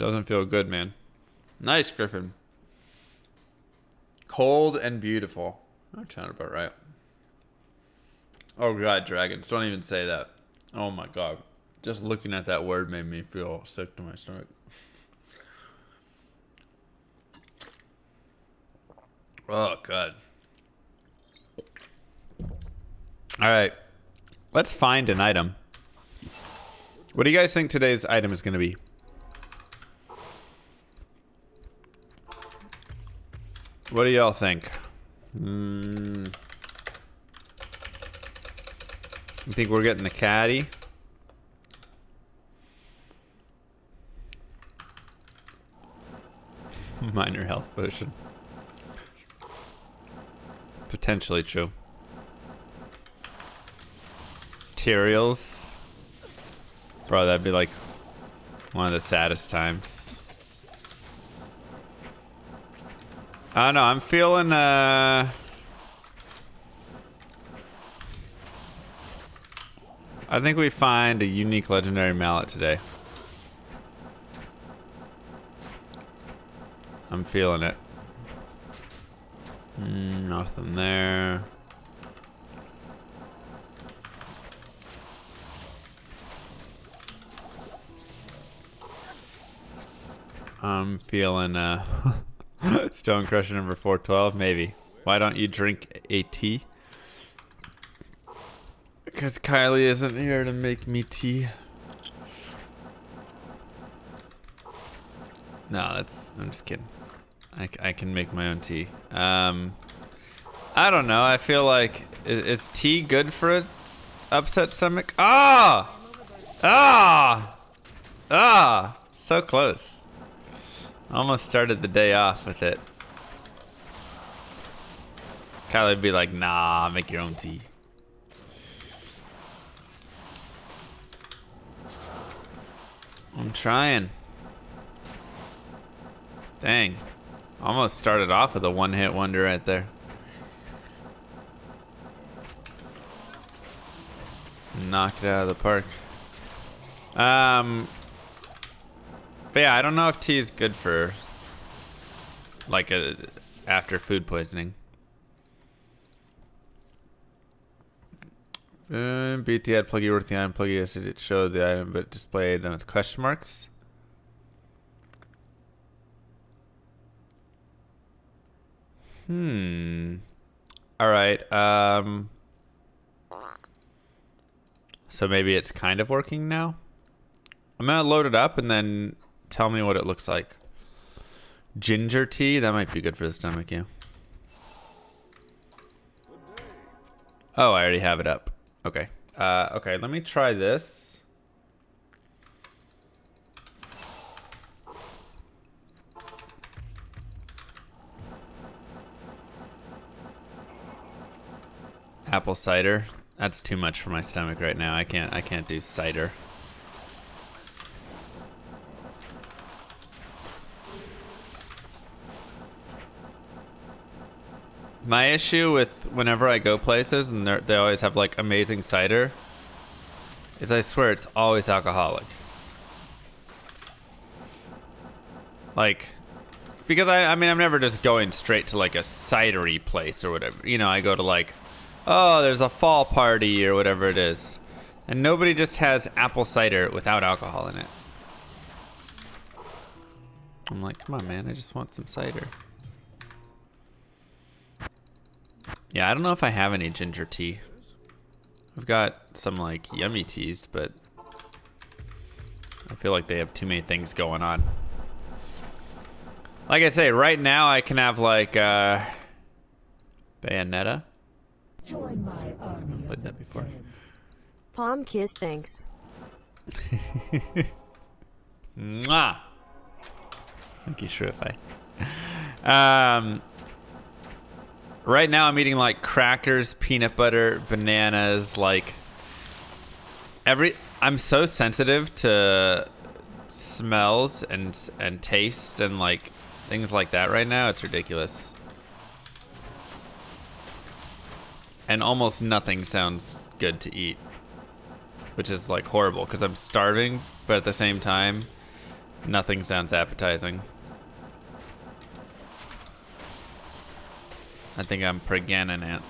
doesn't feel good, man. Nice, Griffin. Cold and beautiful. That sounded about right. Oh god, dragons. Don't even say that. Oh my god. Just looking at that word made me feel sick to my stomach. Oh god. Alright. Let's find an item. What do you guys think today's item is going to be? What do y'all think? You think we're getting the caddy? Minor health potion. Potentially true. Materials. Bro, that'd be like one of the saddest times. I don't know, I'm feeling I think we find a unique legendary mallet today. I'm feeling it. Nothing there. I'm feeling Stone Crusher number 412, maybe. Why don't you drink a tea? Because Kylie isn't here to make me tea. No, I'm just kidding. I can make my own tea. I don't know. I feel like, is tea good for an upset stomach? Ah! Ah! Ah! So close. Almost started the day off with it. Kylie'd be like, nah, make your own tea. I'm trying. Dang. Almost started off with a one-hit wonder right there. Knock it out of the park. But yeah, I don't know if tea is good for like after food poisoning. Beat the ad pluggy worth the item pluggy. Yes, it showed the item, but displayed on its question marks. All right. So maybe it's kind of working now. I'm gonna load it up and then tell me what it looks like. Ginger tea, that might be good for the stomach, yeah. Oh, I already have it up. Okay. Okay, let me try this. Apple cider. That's too much for my stomach right now. I can't do cider. My issue with whenever I go places and they always have like amazing cider is I swear it's always alcoholic. Like, because I mean, I'm never just going straight to like a cidery place or whatever. You know, I go to like, oh, there's a fall party or whatever it is. And nobody just has apple cider without alcohol in it. I'm like, come on, man, I just want some cider. Yeah, I don't know if I have any ginger tea. I've got some like yummy teas, but I feel like they have too many things going on. Like I say, right now I can have like Bayonetta. Join my army. I've played that before. Palm kiss, thanks. Mwah! Thank you, Shrify. Right now I'm eating like crackers, peanut butter, bananas, like I'm so sensitive to smells and taste and like things like that right now. It's ridiculous. And almost nothing sounds good to eat, which is like horrible because I'm starving, but at the same time Nothing sounds appetizing. I think I'm pregnant it.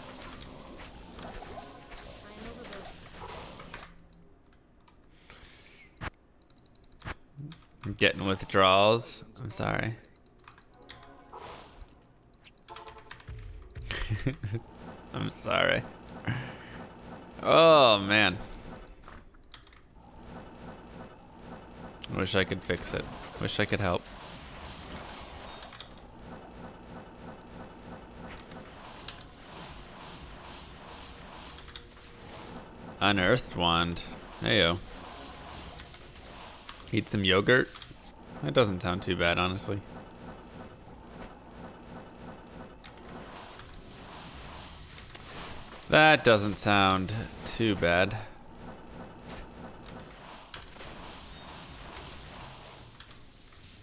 I'm getting withdrawals. I'm sorry. I'm sorry. Oh, man. Wish I could fix it. Wish I could help. Unearthed wand. Heyo. Eat some yogurt. That doesn't sound too bad, honestly. That doesn't sound too bad.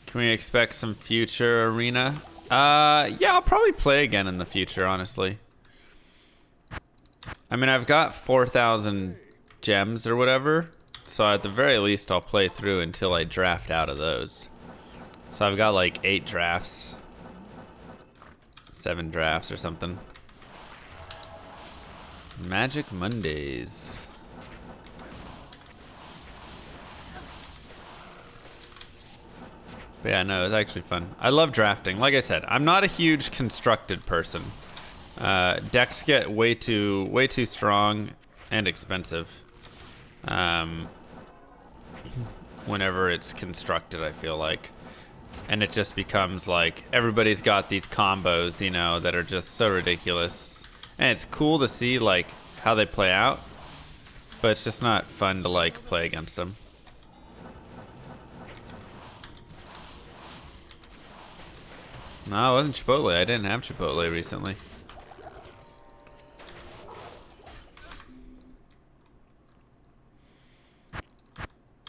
Can we expect some future arena? Yeah, I'll probably play again in the future, honestly. I mean, I've got 4,000 gems or whatever, so at the very least I'll play through until I draft out of those. So I've got like 8 drafts, 7 drafts or something. Magic Mondays. But yeah, no, it was actually fun. I love drafting. Like I said, I'm not a huge constructed person. Decks get way too strong and expensive. Whenever it's constructed, I feel like. And it just becomes like everybody's got these combos, you know, that are just so ridiculous. And it's cool to see like how they play out, but it's just not fun to like play against them. No, it wasn't Chipotle. I didn't have Chipotle recently.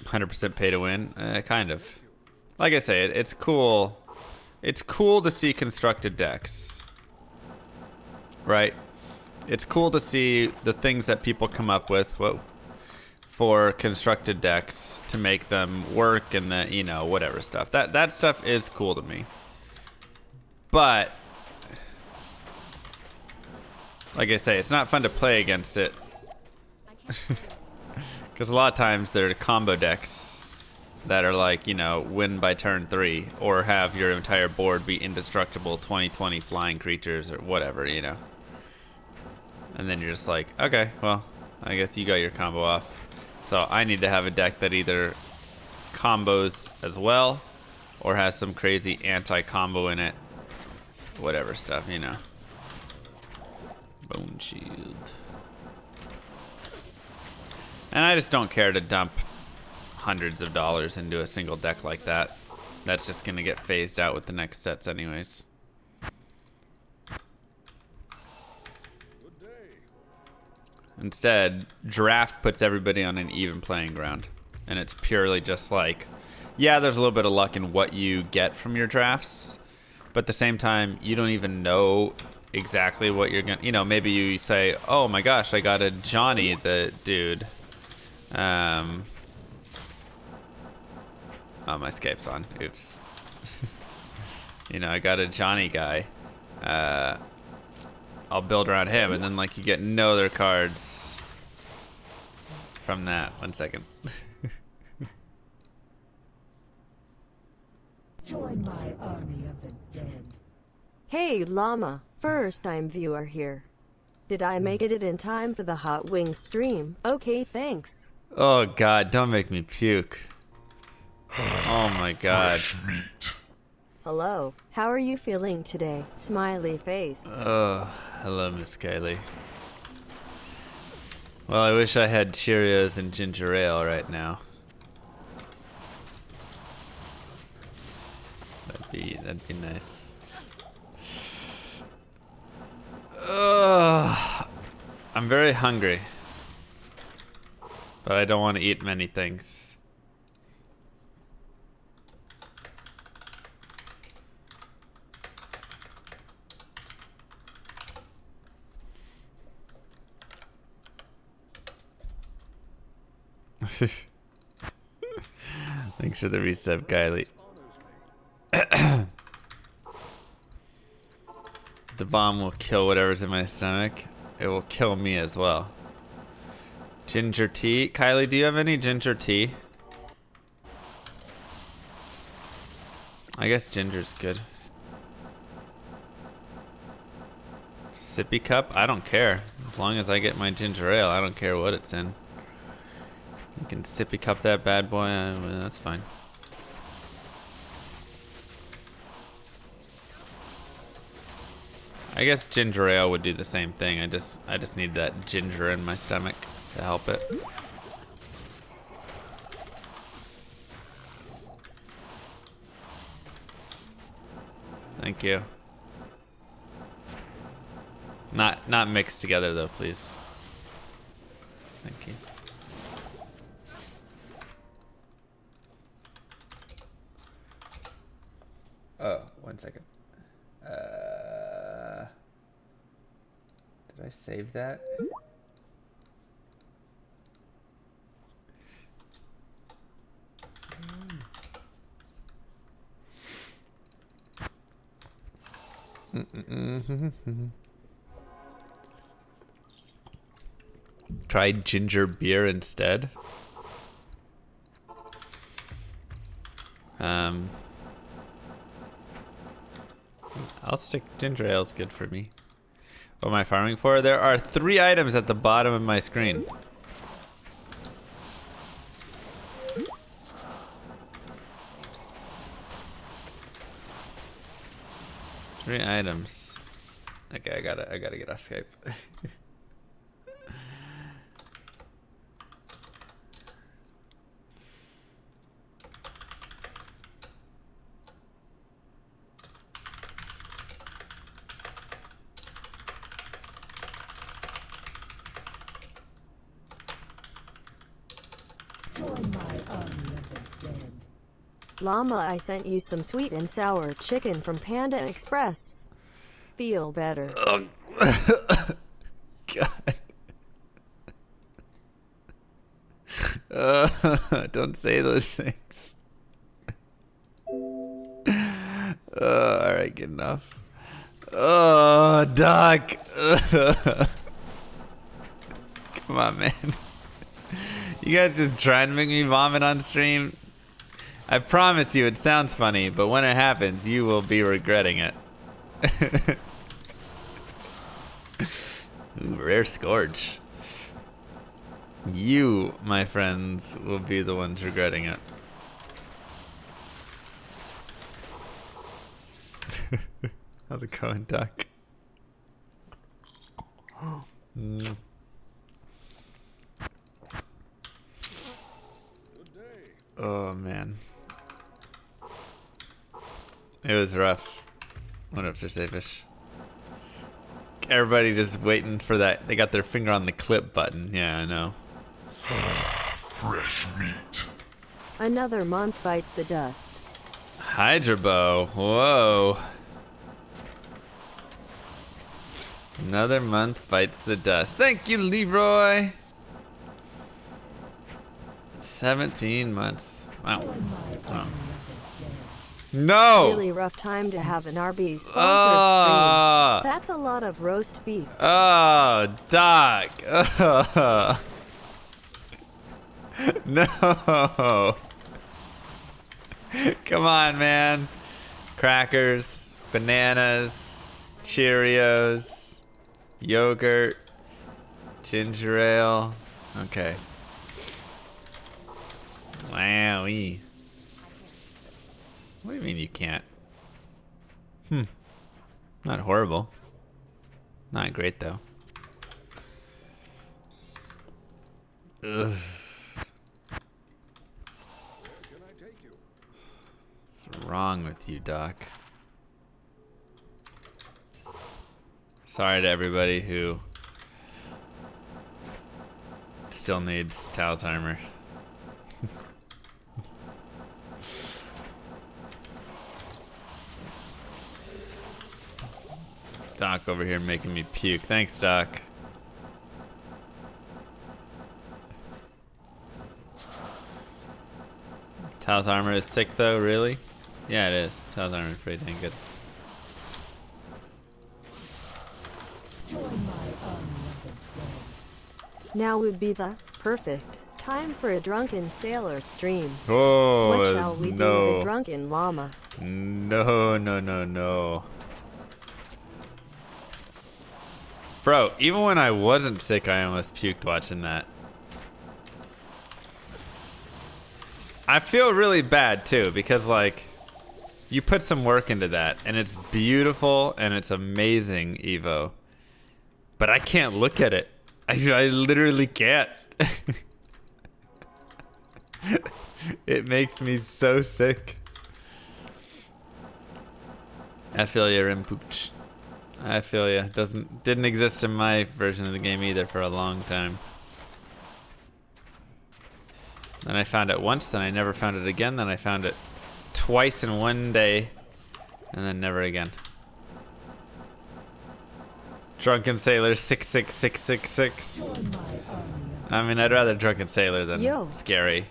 "100% pay to win." Kind of. Like I say, it's cool. It's cool to see constructed decks, right? It's cool to see the things that people come up with, for constructed decks to make them work and the, you know, whatever stuff. That stuff is cool to me. But like I say, it's not fun to play against it. Because a lot of times there are combo decks that are like, you know, win by turn 3 or have your entire board be indestructible 20/20 flying creatures or whatever, you know. And then you're just like, okay, well, I guess you got your combo off. So I need to have a deck that either combos as well or has some crazy anti-combo in it. Whatever stuff, you know. Bone Shield. And I just don't care to dump hundreds of dollars into a single deck like that. That's just gonna get phased out with the next sets anyways. Instead, draft puts everybody on an even playing ground. And it's purely just like, yeah, there's a little bit of luck in what you get from your drafts, but at the same time, you don't even know exactly what you're gonna, you know, maybe you say, oh my gosh, I got a Johnny the dude. Oh, my Skype's on. Oops. You know, I got a Johnny guy. I'll build around him, and then like you get no other cards from that. 1 second. Join my army of the dead. Hey, llama. First time viewer here. Did I make it in time for the Hot Wings stream? Okay, thanks. Oh god, don't make me puke. Oh my god. Hello. How are you feeling today? Smiley face. Oh, hello, Miss Kylie. Well, I wish I had Cheerios and ginger ale right now. That'd be nice. Ugh. I'm very hungry, but I don't want to eat many things. Thanks for the resub, Kylie. The bomb will kill whatever's in my stomach. It will kill me as well. Ginger tea. Kylie, do you have any ginger tea? I guess ginger's good. Sippy cup? I don't care. As long as I get my ginger ale, I don't care what it's in. You can sippy cup that bad boy, that's fine. I guess ginger ale would do the same thing. I just need that ginger in my stomach to help it. Thank you. Not mixed together though, please. Thank you. Oh, 1 second. Did I save that? Try ginger beer instead. I'll stick ginger ale's good for me. What am I farming for? There are 3 items at the bottom of my screen. Three items. Okay, I gotta get off Skype. Join my army of the dead. Llama, I sent you some sweet and sour chicken from Panda Express. Feel better. Oh, God. Don't say those things. Alright, good enough. Oh, Doc. Come on, man. You guys just trying to make me vomit on stream? I promise you it sounds funny, but when it happens, you will be regretting it. Ooh, rare scourge. You, my friends, will be the ones regretting it. How's it going, Duck? Mm. Oh, man. It was rough. What up, Sir Safish? Everybody just waiting for that. They got their finger on the clip button. Yeah, I know. Fresh meat. Another month bites the dust. Hydra bow. Whoa. Another month bites the dust. Thank you, Leroy. 17 months. Wow. Wow. No! Really rough time to have an Arby's sponsored stream. That's a lot of roast beef. Oh, Doc. No. Come on, man. Crackers, bananas, Cheerios, yogurt, ginger ale. Okay. Wowee. What do you mean you can't? Not horrible. Not great though. Ugh. What's wrong with you, Doc? Sorry to everybody who still needs Tao's armor. Doc over here making me puke. Thanks, Doc. Tao's armor is sick though, really? Yeah, it is. Tao's armor is pretty dang good. Join my unloved dead. Now would be the perfect time for a drunken sailor stream. Oh, What shall we do with a drunken llama? No, no, no, no. Bro, even when I wasn't sick, I almost puked watching that. I feel really bad too, because like, you put some work into that, and it's beautiful, and it's amazing, Evo. But I can't look at it. I literally can't. It makes me so sick. I feel you, Rimpooch. I feel you. Didn't exist in my version of the game either for a long time. Then I found it once, then I never found it again, then I found it twice in one day, and then never again. Drunken Sailor 66666. I mean, I'd rather Drunken Sailor than Scary.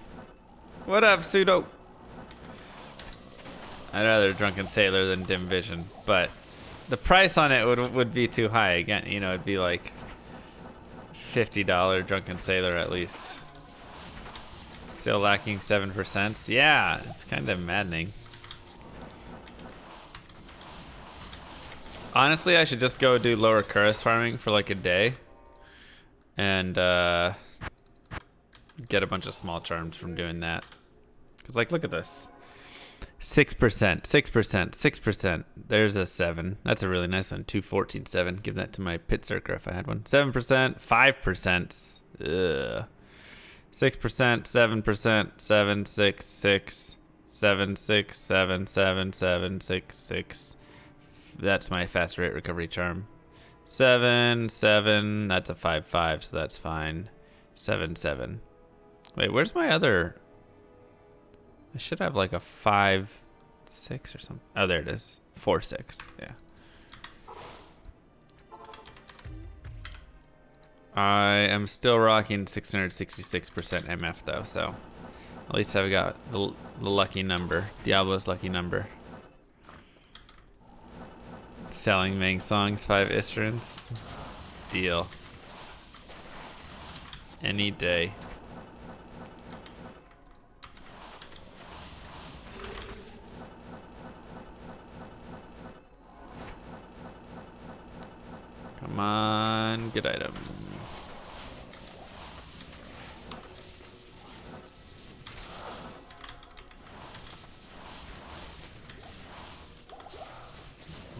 What up, Pseudo? I'd rather Drunken Sailor than Dim Vision, but the price on it would be too high. Again, you know, it'd be like $50 Drunken Sailor at least. Still lacking 7%. Yeah, it's kind of maddening. Honestly, I should just go do lower Curus farming for like a day and get a bunch of small charms from doing that. Cause like, look at this. 6%, 6%, 6%. There's a 7. That's a really nice one. 214, 7. Give that to my pit Sorcer if I had one. 7%, 5%. Ugh. 6%, 7%, 7, 6, 6, 7, 6, 7, 7, 7, 6, 6. That's my fast rate recovery charm. 7, 7. That's a 5, 5, so that's fine. 7, 7. Wait, where's my other? I should have like a 5, 6 or something. Oh, there it is. 4, 6. Yeah. I am still rocking 666% MF though, so at least I've got the lucky number. Diablo's lucky number. Selling Mang songs, 5 Istrans. Deal. Any day. Come on, good item.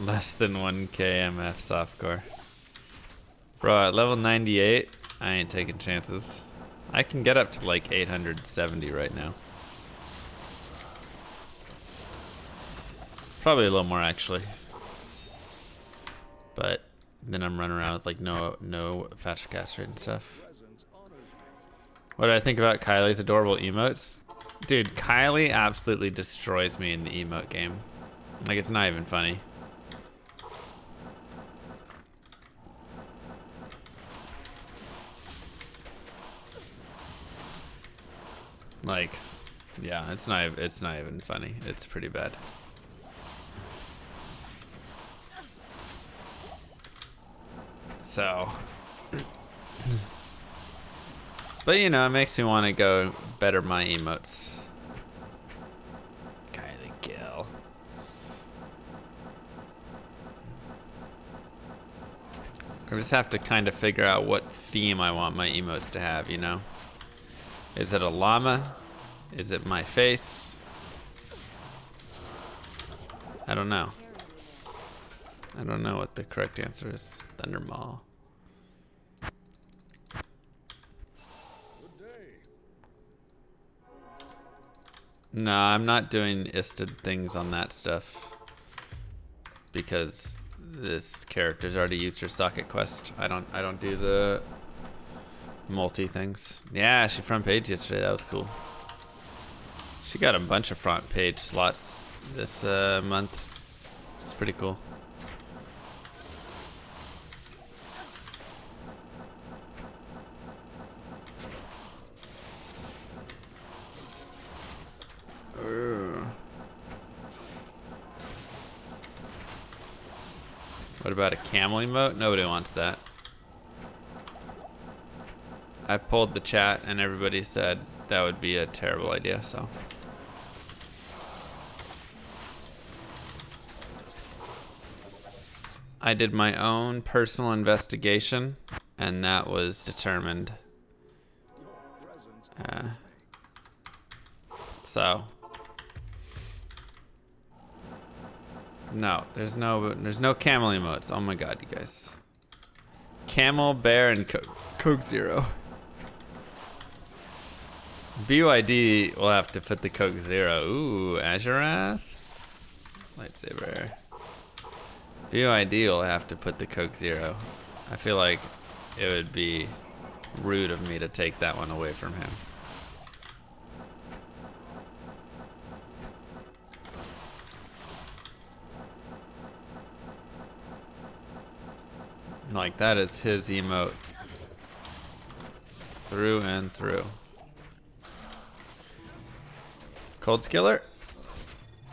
Less than 1k MF softcore. Bro, at level 98, I ain't taking chances. I can get up to like 870 right now. Probably a little more actually. But then I'm running around with like no faster cast rate and stuff. What do I think about Kylie's adorable emotes? Dude, Kylie absolutely destroys me in the emote game. Like, it's not even funny. Like, yeah, it's not even funny. It's pretty bad. So, but you know, it makes me want to go better my emotes. Kylie kill. I just have to kind of figure out what theme I want my emotes to have, you know? Is it a llama? Is it my face? I don't know. I don't know what the correct answer is. Thundermaw. No, I'm not doing isted things on that stuff because this character's already used her socket quest. I don't do the multi things. Yeah, she front page yesterday. That was cool. She got a bunch of front page slots this month. It's pretty cool. What about a camel emote? Nobody wants that. I've polled the chat and everybody said that would be a terrible idea, so. I did my own personal investigation and that was determined. So. No, there's no camel emotes. Oh my god, you guys. Camel, bear, and Coke Zero. BYD will have to put the Coke Zero. Ooh, Azurath. Lightsaber. BYD will have to put the Coke Zero. I feel like it would be rude of me to take that one away from him. Like, that is his emote. Through and through. Cold Skiller?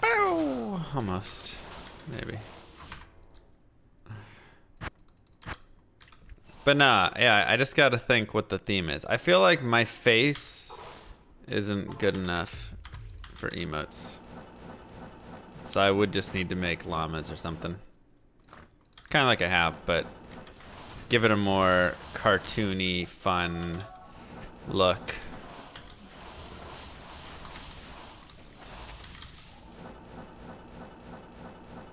Bow! Almost. Maybe. But nah, yeah, I just gotta think what the theme is. I feel like my face isn't good enough for emotes. So I would just need to make llamas or something. Kind of like I have, but give it a more cartoony, fun look.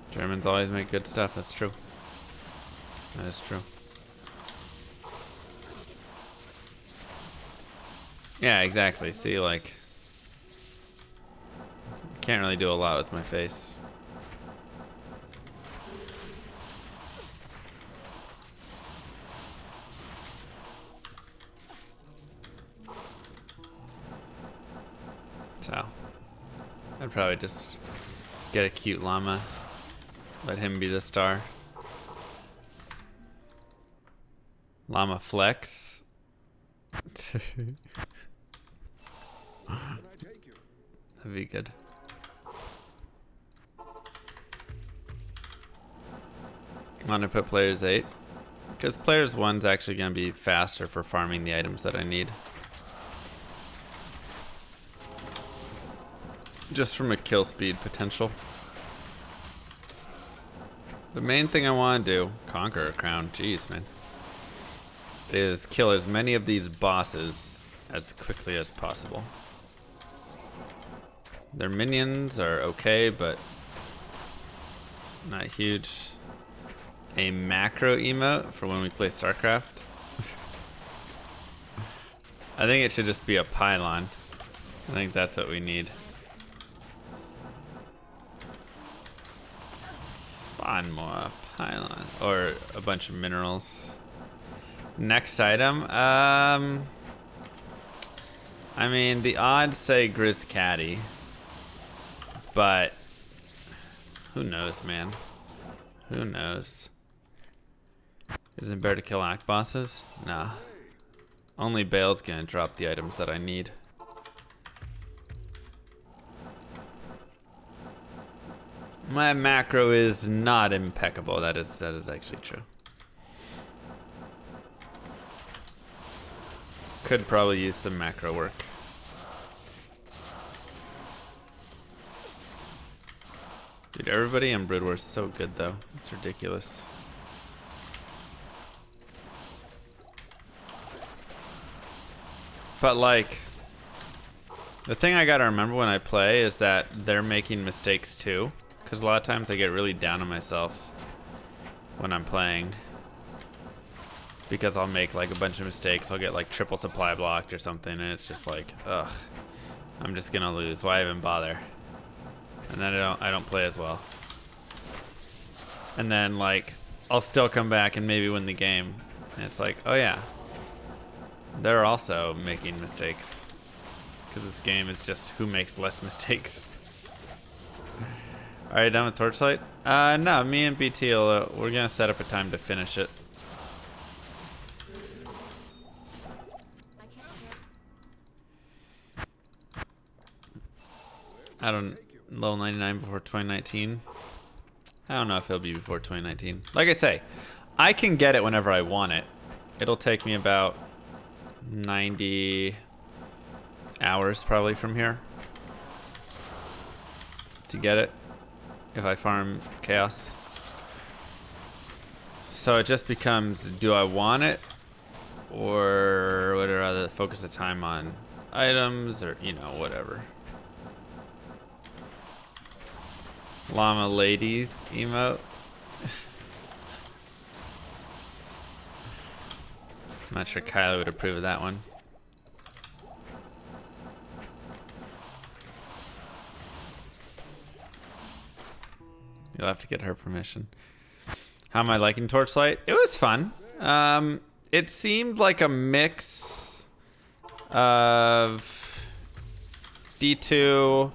Germans always make good stuff, that's true. That is true. Yeah, exactly. See, like, can't really do a lot with my face. So, I'd probably just get a cute llama, let him be the star. Llama flex. That'd be good. Want to put players 8? Because players 1's actually going to be faster for farming the items that I need. Just from a kill speed potential. The main thing I want to do, conquer a crown, jeez man, is kill as many of these bosses as quickly as possible. Their minions are okay, but not huge. A macro emote for when we play Starcraft. I think it should just be a pylon. I think that's what we need. Spawn more pylon or a bunch of minerals. Next item. I mean, the odds say Grizz Caddy, but who knows, man? Who knows? Isn't it better to kill act bosses? Nah. Only Bale's gonna drop the items that I need. My macro is not impeccable. That is actually true. Could probably use some macro work. Dude, everybody in Brood War is so good though. It's ridiculous. But like, the thing I gotta remember when I play is that they're making mistakes too. Because a lot of times I get really down on myself when I'm playing. Because I'll make like a bunch of mistakes. I'll get like triple supply blocked or something, and it's just like, ugh, I'm just gonna lose. Why even bother? And then I don't play as well. And then like, I'll still come back and maybe win the game. And it's like, oh yeah, they're also making mistakes. Because this game is just who makes less mistakes. Alright, done with Torchlight? No, me and BT, we're gonna set up a time to finish it. I don't, level 99 before 2019. I don't know if it'll be before 2019. Like I say, I can get it whenever I want it. It'll take me about 90 hours probably from here to get it if I farm Chaos. So it just becomes, do I want it, or would I rather focus the time on items, or, you know, whatever. Llama ladies emote. I'm not sure Kylie would approve of that one. You'll have to get her permission. How am I liking Torchlight? It was fun. It seemed like a mix of D2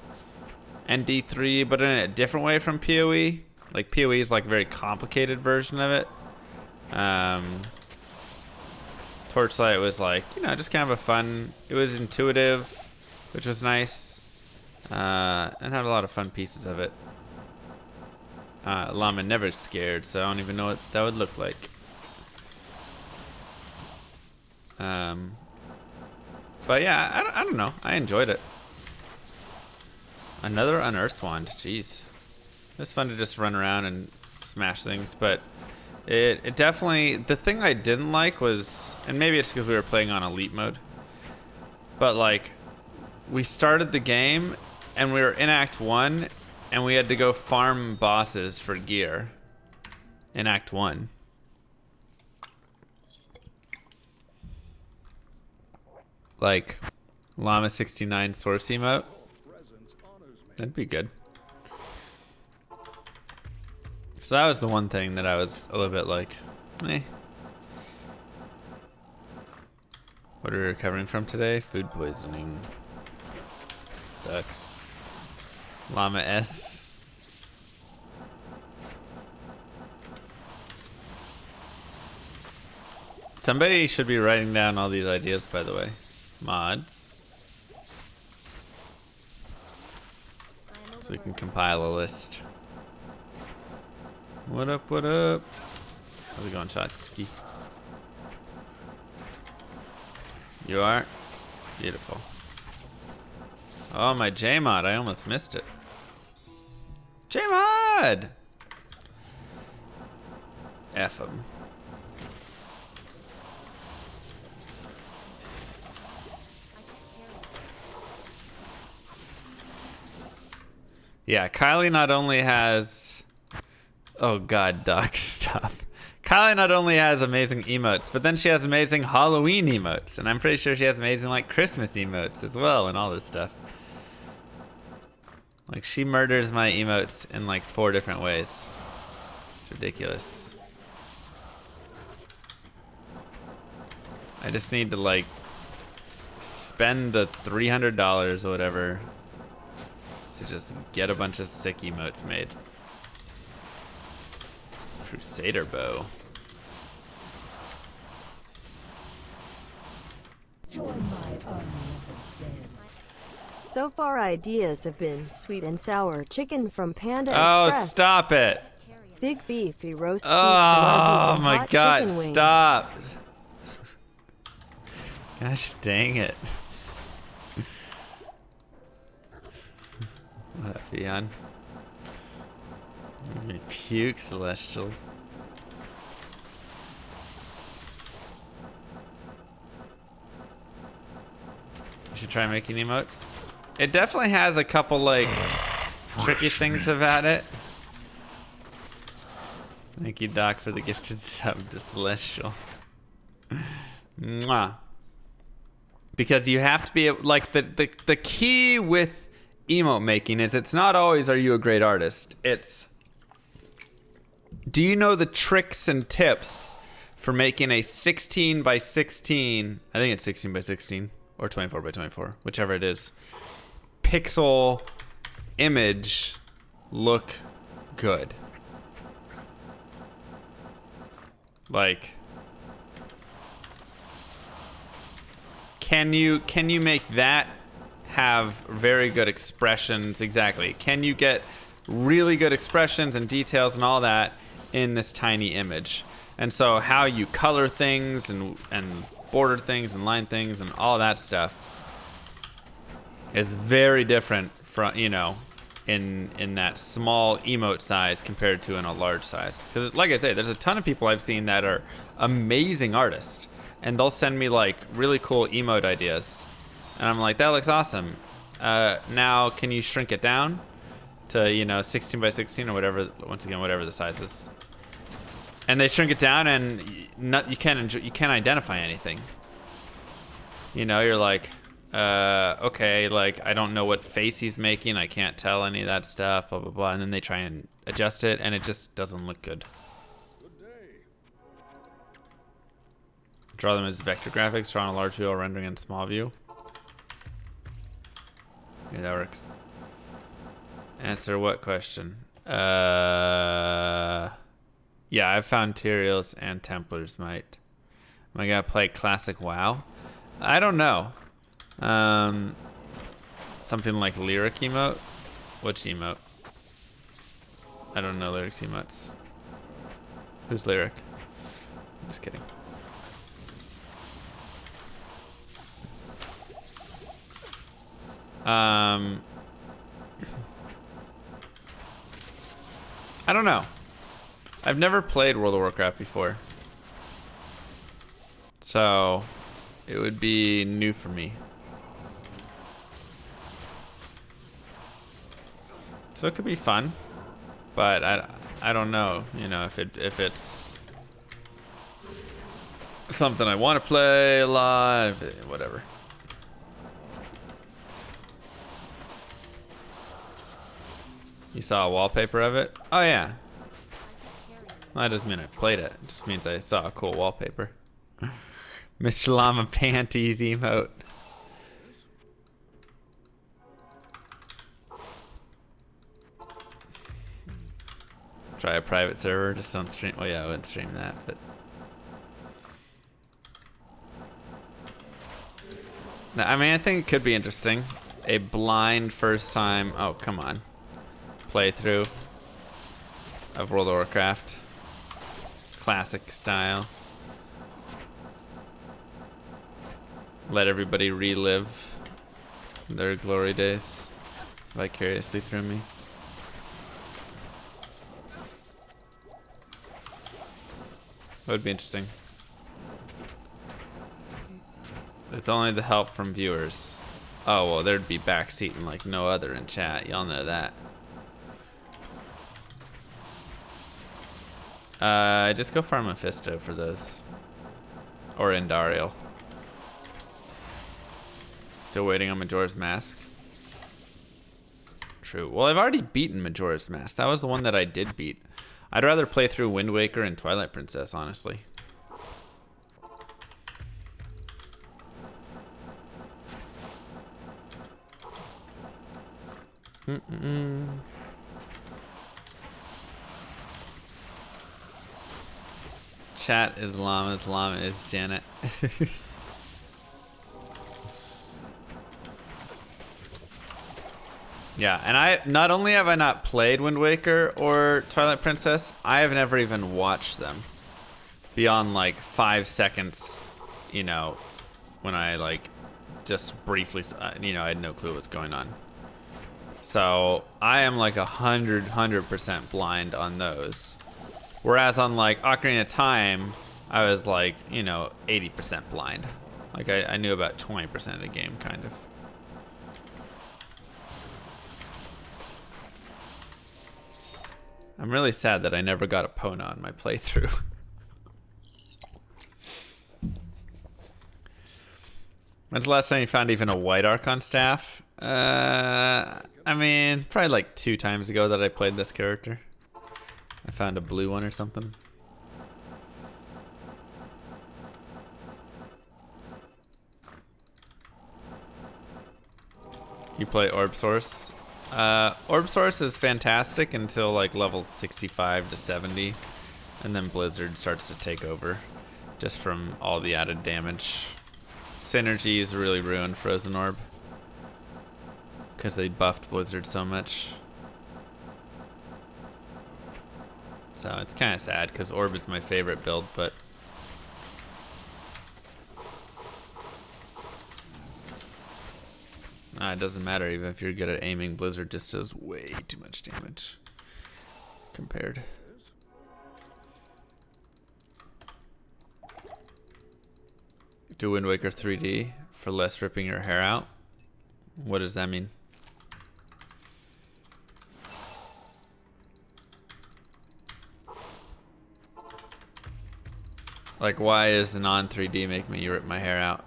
and D3, but in a different way from PoE. Like PoE is like a very complicated version of it. Torchlight was like, you know, just kind of a fun. It was intuitive, which was nice, and had a lot of fun pieces of it. Llama never scared, so I don't even know what that would look like. But yeah, I don't know. I enjoyed it. Another unearthed wand. Jeez. It was fun to just run around and smash things, but it definitely... The thing I didn't like was... And maybe it's because we were playing on elite mode. But like, we started the game and we were in Act 1 and we had to go farm bosses for gear in Act 1. Like, Llama 69 Source emote. That'd be good. So that was the one thing that I was a little bit like, eh. What are we recovering from today? Food poisoning. Sucks. Llama S. Somebody should be writing down all these ideas, by the way. Mods. So we can compile a list. What up, what up? How's it going, Chotsky? You are? Beautiful. Oh, my Jmod, I almost missed it. Jmod! F him. Yeah, Kylie not only has... Oh god, Doc, stop. Kylie not only has amazing emotes, but then she has amazing Halloween emotes. And I'm pretty sure she has amazing, like, Christmas emotes as well and all this stuff. Like, she murders my emotes in, like, 4 different ways. It's ridiculous. I just need to, like, spend the $300 or whatever to just get a bunch of sick emotes made. Crusader bow. So far ideas have been sweet and sour chicken from Panda Oh, Express. stop it. Big beefy roast beef. Oh Wagyu, my hot god, chicken wings. stop. Gosh dang it. What up, Beyond? Puke, Celestial. You should try making emotes. It definitely has a couple, like, tricky things about it. Thank you, Doc, for the gifted sub to Celestial. Mwah. Because you have to be, like, the key with emote making is it's not always, are you a great artist? It's, do you know the tricks and tips for making a 16 by 16, I think it's 16 by 16 or 24 by 24, whichever it is, pixel image look good? Like, can you make that have very good expressions? Exactly. Can you get really good expressions and details and all that in this tiny image. And so how you color things and border things and line things and all that stuff is very different from, you know, in that small emote size compared to in a large size. Because like I say, there's a ton of people I've seen that are amazing artists, and they'll send me like really cool emote ideas, and I'm like, that looks awesome. Now can you shrink it down to, you know, 16 by 16 or whatever, once again, whatever the size is. And they shrink it down, and you can't identify anything. You know, you're like, okay, like I don't know what face he's making. I can't tell any of that stuff. Blah blah blah. And then they try and adjust it, and it just doesn't look good. Draw them as vector graphics, draw on a large view or rendering in small view. Yeah, that works. Answer what question? Yeah, I've found Tyraels and Templars might. Am I gonna play classic WoW? I don't know. Something like lyric emote? Which emote? I don't know lyrics emotes. Who's lyric? I'm just kidding. I don't know. I've never played World of Warcraft before, so it would be new for me. So it could be fun, but I don't know, you know, if it's something I want to play a lot, whatever. You saw a wallpaper of it? Oh yeah. Well, that doesn't mean I played it. It just means I saw a cool wallpaper. Mr. Llama Panties emote. Try a private server, just don't stream. Well, yeah, I wouldn't stream that, but. No, I mean, I think it could be interesting. A blind first time. Oh, come on. Playthrough of World of Warcraft. Classic style. Let everybody relive their glory days vicariously through me. That would be interesting. With only the help from viewers. Oh, well, there'd be backseating like no other in chat. Y'all know that. Just go farm Mephisto for those. Or Indariel. Still waiting on Majora's Mask. True. Well, I've already beaten Majora's Mask. That was the one that I did beat. I'd rather play through Wind Waker and Twilight Princess, honestly. Chat is llamas, llama is Janet. Yeah, and I not only have I not played Wind Waker or Twilight Princess, I have never even watched them beyond like 5 seconds, you know, when I like just briefly, you know, I had no clue what's going on. So I am like 100% blind on those. Whereas on like Ocarina of Time, I was like, you know, 80% blind. Like I knew about 20% of the game, kind of. I'm really sad that I never got a Pona on my playthrough. When's the last time you found even a white Archon staff? I mean, probably like 2 times ago that I played this character. I found a blue one or something. You play Orb Source? Orb Source is fantastic until like levels 65 to 70, and then Blizzard starts to take over just from all the added damage. Synergies really ruined Frozen Orb because they buffed Blizzard so much. So it's kind of sad because Orb is my favorite build, but it doesn't matter. Even if you're good at aiming, Blizzard just does way too much damage compared. Do Wind Waker 3D for less ripping your hair out? What does that mean? Like, why is the non-3D make me rip my hair out?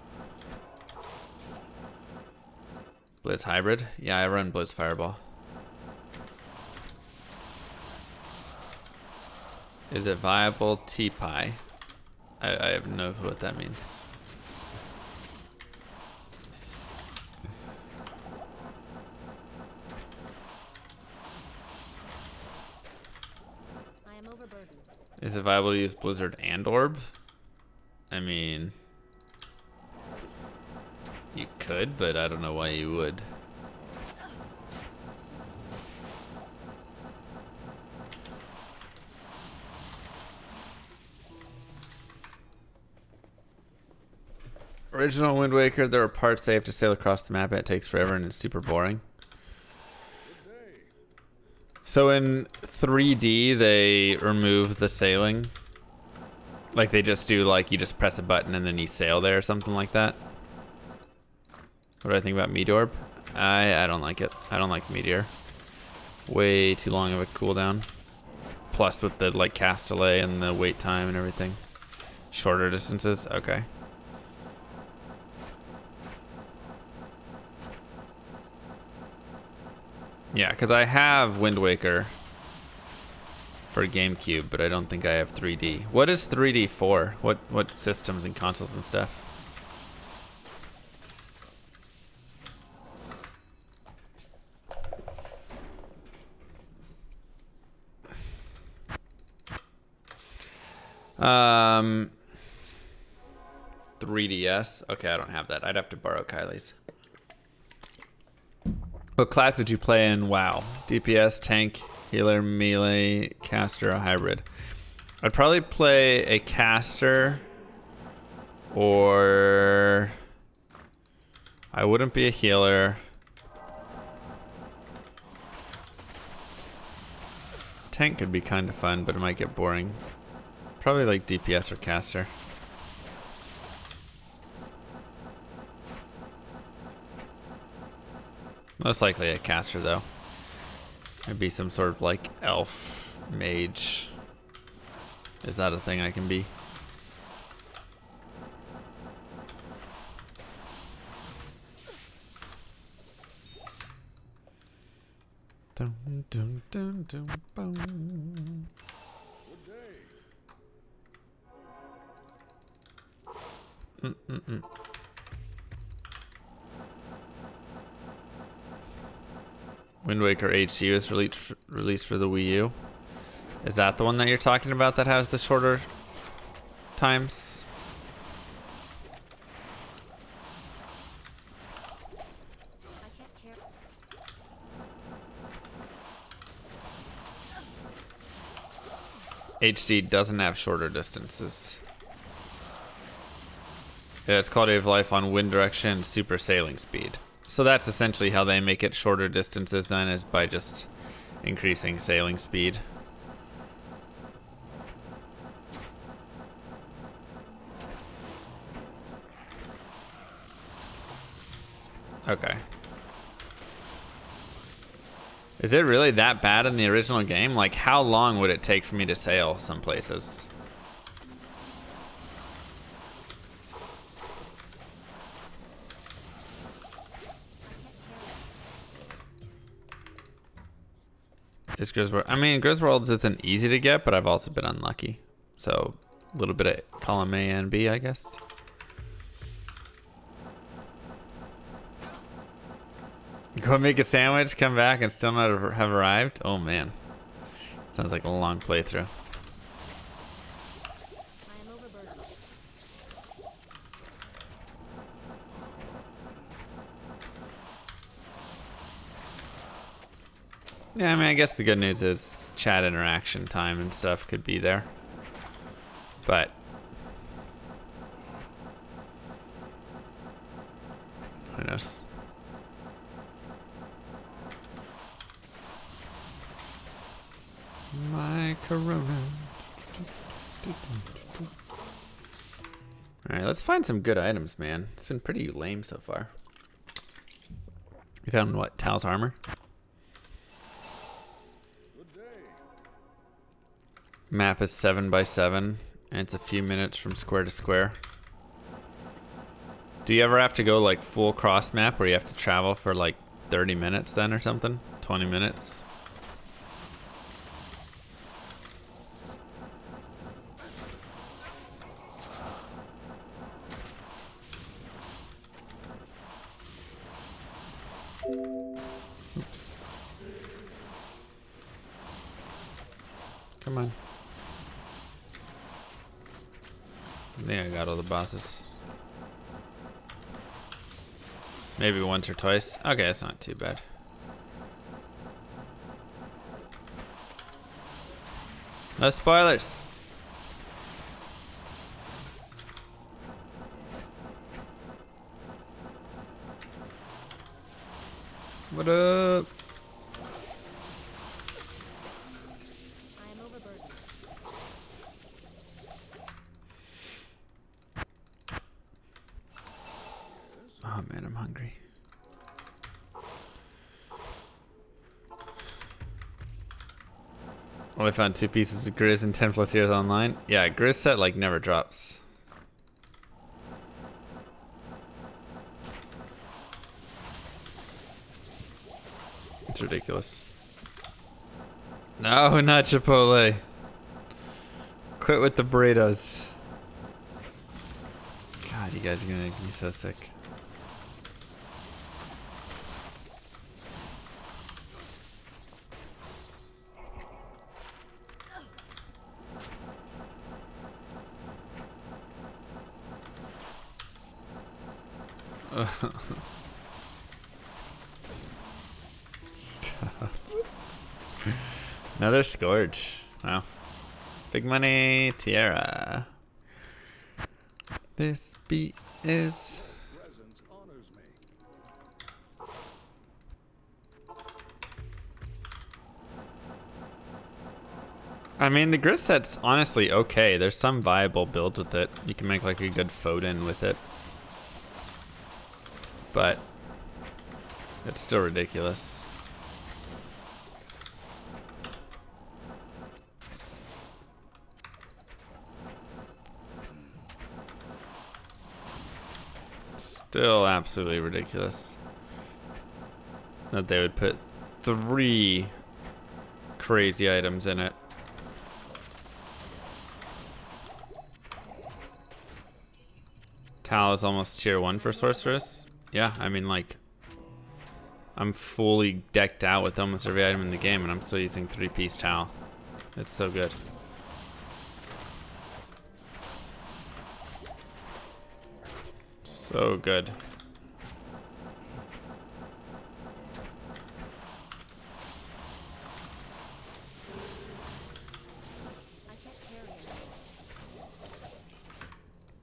Blitz Hybrid? Yeah, I run Blitz Fireball. Is it viable? T-Pie. I have no clue what that means. I am overburdened. Is it viable to use Blizzard and Orb? I mean, you could, but I don't know why you would. Original Wind Waker, there are parts they have to sail across the map and it takes forever and it's super boring. So in 3D, they remove the sailing. Like they just do like, you just press a button and then you sail there or something like that. What do I think about Meteor? I don't like it. I don't like Meteor. Way too long of a cooldown. Plus with the like cast delay and the wait time and everything. Shorter distances, okay. Yeah, because I have Wind Waker for GameCube, but I don't think I have 3D. What is 3D for? What systems and consoles and stuff? Um, 3DS. Okay, I don't have that. I'd have to borrow Kylie's. What class would you play in WoW? DPS, tank, healer, melee, caster, or hybrid? I'd probably play a caster, or I wouldn't be a healer. Tank could be kind of fun, but it might get boring. Probably like DPS or caster. Most likely a caster though. Maybe some sort of like elf mage. Is that a thing I can be? Dun, dun, dun, dun, boom. Wind Waker HD was released for the Wii U. Is that the one that you're talking about that has the shorter times? HD doesn't have shorter distances. It has quality of life on wind direction and super sailing speed. So that's essentially how they make it shorter distances then, is by just increasing sailing speed. Okay. Is it really that bad in the original game? Like, how long would it take for me to sail some places? Is Griswold? I mean, Griswold's isn't easy to get, but I've also been unlucky. So, a little bit of column A and B, I guess. Go make a sandwich, come back, and still not have arrived? Oh, man. Sounds like a long playthrough. Yeah, I mean, I guess the good news is chat interaction time and stuff could be there. But who knows? My corona. Alright, let's find some good items, man. It's been pretty lame so far. You found what? Tal's armor? Map is 7 by 7, and it's a few minutes from square to square. Do you ever have to go like full cross map where you have to travel for like 30 minutes then or something? 20 minutes? Oops. Come on. I think I got all the bosses. Maybe once or twice. Okay, that's not too bad. No spoilers. What up? Oh man, I'm hungry. Only found 2 pieces of Grizz in 10 plus years online. Yeah, Grizz set like never drops. It's ridiculous. No, not Chipotle. Quit with the burritos. God, you guys are gonna make me so sick. Stop. Another Scourge. Wow. Big money, Tiara. This beat is. I mean, the Grizz set's honestly okay. There's some viable builds with it. You can make like a good Foden with it. But it's still ridiculous. Still absolutely ridiculous that they would put 3 crazy items in it. Tal is almost tier 1 for Sorceress. Yeah, I mean, like, I'm fully decked out with almost every item in the game, and I'm still using 3-piece Tal. It's so good. So good.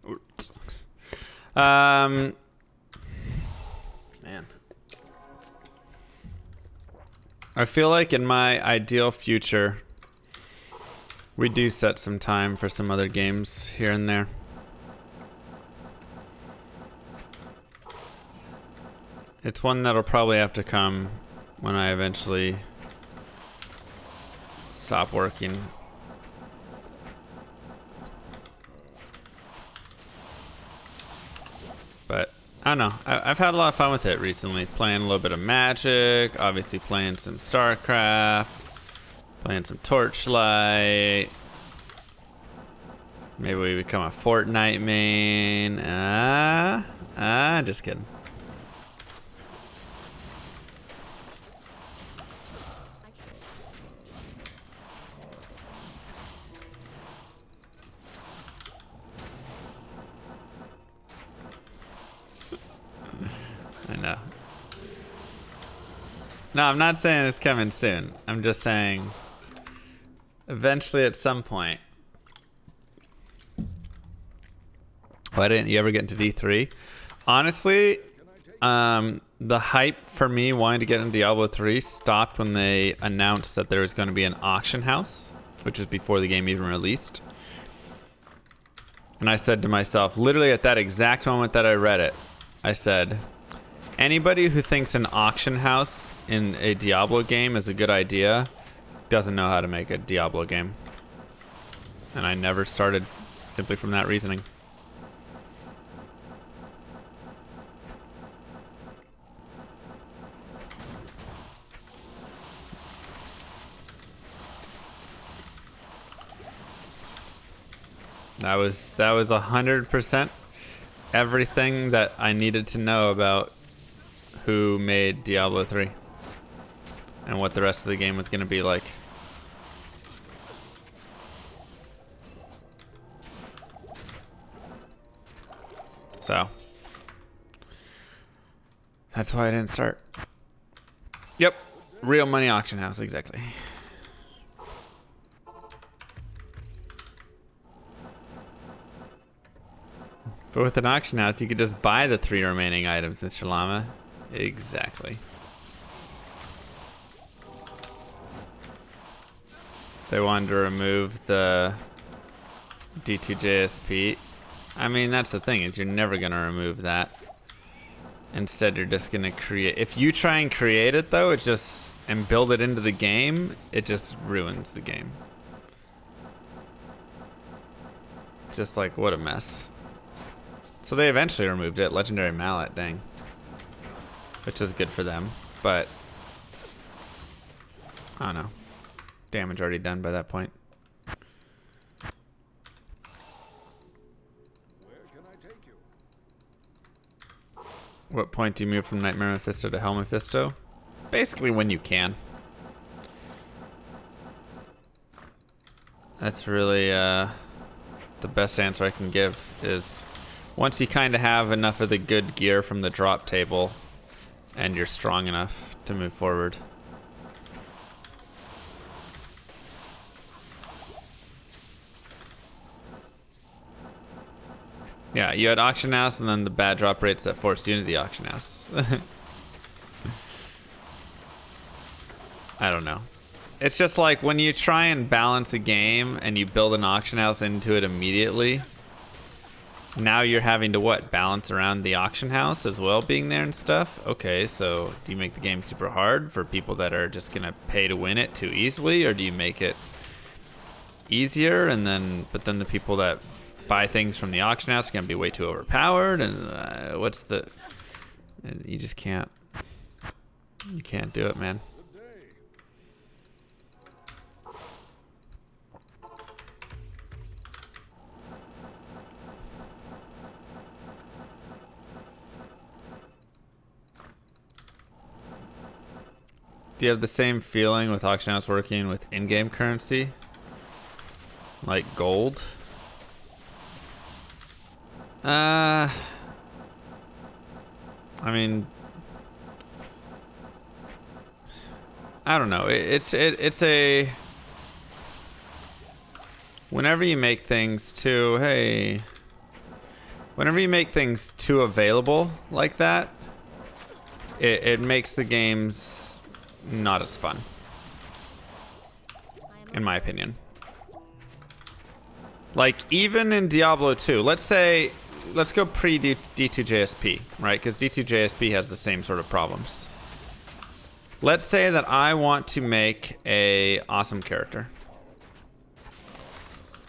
Oops. Man. I feel like in my ideal future, we do set some time for some other games here and there. It's one that'll probably have to come when I eventually stop working. But I don't know. I've had a lot of fun with it recently. Playing a little bit of Magic, obviously playing some Starcraft, playing some Torchlight. Maybe we become a Fortnite main. Just kidding. I know. No, I'm not saying it's coming soon. I'm just saying eventually at some point. Why didn't you ever get into D3? Honestly, the hype for me wanting to get into Diablo 3 stopped when they announced that there was going to be an auction house, which is before the game even released. And I said to myself, literally at that exact moment that I read it, I said, anybody who thinks an auction house in a Diablo game is a good idea doesn't know how to make a Diablo game. And I never started simply from that reasoning. That was 100% everything that I needed to know about who made Diablo 3 and what the rest of the game was going to be like. So that's why I didn't start. Yep, real money auction house, exactly. But with an auction house, you could just buy the 3 remaining items, Mr. Llama. Exactly. They wanted to remove the D2JSP. I mean, that's the thing, is you're never going to remove that. Instead, you're just going to create... If you try and create it, though, it just... And build it into the game, it just ruins the game. Just like, what a mess. So they eventually removed it. Legendary Mallet, dang. Which is good for them, but... I don't know. Damage already done by that point. What point do you move from Nightmare Mephisto to Hell Mephisto? Basically when you can. That's really the best answer I can give is once you kind of have enough of the good gear from the drop table and you're strong enough to move forward. Yeah, you had auction house and then the bad drop rates that forced you into the auction house. I don't know. It's just like when you try and balance a game and you build an auction house into it immediately, now you're having to what? Balance around the auction house as well being there and stuff? Okay, so do you make the game super hard for people that are just gonna pay to win it too easily, or do you make it easier and then, but then the people that buy things from the auction house are gonna be way too overpowered, and what's the... You just can't... You can't do it, man. Do you have the same feeling with auction house working with in-game currency? Like gold? I mean, I don't know. It's a... Whenever you make things too... Hey... Whenever you make things too available like that, it makes the games not as fun, in my opinion. Like, even in Diablo 2, let's go pre-D2JSP, right? Because D2JSP has the same sort of problems. Let's say that I want to make a awesome character,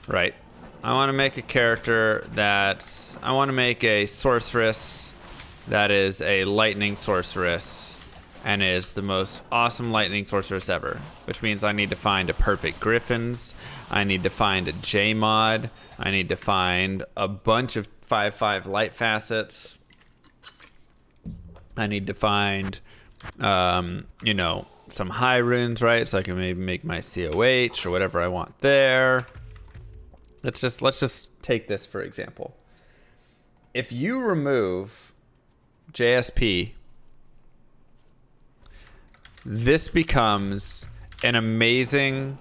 right? I want to make a character that's... I want to make a sorceress that is a lightning sorceress and is the most awesome lightning sorceress ever, which means I need to find a perfect Griffins, I need to find a J-mod, I need to find a bunch of 5/5 light facets, I need to find, you know, some high runes, right? So I can maybe make my COH or whatever I want there. Let's just take this for example. If you remove JSP this becomes an amazing,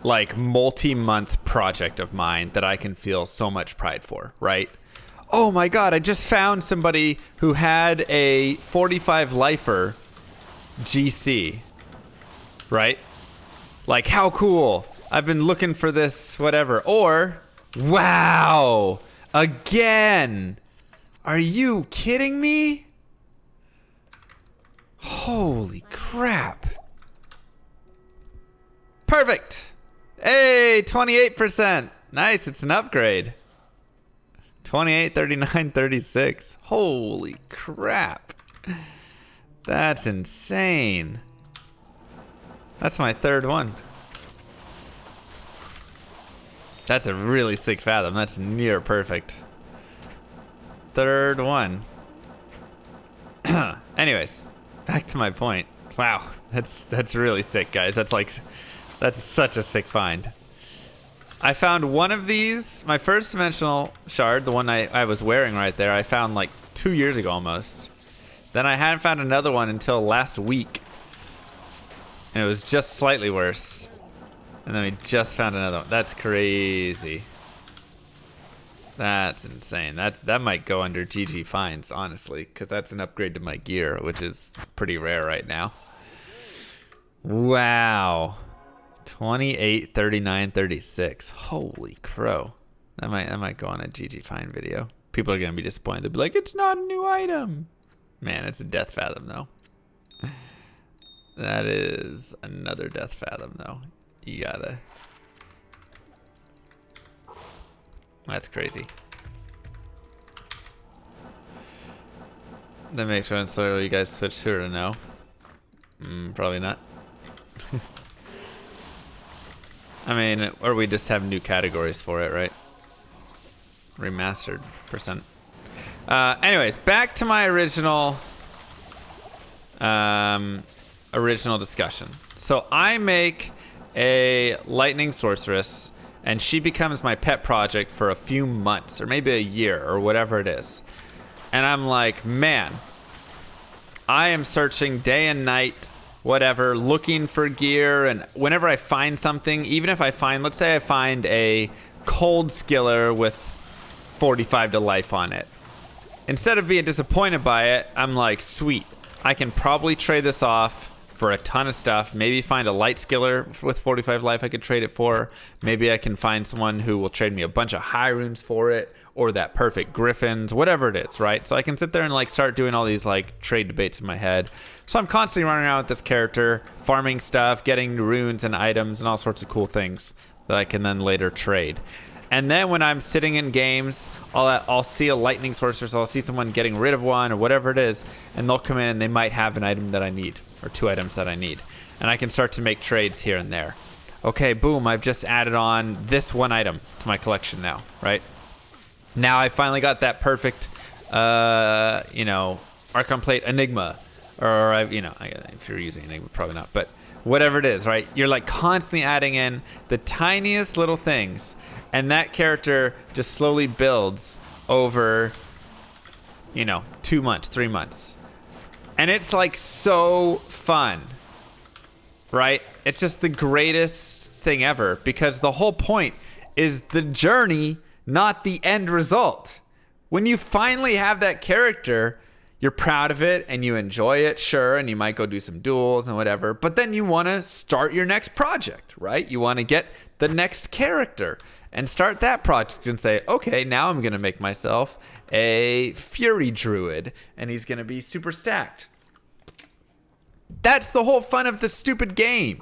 like, multi-month project of mine that I can feel so much pride for, right? Oh my god, I just found somebody who had a 45 lifer GC, right? Like, how cool. I've been looking for this, whatever. Or, wow, again. Are you kidding me? Holy crap. Perfect. Hey, 28%. Nice, it's an upgrade. 28, 39, 36. Holy crap. That's insane. That's my third one. That's a really sick fathom. That's near perfect. Third one. Anyways, back to my point. Wow, that's really sick, guys. That's such a sick find. I found one of these, my first dimensional shard, the one I was wearing right there, I found like 2 years ago almost. Then I hadn't found another one until last week. And it was just slightly worse. And then we just found another one. That's crazy. That's insane. That might go under GG finds, honestly, because that's an upgrade to my gear, which is pretty rare right now. Wow. 28, 39, 36. Holy crow. That might go on a GG find video. People are gonna be disappointed. They'll be like, it's not a new item. Man, it's a death fathom though. That is another death fathom though. You gotta. That's crazy. That makes sense. So you guys switch to it or no? Probably not. I mean, or we just have new categories for it, right? Remastered percent. Anyways, back to my original discussion. So I make a lightning sorceress, and she becomes my pet project for a few months, or maybe a year, or whatever it is. And I'm like, man, I am searching day and night, whatever, looking for gear, and whenever I find something, even if I find, let's say I find a cold skiller with 45 to life on it. Instead of being disappointed by it, I'm like, sweet, I can probably trade this off for a ton of stuff. Maybe find a light skiller with 45 life I could trade it for. Maybe I can find someone who will trade me a bunch of high runes for it, or that perfect griffins, whatever it is, right? So I can sit there and like start doing all these like trade debates in my head. So I'm constantly running around with this character, farming stuff, getting runes and items and all sorts of cool things that I can then later trade. And then when I'm sitting in games, I'll see a lightning sorcerer, so I'll see someone getting rid of one or whatever it is, and they'll come in and they might have an item that I need, or two items that I need. And I can start to make trades here and there. Okay, boom, I've just added on this one item to my collection now, right? Now I finally got that perfect, Archon Plate Enigma. Or, if you're using Enigma, probably not. But whatever it is, right? You're like constantly adding in the tiniest little things. And that character just slowly builds over, 2 months, 3 months. And it's like so fun, right? It's just the greatest thing ever, because the whole point is the journey, not the end result. When you finally have that character, you're proud of it and you enjoy it, sure, and you might go do some duels and whatever, but then you want to start your next project, right? You want to get the next character and start that project and say, okay, now I'm going to make myself a Fury Druid, and he's going to be super stacked. That's the whole fun of the stupid game.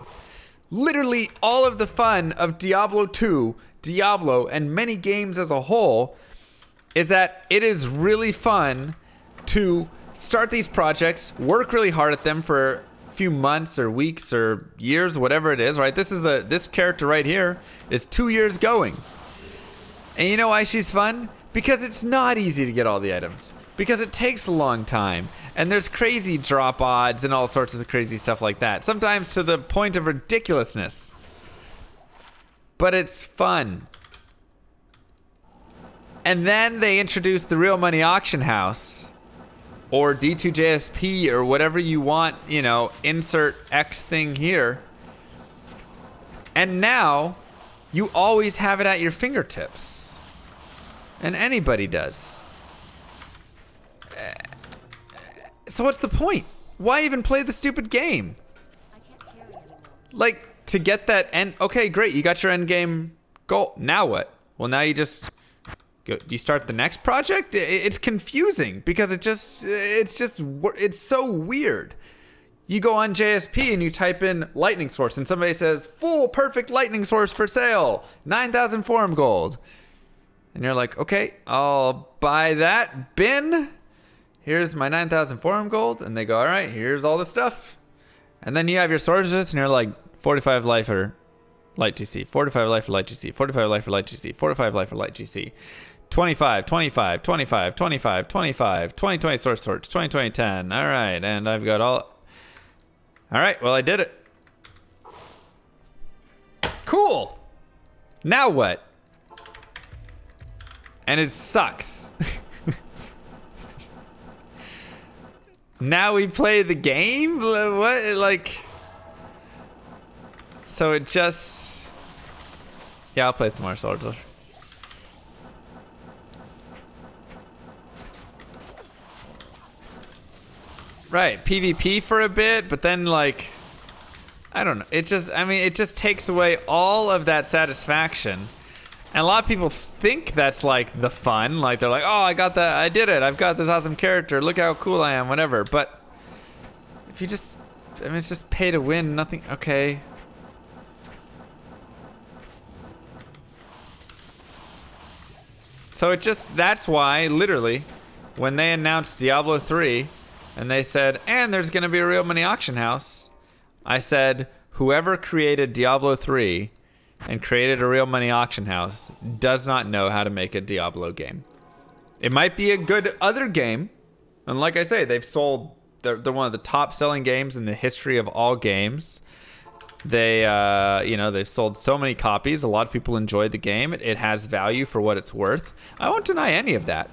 Literally all of the fun of Diablo 2, Diablo, and many games as a whole is that it is really fun to start these projects, work really hard at them for a few months or weeks or years, whatever it is, right? This character right here is 2 years going. And you know why she's fun? Because it's not easy to get all the items. Because it takes a long time. And there's crazy drop odds and all sorts of crazy stuff like that. Sometimes to the point of ridiculousness. But it's fun. And then they introduced the Real Money Auction House. or D2JSP or whatever you want, you know, insert X thing here. And now you always have it at your fingertips. And anybody does. So what's the point? Why even play the stupid game? Like, to get that end... Okay, great, you got your end game goal. Now what? Well, now you just... Do you start the next project? It's confusing because it's so weird. You go on JSP and you type in lightning source and somebody says, full perfect lightning source for sale, 9,000 forum gold. And you're like, okay, I'll buy that. Bin, here's my 9,000 forum gold. And they go, all right, here's all the stuff. And then you have your sources and you're like, 45 life for light GC, 45 life for light GC, 45 life for light GC, 45 life for light GC. 25, 25, 25, 25, 25, 2020 source torch, 2020 10. All right, and I've got all... All right, well, I did it. Cool. Now what? And it sucks. Now we play the game? What? Like... So it just... Yeah, I'll play some more soldiers. Right, PvP for a bit, but then like, I don't know. It just takes away all of that satisfaction. And a lot of people think that's like the fun. Like they're like, oh, I did it. I've got this awesome character. Look how cool I am, whatever. But if you just, it's just pay to win, nothing, okay. So that's why, literally, when they announced Diablo 3, and they said, and there's going to be a real money auction house, I said, whoever created Diablo 3 and created a real money auction house does not know how to make a Diablo game. It might be a good other game, and like I say, they're one of the top selling games in the history of all games. They've sold so many copies. A lot of people enjoyed the game. It has value for what it's worth. I won't deny any of that.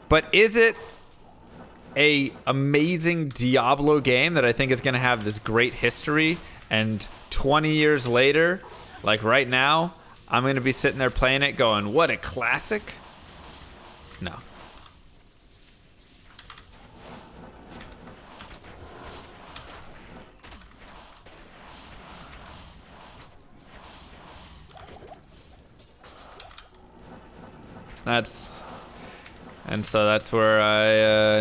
But is it a amazing Diablo game that I think is going to have this great history, and 20 years later, like right now, I'm going to be sitting there playing it going, what a classic? No. That's where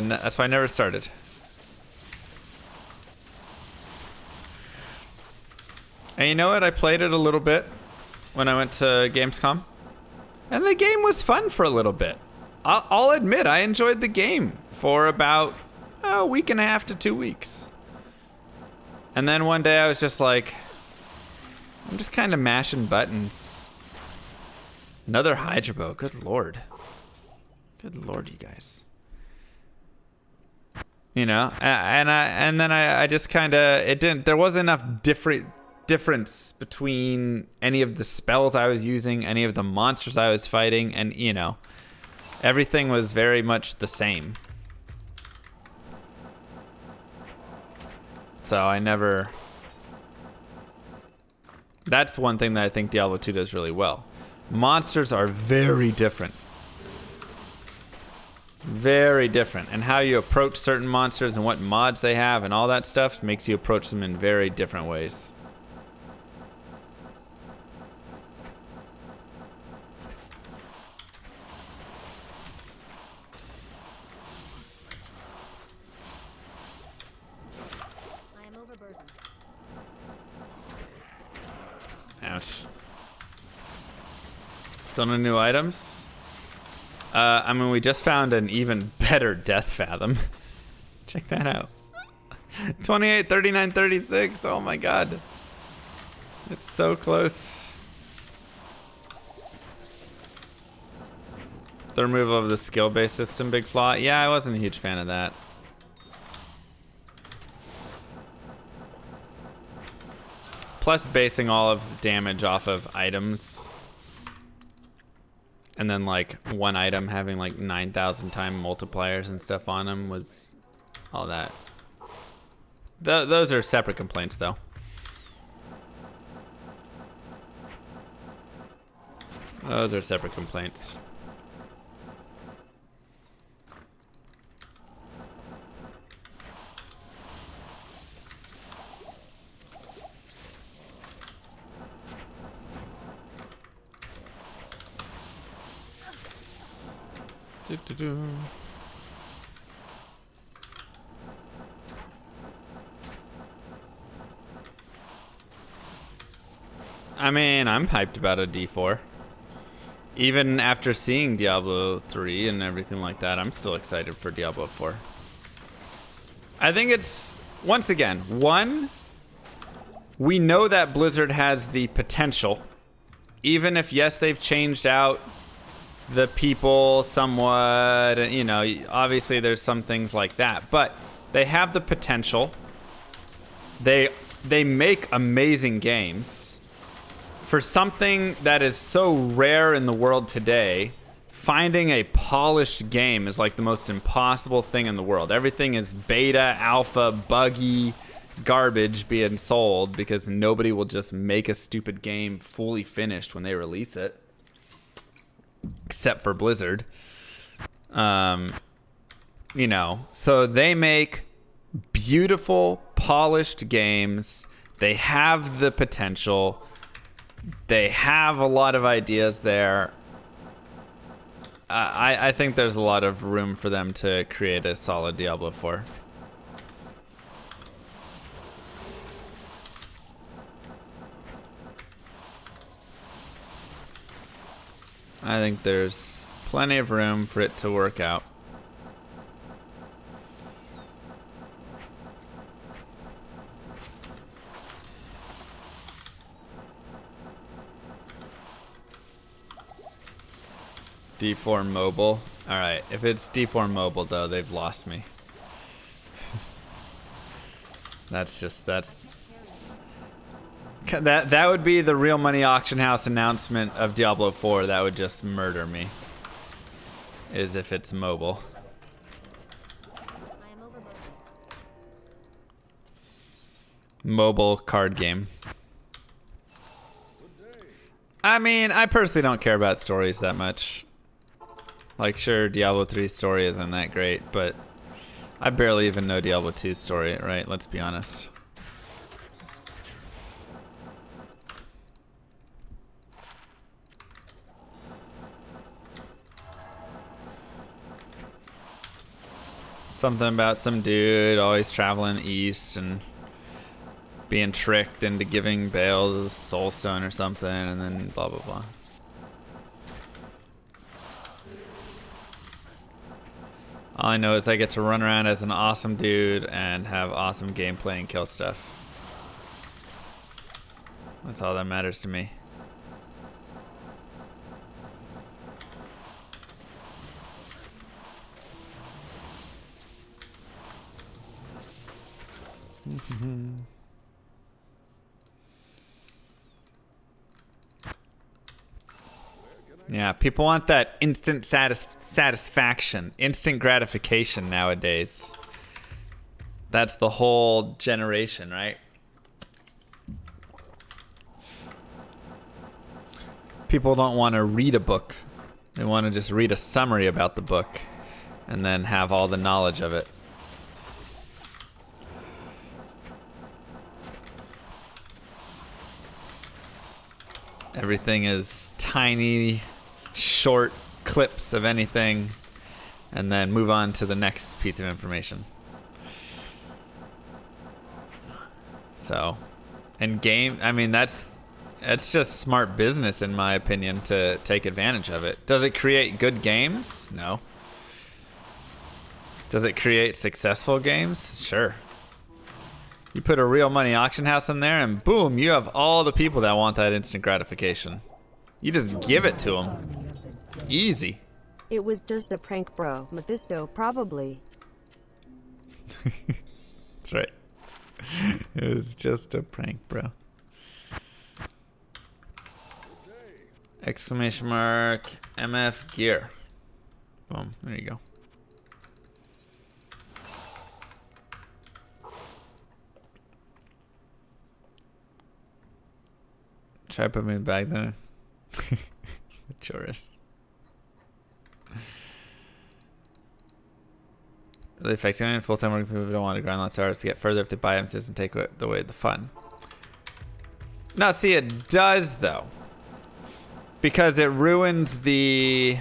that's why I never started. And you know what? I played it a little bit when I went to Gamescom, and the game was fun for a little bit. I'll admit I enjoyed the game for about a week and a half to 2 weeks. And then one day I was just like, I'm just kind of mashing buttons. Another Hydra bow, good lord. Good lord, you guys. You know, and then I just kind of, there wasn't enough difference between any of the spells I was using, any of the monsters I was fighting, and you know, everything was very much the same. So I never... That's one thing that I think Diablo 2 does really well. Monsters are very different. Very different. And how you approach certain monsters and what mods they have and all that stuff makes you approach them in very different ways. I am overburdened. Ouch. Still no new items? I mean, we just found an even better Death Fathom. Check that out. 28, 39, 36. Oh my god. It's so close. The removal of the skill-based system, big flaw. Yeah, I wasn't a huge fan of that. Plus basing all of damage off of items. And then like one item having like 9,000 time multipliers and stuff on them was all that. Those are separate complaints though. Those are separate complaints. Do-do-do. I mean, I'm hyped about a D4. Even after seeing Diablo 3 and everything like that, I'm still excited for Diablo 4. I think it's, once again, one, we know that Blizzard has the potential, even if, yes, they've changed out the people somewhat, you know, obviously there's some things like that, but they have the potential. They make amazing games. For something that is so rare in the world today, finding a polished game is like the most impossible thing in the world. Everything is beta, alpha, buggy, garbage being sold because nobody will just make a stupid game fully finished when they release it. Except for Blizzard. You know, so they make beautiful, polished games. They have the potential. They have a lot of ideas there. I think there's a lot of room for them to create a solid Diablo 4. I think there's plenty of room for it to work out. D4 mobile. All right, if it's D4 mobile though, they've lost me. That would be the real money auction house announcement of Diablo 4. That would just murder me. Is if it's mobile. I am overburdened. Mobile card game. I mean, I personally don't care about stories that much. Like, sure, Diablo 3's story isn't that great, but I barely even know Diablo 2's story, right? Let's be honest. Something about some dude always traveling east and being tricked into giving Baal the soul stone or something, and then blah blah blah. All I know is I get to run around as an awesome dude and have awesome gameplay and kill stuff. That's all that matters to me. Yeah, people want that instant satisfaction, instant gratification nowadays. That's the whole generation, right? People don't want to read a book. They want to just read a summary about the book and then have all the knowledge of it. Everything is tiny, short clips of anything, and then move on to the next piece of information. So, and game, I mean, that's just smart business in my opinion to take advantage of it. Does it create good games? No. Does it create successful games? Sure. You put a real money auction house in there and boom, you have all the people that want that instant gratification. You just give it to them. Easy. It was just a prank, bro. Mephisto, probably. That's right. It was just a prank, bro. Exclamation mark MF gear. Boom. There you go. Try put me in the bag though. Chorus. Really effective and full-time working people who don't want to grind lots of hours to get further if they buy items doesn't take away the fun. No, see, it does though. Because it ruins the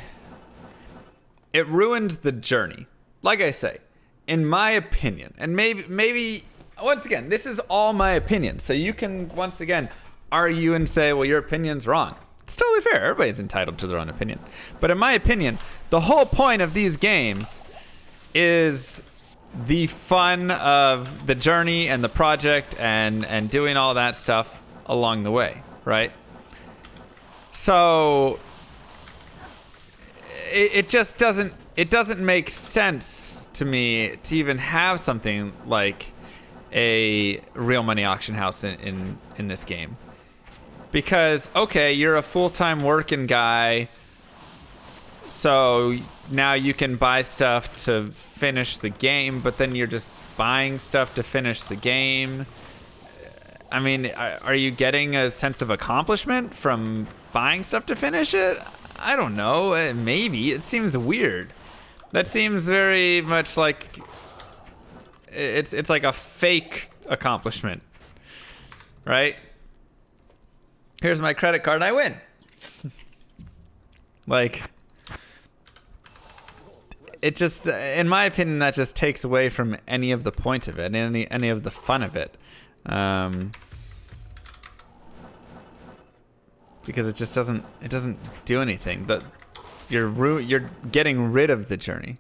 journey. Like I say, in my opinion, and maybe once again, this is all my opinion. So you can once again argue and say, well, your opinion's wrong. It's totally fair. Everybody's entitled to their own opinion. But in my opinion, the whole point of these games is the fun of the journey and the project and doing all that stuff along the way, right? So it just doesn't make sense to me to even have something like a real money auction house in this game. Because, okay, you're a full-time working guy, so now you can buy stuff to finish the game, but then you're just buying stuff to finish the game. I mean, are you getting a sense of accomplishment from buying stuff to finish it? I don't know. Maybe. It seems weird. That seems very much like it's like a fake accomplishment, right? Here's my credit card, I win. Like, it just, in my opinion, that just takes away from any of the point of it, any of the fun of it, because it just doesn't do anything. But you're getting rid of the journey,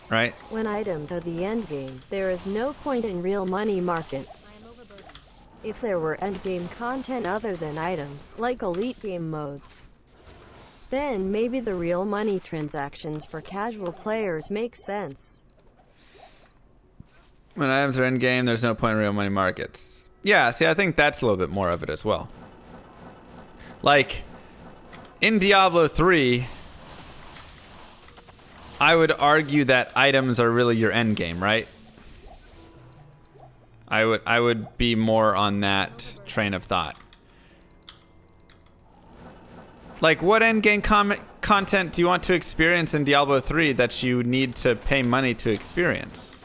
right? When items are the end game, there is no point in real money markets. I am overburdened. If there were endgame content other than items, like elite game modes, then maybe the real money transactions for casual players make sense. When items are in game, there's no point in real money markets. Yeah, see, I think that's a little bit more of it as well. Like, in Diablo 3, I would argue that items are really your end game, right? I would be more on that train of thought. Like, what end game content do you want to experience in Diablo 3 that you need to pay money to experience?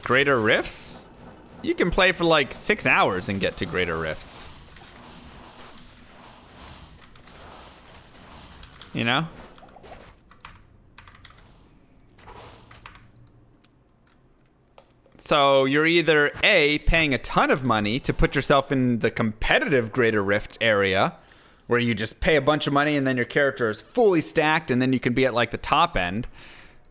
Greater Rifts? You can play for like 6 hours and get to Greater Rifts. You know? So you're either A, paying a ton of money to put yourself in the competitive Greater Rift area, where you just pay a bunch of money and then your character is fully stacked and then you can be at like the top end.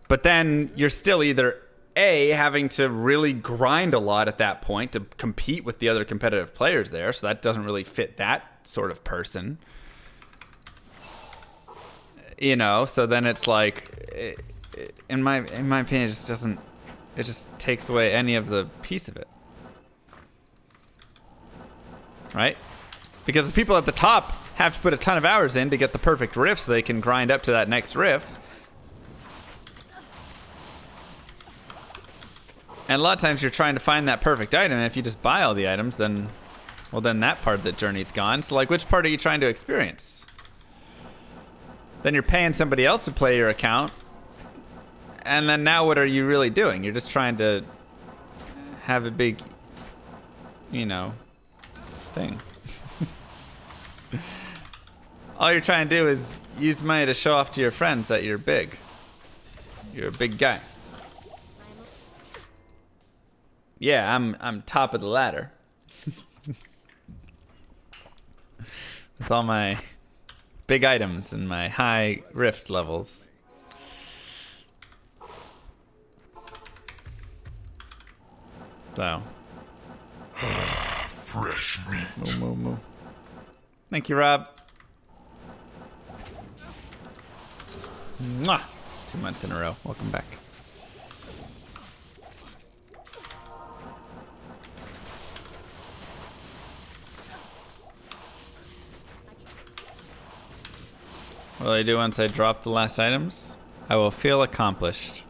But then you're still either A, having to really grind a lot at that point to compete with the other competitive players there, so that doesn't really fit that sort of person. You know, so then it's like, in my opinion, it just doesn't. It just takes away any of the piece of it, right? Because the people at the top have to put a ton of hours in to get the perfect riff so they can grind up to that next riff. And a lot of times you're trying to find that perfect item, and if you just buy all the items, then, well, then that part of the journey's gone. So, like, which part are you trying to experience? Then you're paying somebody else to play your account. And then now what are you really doing? You're just trying to have a big, you know, thing. All you're trying to do is use money to show off to your friends that you're big. You're a big guy. Yeah, I'm top of the ladder. With all my big items and my high rift levels. So. Fresh meat. Moo, moo, moo. Thank you, Rob. Mwah! 2 months in a row. Welcome back. What will I do once I drop the last items? I will feel accomplished.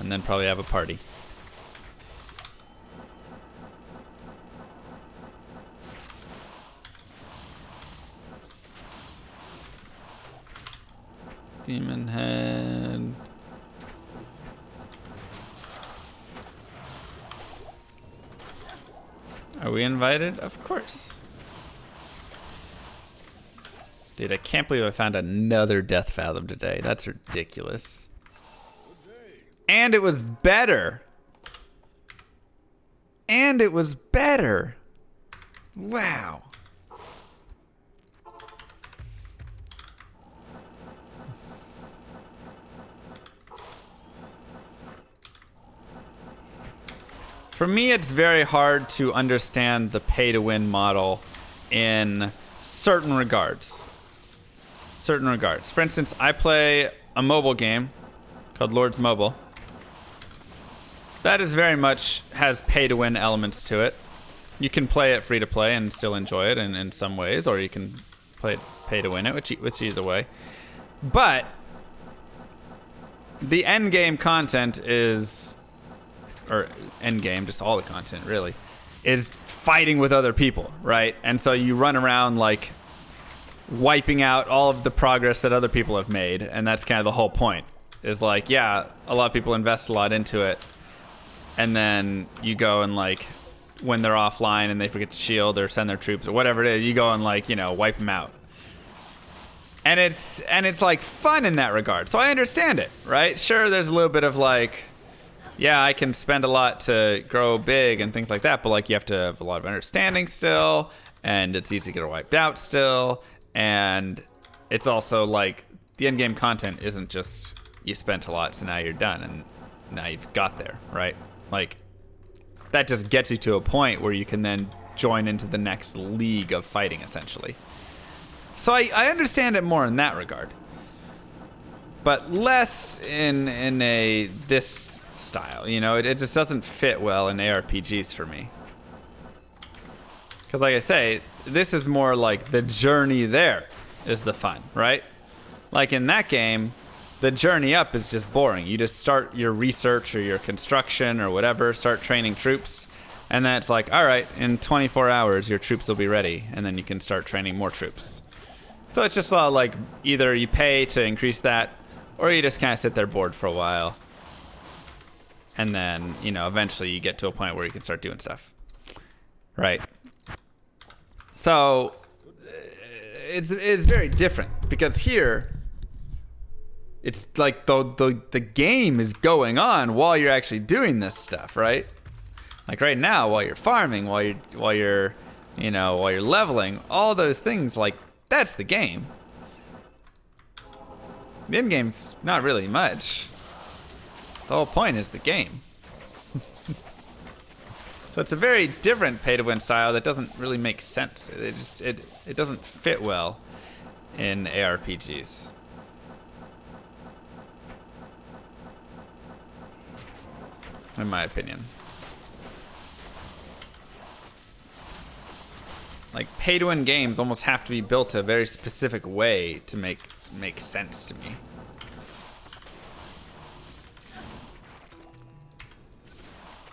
And then probably have a party. Demon head. Are we invited? Of course. Dude, I can't believe I found another Death Fathom today. That's ridiculous. And it was better. And it was better. Wow. For me, it's very hard to understand the pay-to-win model in certain regards. For instance, I play a mobile game called Lords Mobile. That is very much has pay-to-win elements to it. You can play it free-to-play and still enjoy it in some ways, or you can play it pay-to-win it, which either way. But the end game content is... or end game, just all the content really, is fighting with other people, right? And so you run around like wiping out all of the progress that other people have made, and that's kind of the whole point. Is like, yeah, a lot of people invest a lot into it, and then you go and like, when they're offline and they forget to shield or send their troops or whatever it is, you go and like, you know, wipe them out. And it's like fun in that regard. So I understand it, right? Sure, there's a little bit of like, yeah, I can spend a lot to grow big and things like that, but like you have to have a lot of understanding still, and it's easy to get wiped out still, and it's also like the end game content isn't just you spent a lot, so now you're done and now you've got there, right? Like that just gets you to a point where you can then join into the next league of fighting, essentially. So I understand it more in that regard, but less in this style, you know. It just doesn't fit well in ARPGs for me. Because like I say, this is more like the journey there is the fun, right? Like in that game, the journey up is just boring. You just start your research or your construction or whatever, start training troops, and then it's like, all right, in 24 hours your troops will be ready, and then you can start training more troops. So it's just a lot like either you pay to increase that, or you just kind of sit there bored for a while. And then, you know, eventually you get to a point where you can start doing stuff. Right? So, it's very different. Because here, it's like the game is going on while you're actually doing this stuff, right? Like right now, while you're farming, while you're leveling, all those things, like, that's the game. The end game's not really much. The whole point is the game. So it's a very different pay-to-win style that doesn't really make sense. It doesn't fit well in ARPGs. In my opinion. Like pay-to-win games almost have to be built a very specific way to make sense to me.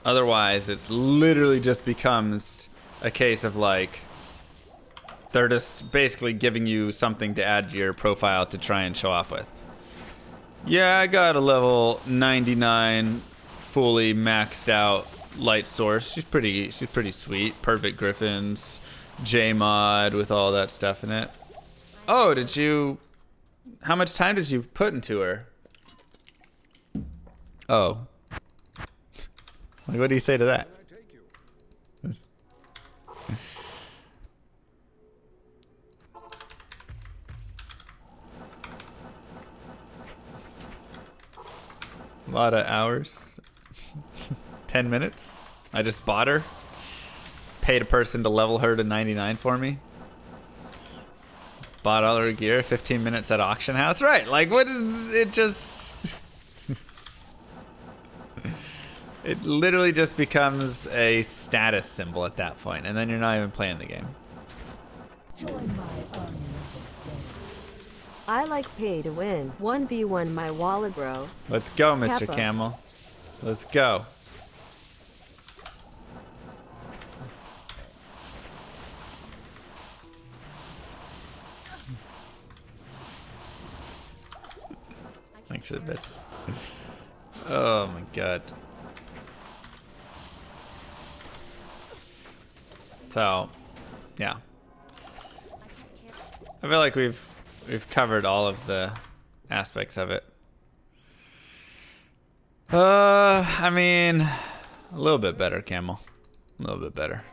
Otherwise, it's literally just becomes a case of like, they're just basically giving you something to add to your profile to try and show off with. Yeah, I got a level 99 fully maxed out light source. She's pretty sweet. Perfect griffins, J-mod with all that stuff in it. Oh, how much time did you put into her? Oh. Like, what do you say to that? A lot of hours. 10 minutes. I just bought her. Paid a person to level her to 99 for me. Bought all her gear. 15 minutes at auction house. Right. Like, what is it? Just... It literally just becomes a status symbol at that point, and then you're not even playing the game. I like pay to win. 1v1 my wallet, bro. Let's go, Mr. Kappa. Camel. Let's go. Thanks for the bits. Oh my god. So, yeah. I feel like we've covered all of the aspects of it. I mean, a little bit better, Camel. A little bit better.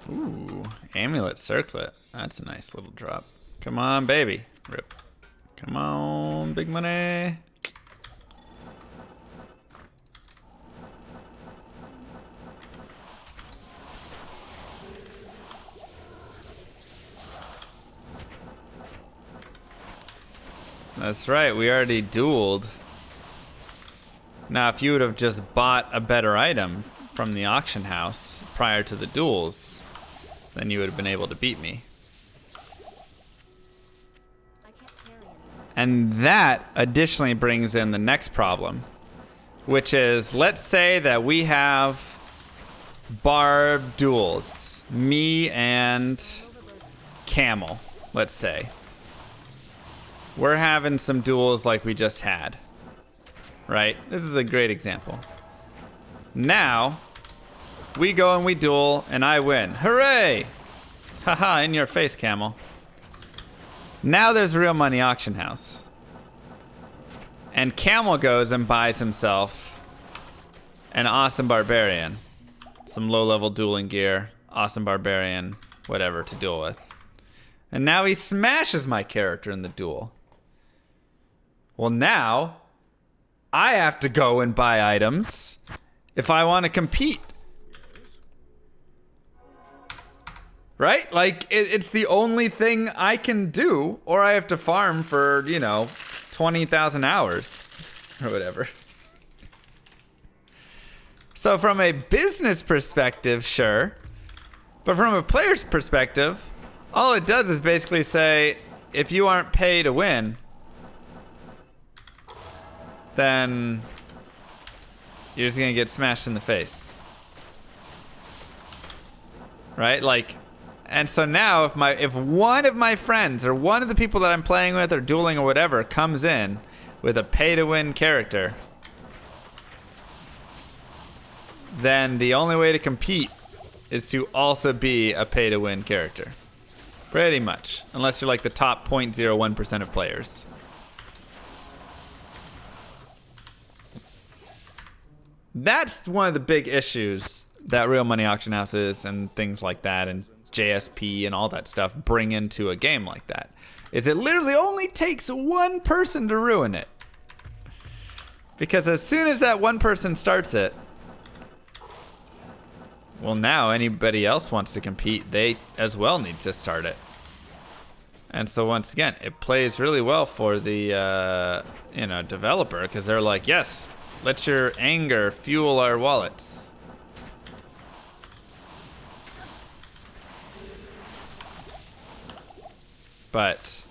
Ooh, amulet circlet. That's a nice little drop. Come on, baby. Rip. Come on, big money. That's right, we already dueled. Now, if you would have just bought a better item from the auction house prior to the duels, then you would have been able to beat me. And that additionally brings in the next problem, which is, let's say that we have barb duels. Me and Camel, let's say. We're having some duels like we just had. Right? This is a great example. Now, we go and we duel, and I win. Hooray! Haha, in your face, Camel. Now there's real money auction house. And Camel goes and buys himself an awesome barbarian. Some low-level dueling gear, awesome barbarian, whatever to duel with. And now he smashes my character in the duel. Well, now I have to go and buy items if I want to compete. Right? Like, it's the only thing I can do, or I have to farm for, 20,000 hours or whatever. So from a business perspective, sure. But from a player's perspective, all it does is basically say, if you aren't paid to win, then you're just gonna get smashed in the face. Right? Like, and so now if one of my friends or one of the people that I'm playing with or dueling or whatever comes in with a pay to win character, then the only way to compete is to also be a pay to win character. Pretty much. Unless you're like the top 0.01% of players. That's one of the big issues that real money auction houses and things like that and JSP and all that stuff bring into a game like that. Is it literally only takes one person to ruin it. Because as soon as that one person starts it, well, now anybody else wants to compete, they as well need to start it. And so once again, it plays really well for the developer, because they're like, yes, let your anger fuel our wallets. But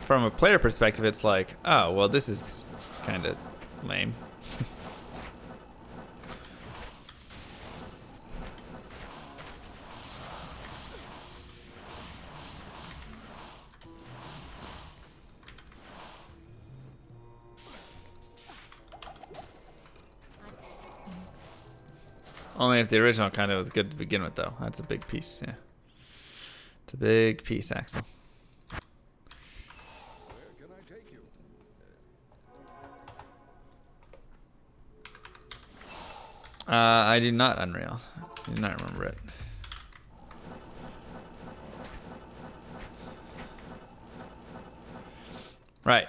from a player perspective, it's like, oh, well, this is kind of lame. Only if the original kind of was good to begin with, though. That's a big piece, yeah. It's a big piece, Axel. Where can I take you? I do not Unreal. I do not remember it. Right.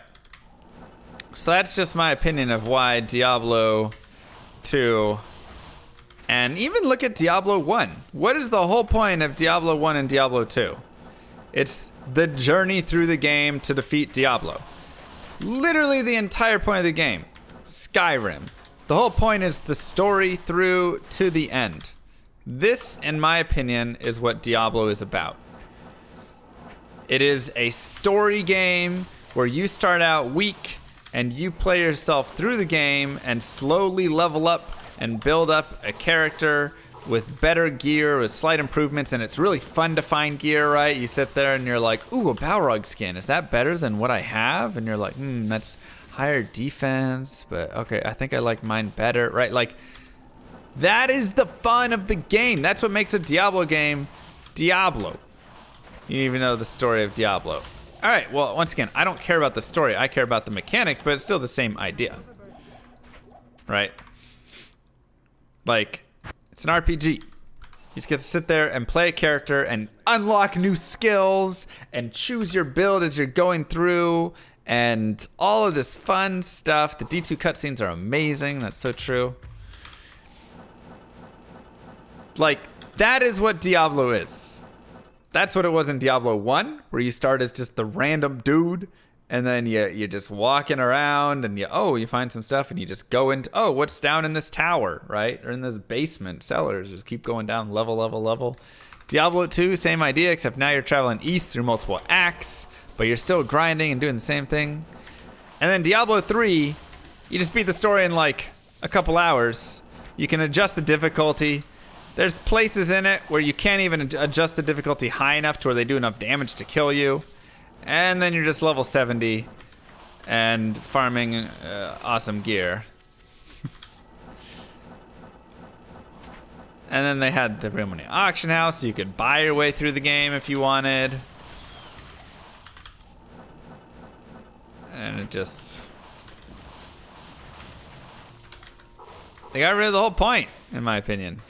So that's just my opinion of why Diablo 2... And even look at Diablo 1. What is the whole point of Diablo 1 and Diablo 2? It's the journey through the game to defeat Diablo. Literally the entire point of the game. Skyrim. The whole point is the story through to the end. This, in my opinion, is what Diablo is about. It is a story game where you start out weak and you play yourself through the game and slowly level up and build up a character with better gear, with slight improvements, and it's really fun to find gear, right? You sit there and you're like, ooh, a Balrog skin. Is that better than what I have? And you're like, that's higher defense, but okay, I think I like mine better, right? Like, that is the fun of the game. That's what makes a Diablo game Diablo. You even know the story of Diablo. All right, well, once again, I don't care about the story. I care about the mechanics, but it's still the same idea, right? Like, it's an RPG. You just get to sit there and play a character and unlock new skills and choose your build as you're going through and all of this fun stuff. The D2 cutscenes are amazing. That's so true. Like, that is what Diablo is. That's what it was in Diablo 1, where you start as just the random dude, and then you're just walking around, and you find some stuff, and you just go into, what's down in this tower, right? Or in this basement, cellars, just keep going down, level. Diablo 2, same idea, except now you're traveling east through multiple acts, but you're still grinding and doing the same thing. And then Diablo 3, you just beat the story in like a couple hours. You can adjust the difficulty. There's places in it where you can't even adjust the difficulty high enough to where they do enough damage to kill you. And then you're just level 70 and farming awesome gear. And then they had the real money auction house, so you could buy your way through the game if you wanted. And it just... they got rid of the whole point, in my opinion.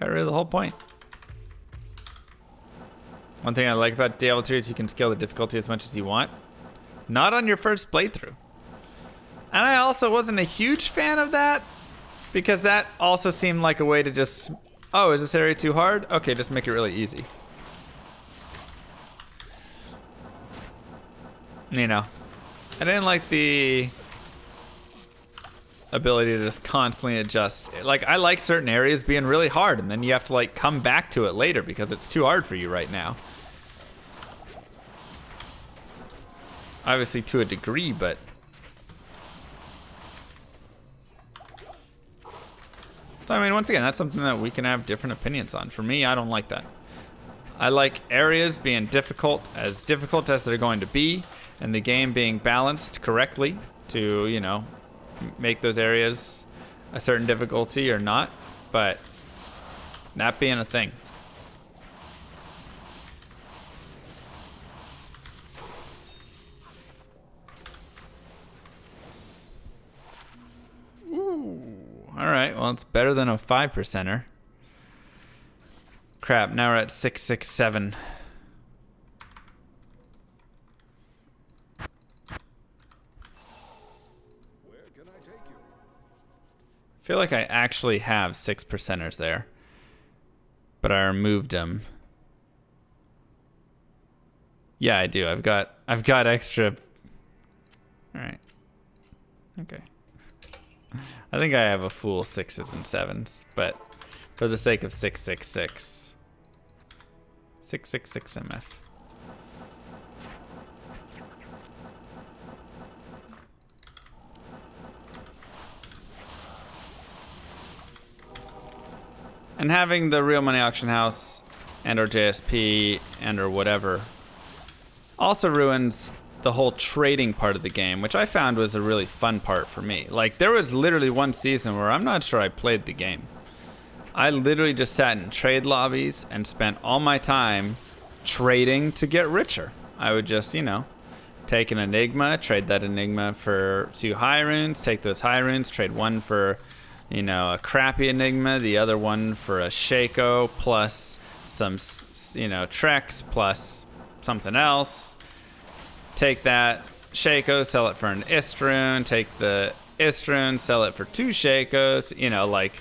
Got rid of the whole point. One thing I like about Diablo 3 is you can scale the difficulty as much as you want. Not on your first playthrough. And I also wasn't a huge fan of that, because that also seemed like a way to just, is this area too hard? Okay, just make it really easy. You know, I didn't like the ability to just constantly adjust. Like, I like certain areas being really hard, and then you have to like come back to it later because it's too hard for you right now. Obviously to a degree, but so I mean, once again, that's something that we can have different opinions on. For me, I don't like that. I like areas being difficult as they're going to be, and the game being balanced correctly to, you know, make those areas a certain difficulty or not, but that being a thing. Ooh. All right, well, it's better than a 5%er. Crap, now we're at 667. I feel like I actually have 6%ers there, but I removed them. Yeah, I do. I've got extra. All right. Okay. I think I have a full 6s and 7s, but for the sake of 666. 666 MF. And having the real money auction house and or JSP and or whatever also ruins the whole trading part of the game, which I found was a really fun part for me. Like, there was literally one season where I'm not sure I played the game. I literally just sat in trade lobbies and spent all my time trading to get richer. I would just, you know, take an Enigma, trade that Enigma for 2 high runes, take those high runes, trade one for, you know, a crappy Enigma, the other one for a Shaco, plus some, you know, Trex, plus something else. Take that Shaco, sell it for an Istrune, take the Istrune, sell it for 2 Shacos, you know, like,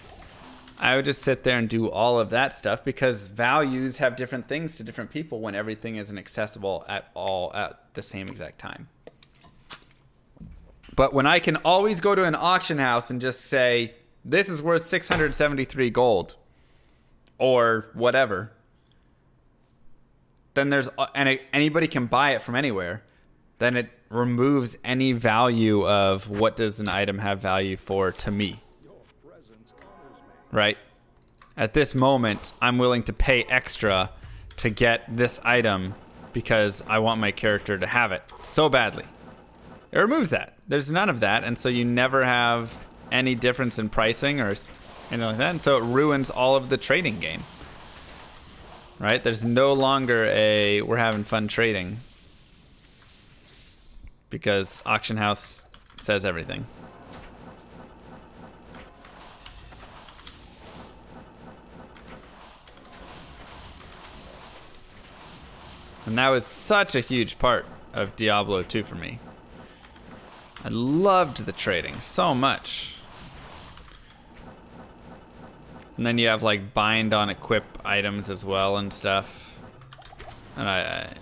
I would just sit there and do all of that stuff because values have different things to different people when everything isn't accessible at all at the same exact time. But when I can always go to an auction house and just say, this is worth 673 gold or whatever, then anybody can buy it from anywhere. Then it removes any value of what does an item have value for to me. Right? At this moment, I'm willing to pay extra to get this item because I want my character to have it so badly. It removes that. There's none of that, and so you never have any difference in pricing or anything like that, and so it ruins all of the trading game. Right? There's no longer we're having fun trading because auction house says everything. And that was such a huge part of Diablo 2 for me. I loved the trading so much. And then you have like bind on equip items as well and stuff. And that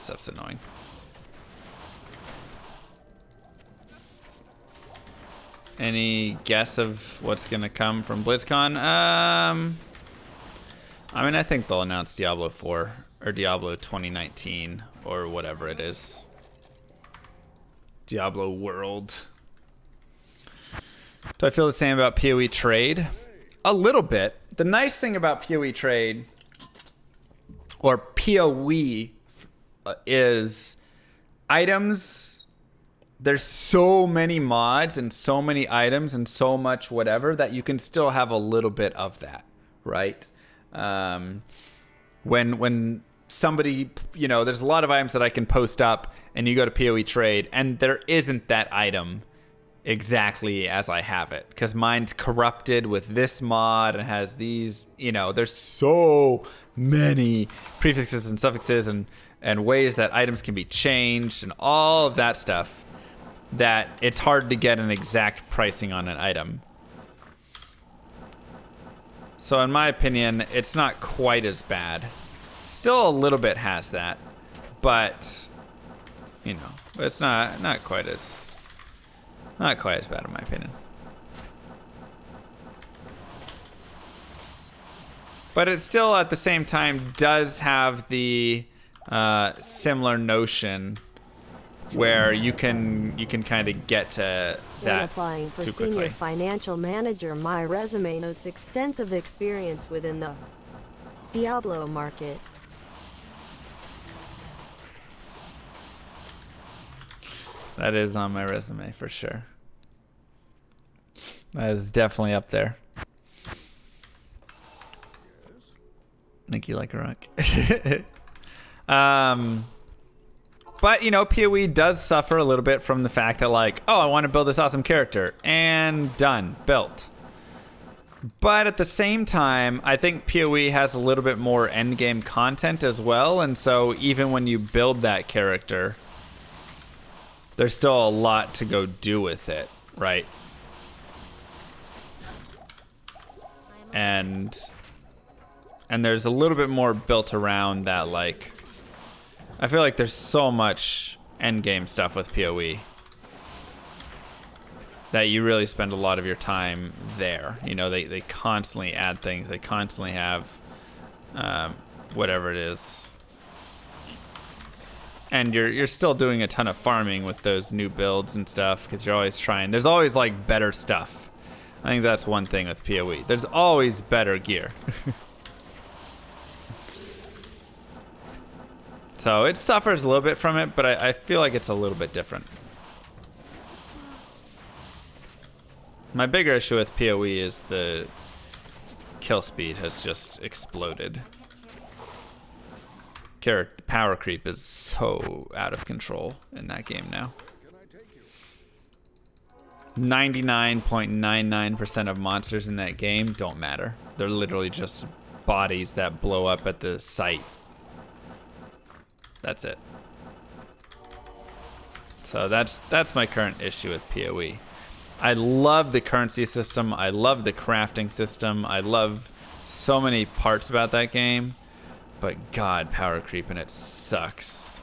stuff's annoying. Any guess of what's gonna come from BlizzCon? I mean, I think they'll announce Diablo 4 or Diablo 2019 or whatever it is. Diablo World. Do I feel the same about PoE trade? A little bit. The nice thing about PoE trade or PoE is items. There's so many mods and so many items and so much whatever that you can still have a little bit of that, right? When somebody, there's a lot of items that I can post up and you go to PoE trade and there isn't that item exactly as I have it because mine's corrupted with this mod and has these, there's so many prefixes and suffixes and ways that items can be changed and all of that stuff that it's hard to get an exact pricing on an item. So in my opinion, it's not quite as bad. Still a little bit has that, but it's not quite as bad in my opinion. But it still at the same time does have the similar notion where you can kind of get to When that applying for too senior quickly. financial manager, my resume notes extensive experience within the Diablo market. That is on my resume for sure. That is definitely up there. Think you like a rock. But, PoE does suffer a little bit from the fact that I want to build this awesome character and done, built. But at the same time, I think PoE has a little bit more endgame content as well. And so even when you build that character, there's still a lot to go do with it, right? And there's a little bit more built around that, I feel like there's so much endgame stuff with PoE that you really spend a lot of your time there. They constantly add things. They constantly have whatever it is. And you're still doing a ton of farming with those new builds and stuff because you're always trying. There's always better stuff. I think that's one thing with PoE. There's always better gear. So it suffers a little bit from it, but I feel like it's a little bit different. My bigger issue with PoE is the kill speed has just exploded. Power creep is so out of control in that game now. 99.99% of monsters in that game don't matter. They're literally just bodies that blow up at the sight. That's it. So that's my current issue with PoE. I love the currency system. I love the crafting system. I love so many parts about that game. But God, power creep, and it sucks.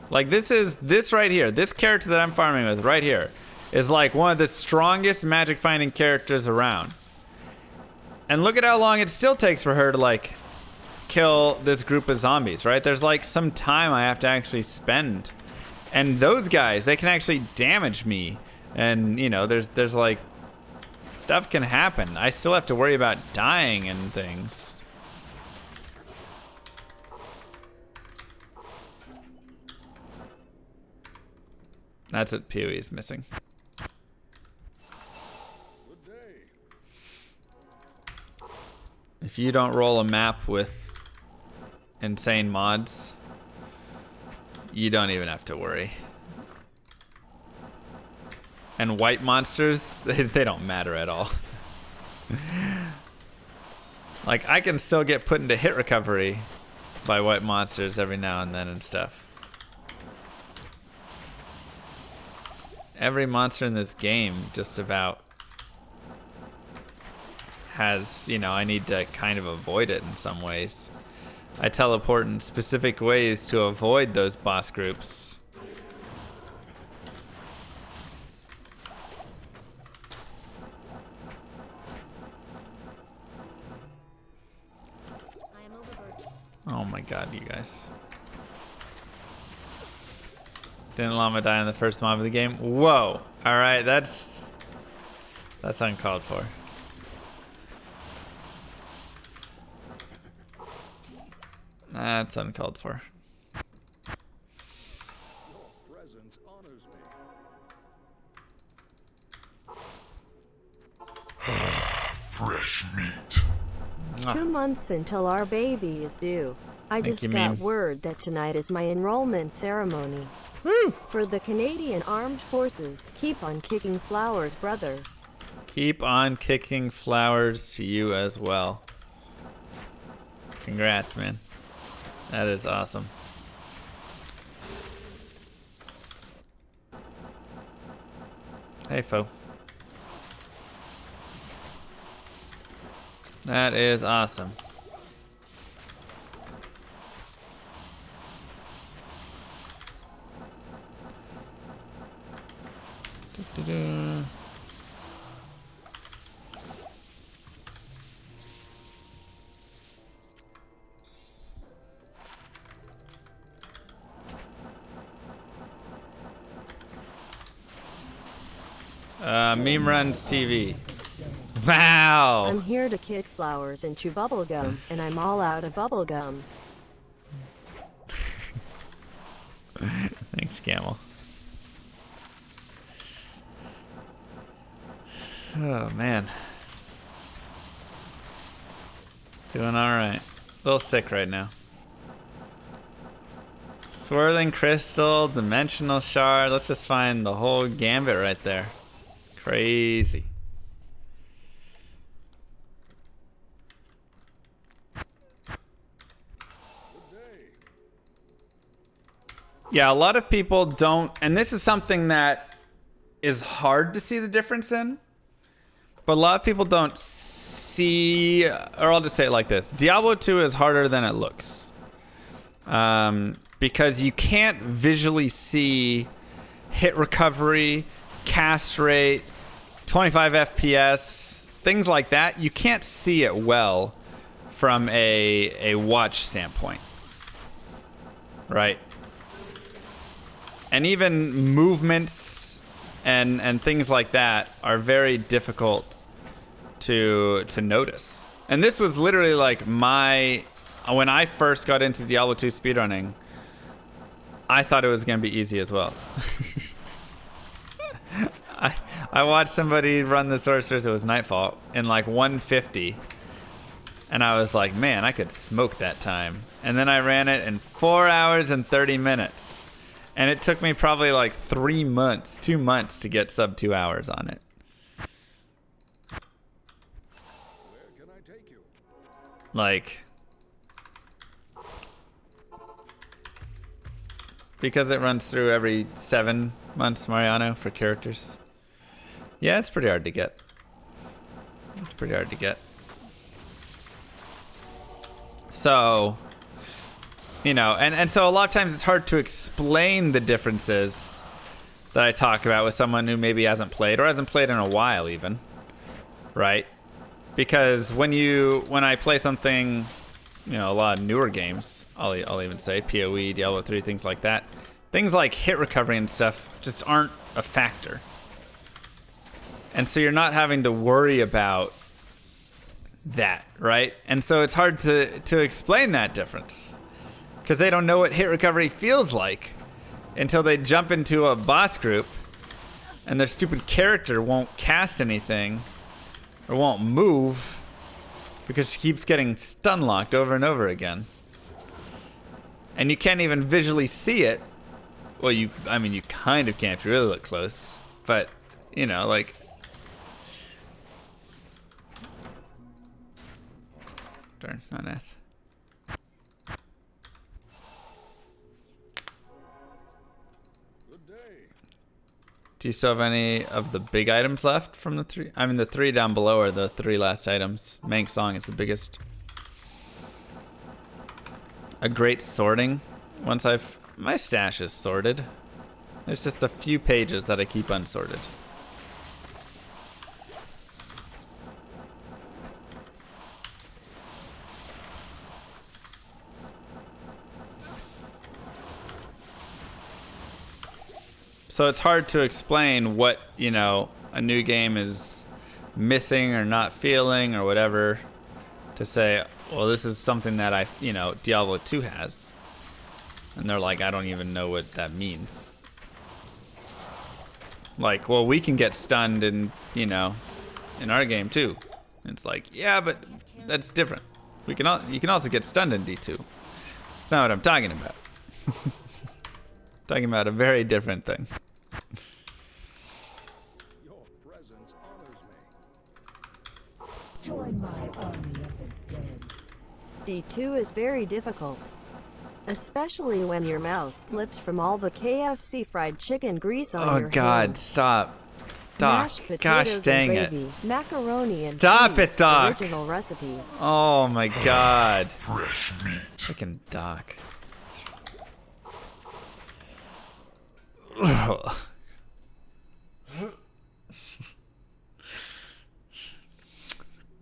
Like this right here, this character that I'm farming with right here is like one of the strongest magic finding characters around. And look at how long it still takes for her to like kill this group of zombies, right? There's like some time I have to actually spend. And those guys, they can actually damage me. And you know, there's like stuff can happen. I still have to worry about dying and things. That's what PoE is missing. Good day. If you don't roll a map with insane mods, you don't even have to worry. And white monsters, they don't matter at all. Like, I can still get put into hit recovery by white monsters every now and then and stuff. Every monster in this game just about has, you know, I need to kind of avoid it in some ways. I teleport in specific ways to avoid those boss groups. I am overburdened. Oh my god, you guys. Didn't llama die in the first mob of the game? Whoa! Alright, that's uncalled for. That's uncalled for. Your presence honors me. Fresh meat. 2 months until our baby is due. I Thank just you, got meme. word that tonight is my enrollment ceremony. Woo! For the Canadian Armed Forces. Keep on kicking flowers, brother. Keep on kicking flowers to you as well. Congrats, man. That is awesome. Hey, Fo. That is awesome. Du-du-du. Meme Runs TV. Wow! I'm here to kick flowers and chew bubblegum, and I'm all out of bubblegum. Thanks, Camel. Oh, man. Doing alright. A little sick right now. Swirling Crystal, Dimensional Shard. Let's just find the whole gambit right there. Crazy. Yeah, a lot of people don't, and this is something that is hard to see the difference in, but a lot of people don't see, or I'll just say it like this. Diablo 2 is harder than it looks. Because you can't visually see hit recovery, cast rate, 25 FPS, things like that. You can't see it well from a watch standpoint, right? And even movements and things like that are very difficult to notice. And this was literally like when I first got into Diablo 2 speedrunning, I thought it was going to be easy as well. I watched somebody run the Sorcerers, it was Nightfall, in like 150. And I was like, man, I could smoke that time. And then I ran it in 4 hours and 30 minutes. And it took me probably like 2 months to get sub 2 hours on it. Where can I take you? Like, because it runs through every 7 months, Mariano, for characters. Yeah, it's pretty hard to get. It's pretty hard to get. So, you know, and so a lot of times it's hard to explain the differences that I talk about with someone who maybe hasn't played or hasn't played in a while even, right? Because when I play something, you know, a lot of newer games, I'll even say PoE, Diablo 3, things like that. Things like hit recovery and stuff just aren't a factor. And so you're not having to worry about that, right? And so it's hard to explain that difference because they don't know what hit recovery feels like until they jump into a boss group and their stupid character won't cast anything or won't move because she keeps getting stun locked over and over again. And you can't even visually see it. Well, you kind of can if you really look close, but you know, like, darn, not F. Good day. Do you still have any of the big items left from the 3? I mean, the 3 down below are the 3 last items. Mank Song is the biggest. A great sorting. Once my stash is sorted. There's just a few pages that I keep unsorted. So it's hard to explain what, you know, a new game is missing or not feeling or whatever to say, well, this is something that Diablo 2 has. And they're like, I don't even know what that means. Like, well, we can get stunned in our game too. And it's like, yeah, but that's different. You can also get stunned in D2. That's not what I'm talking about. Talking about a very different thing. Your presence honors me. Join my army of the dead. D2 is very difficult. Especially when your mouse slips from all the KFC fried chicken grease on your Oh God, hand. Stop. Mashed Stop. potatoes Gosh and dang it. gravy, macaroni and Stop cheese, it, Doc. Original recipe. Oh my God. Fresh meat. Freaking Doc.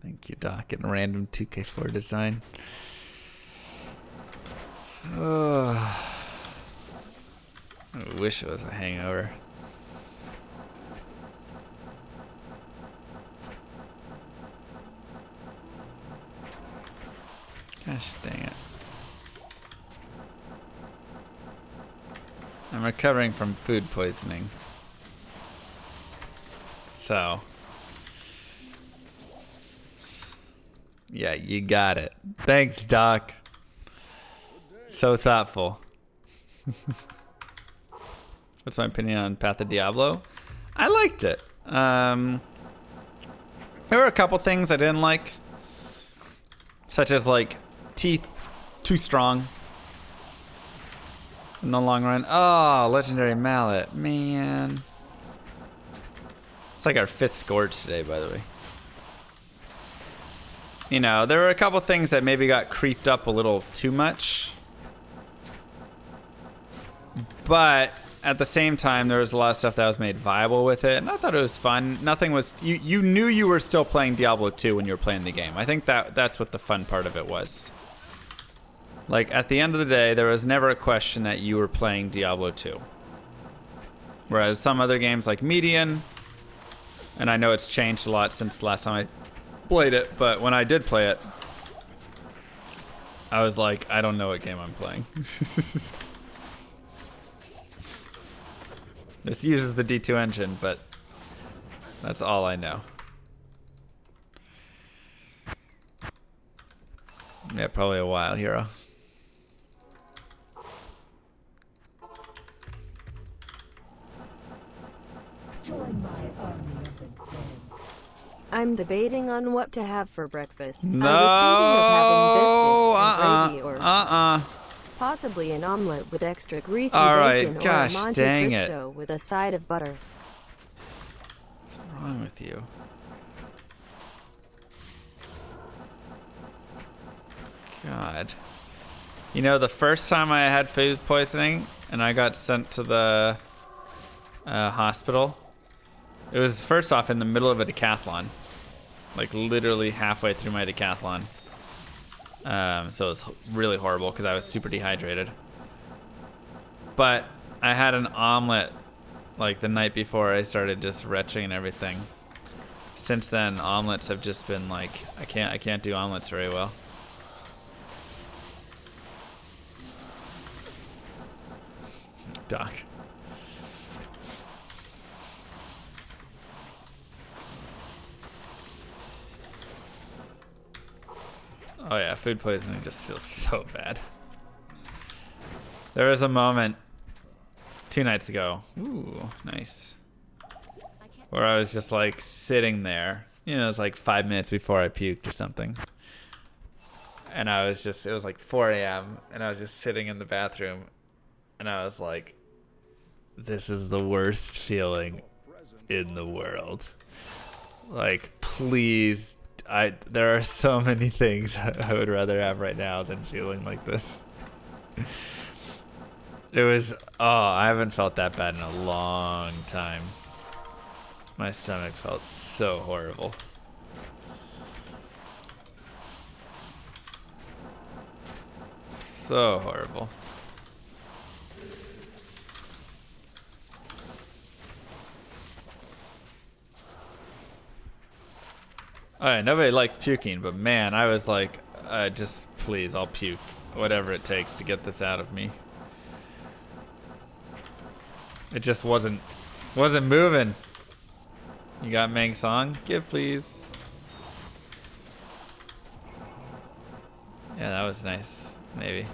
Thank you, Doc, and random 2K floor design. I wish it was a hangover. Gosh dang it. I'm recovering from food poisoning. So. Yeah, you got it. Thanks, Doc. So thoughtful. What's my opinion on Path of Diablo? I liked it. There were a couple things I didn't like. Such as, like, teeth too strong in the long run. Oh, legendary mallet. Man. It's like our 5th scourge today, by the way. You know, there were a couple things that maybe got creeped up a little too much. But at the same time, there was a lot of stuff that was made viable with it, and I thought it was fun. Nothing was... You knew you were still playing Diablo 2 when you were playing the game. I think that's what the fun part of it was. Like, at the end of the day, there was never a question that you were playing Diablo 2. Whereas some other games like Median, and I know it's changed a lot since the last time I played it, but when I did play it, I was like, I don't know what game I'm playing. This uses the D2 engine, but that's all I know. Yeah, probably a while, hero. Join my army of the dead. I'm debating on what to have for breakfast. No, I was thinking of having biscuits and gravy or Possibly an omelet with extra greasy Alright, bacon or gosh, a Monte dang it. Cristo with a side of butter. What's wrong with you? God. You know, the first time I had food poisoning and I got sent to the hospital, it was first off in the middle of a decathlon. Like literally halfway through my decathlon. So it was really horrible because I was super dehydrated. But I had an omelet like the night before I started just retching and everything. Since then, omelets have just been like, I can't do omelets very well. Doc. Oh yeah, food poisoning just feels so bad. There was a moment 2 nights ago, ooh, nice, where I was just like sitting there. You know, it was like 5 minutes before I puked or something. And I was just, it was like 4 a.m. and I was just sitting in the bathroom and I was like, this is the worst feeling in the world. Like, please, there are so many things I would rather have right now than feeling like this. It was, oh, I haven't felt that bad in a long time. My stomach felt so horrible. So horrible. Alright, nobody likes puking, but man, I was like, just please, I'll puke. Whatever it takes to get this out of me. It just wasn't moving. You got Mang Song? Give, please. Yeah, that was nice. Maybe.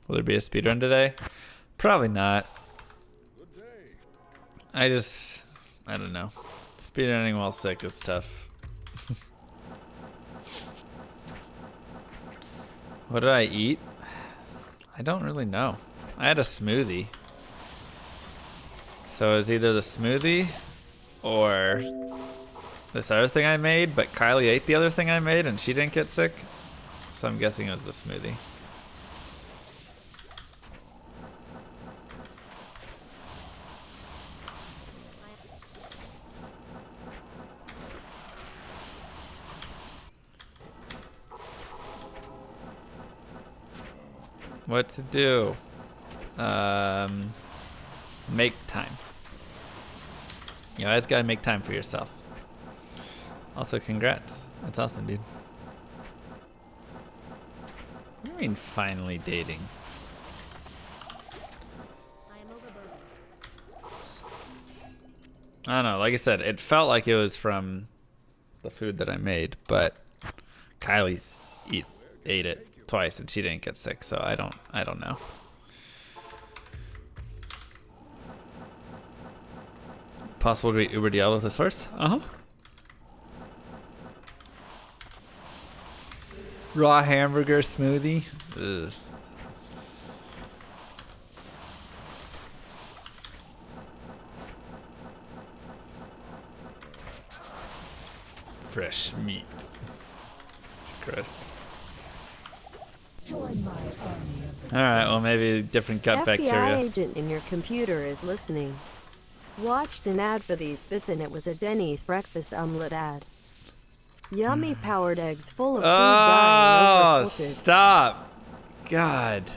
Will there be a speedrun today? Probably not. I don't know. Speedrunning while sick is tough. What did I eat? I don't really know. I had a smoothie. So it was either the smoothie or this other thing I made, but Kylie ate the other thing I made and she didn't get sick. So I'm guessing it was the smoothie. What to do? Make time. You always gotta make time for yourself. Also, congrats. That's awesome, dude. What do you mean finally dating? I am overburdened. I don't know. Like I said, it felt like it was from the food that I made, but Kylie's ate it twice and she didn't get sick, so I don't know. Possible to eat Uber Diablo with a source? Uh-huh. Raw hamburger smoothie? Ugh. Fresh meat. It's gross. Join my army of the Alright, well maybe different gut FBI bacteria. agent in your computer is listening. Watched an ad for these bits and it was a Denny's breakfast omelet ad. Yummy powered eggs full of food dying Oh, over salted. stop. God.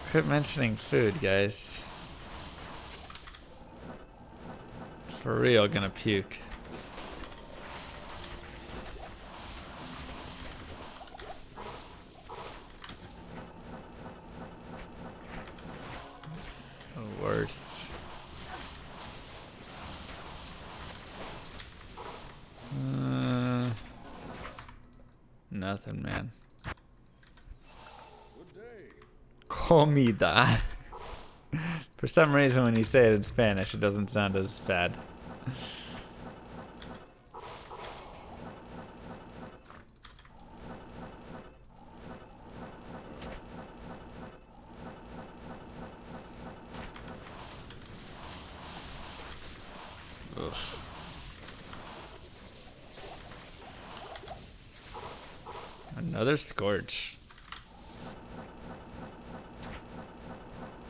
Quit mentioning food, guys. For real, gonna puke. The worst. Nothing, man. Comida. For some reason, when you say it in Spanish, it doesn't sound as bad. Oof. Another Scorch.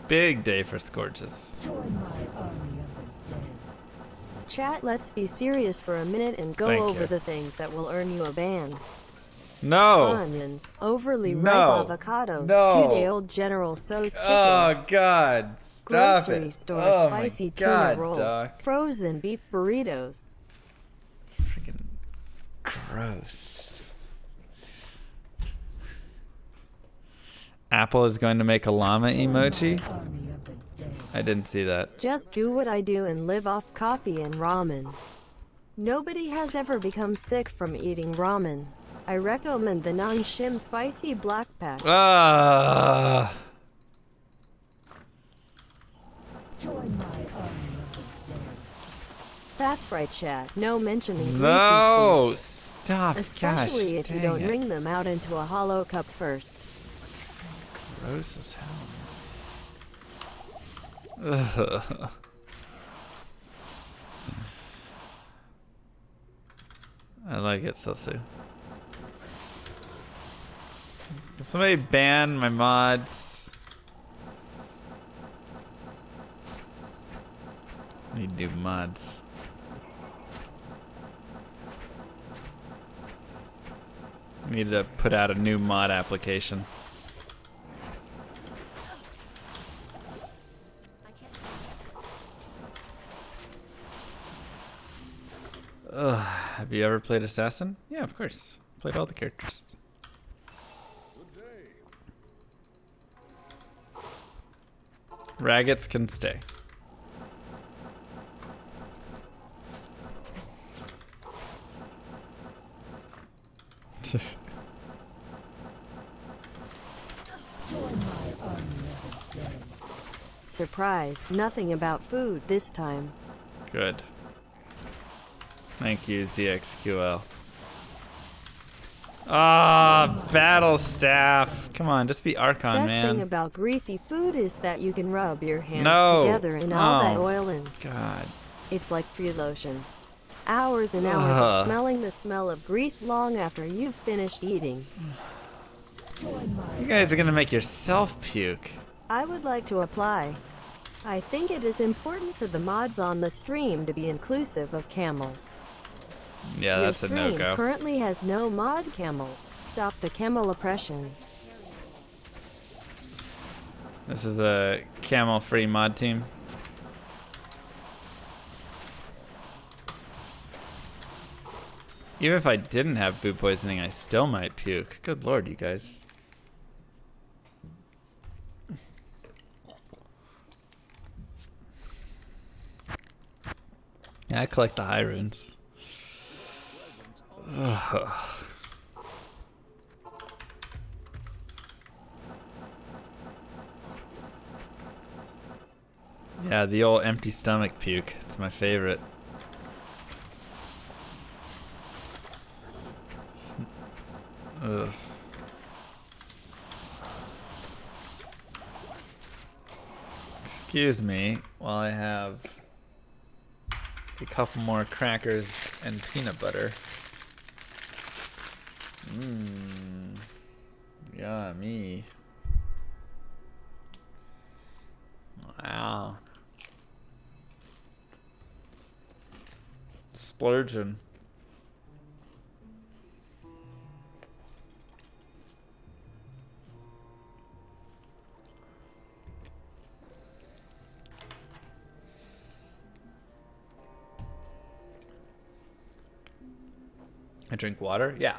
Big day for Scorches. Join my army of the dead. Chat, let's be serious for a minute and go Thank over you. the things that will earn you a ban. No! Onions, overly No. ripe avocados, No. 2-day-old General Tso's chicken, Oh god, stop grocery it. store Oh spicy my tuna god, rolls, Doc. frozen beef burritos. Freaking gross. Apple is going to make a llama emoji? Army of the dead. I didn't see that. Just do what I do and live off coffee and ramen. Nobody has ever become sick from eating ramen. I recommend the non-shim spicy black pack. Ah. Join my army of the dead. That's right, chat. No mentioning greasy No! foods. Stop. Especially Gosh, if you dang don't it. wring them out into a hollow cup first. Gross as hell. Ugh. I like it, Susu. Somebody ban my mods. I need new mods. I need to put out a new mod application. I can't. Ugh. Have you ever played Assassin? Yeah, of course. Played all the characters. Good day. Raggets can stay. Join my army of the dead. Surprise, nothing about food this time. Good. Thank you, ZXQL. Ah, battle staff. Come on, just be Archon, Best man. thing about greasy food is that you can rub your hands No. together and all that Oh. oil and God. it's like free lotion. Hours and hours Ugh. of smelling the smell of grease long after you've finished eating. Join my You guys are gonna make yourself puke. I would like to apply. I think it is important for the mods on the stream to be inclusive of camels. Yeah, Your that's a stream no-go. currently has no mod camel. Stop the camel oppression. This is a camel-free mod team. Even if I didn't have food poisoning, I still might puke. Good lord, you guys. Yeah, I collect the high runes. Ugh. Yeah, the old empty stomach puke. It's my favorite. Ugh. Excuse me while I have a couple more crackers and peanut butter. Mmm. Yummy. Wow. Splurging. I drink water? Yeah.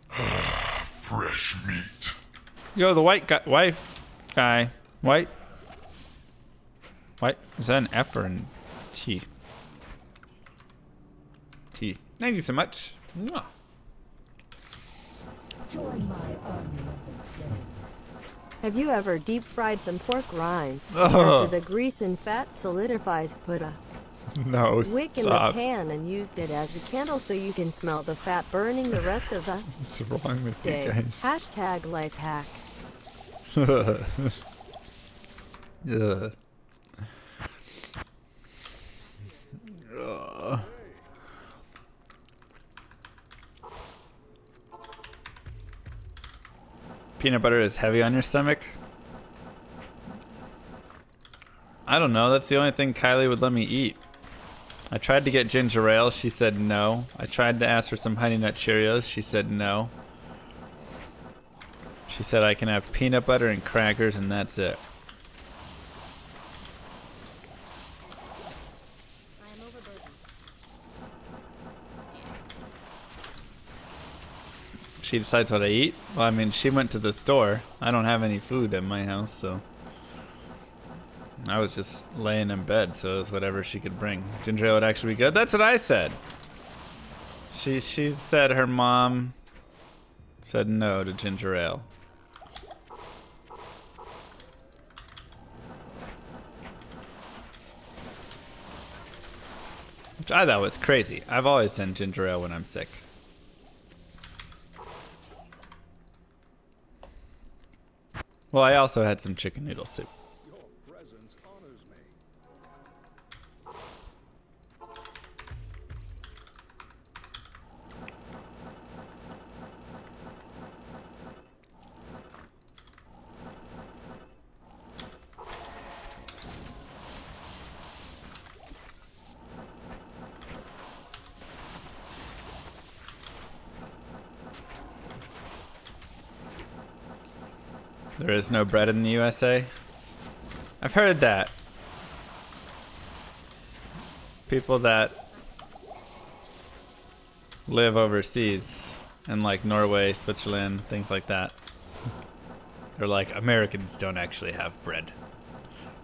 Fresh meat. Yo, the white guy, white. Is that an F or an T? T. Thank you so much. Mwah. join my army of the dead. Have you ever deep fried some pork rinds? Ugh. After the grease and fat solidifies, put a No, Wick in the stop. pan and used it as a candle so you can smell the fat burning the rest of the What's wrong with you day. guys? Hashtag life hack. Ugh. Ugh. Peanut butter is heavy on your stomach? I don't know. That's the only thing Kylie would let me eat. I tried to get ginger ale. She said no. I tried to ask for some Honey Nut Cheerios. She said no. She said I can have peanut butter and crackers and that's it. I am overburdened. She decides what I eat? Well, I mean, she went to the store. I don't have any food at my house, so... I was just laying in bed, so it was whatever she could bring. Ginger ale would actually be good. That's what I said. She said her mom said no to ginger ale. Which I thought was crazy. I've always done ginger ale when I'm sick. Well, I also had some chicken noodle soup. Your presence honors me. There is no bread in the USA. I've heard that. People that live overseas in like Norway, Switzerland, things like that. They're like, Americans don't actually have bread.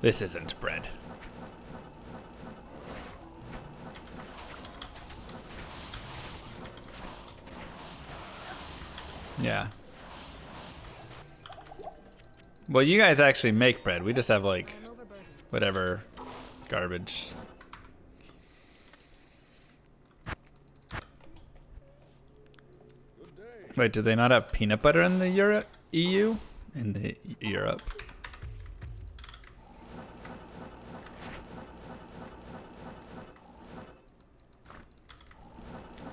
This isn't bread. Yeah. Well, you guys actually make bread. We just have like I am overburdened. whatever garbage. Good day. Wait, do they not have peanut butter in the EU? In the Europe.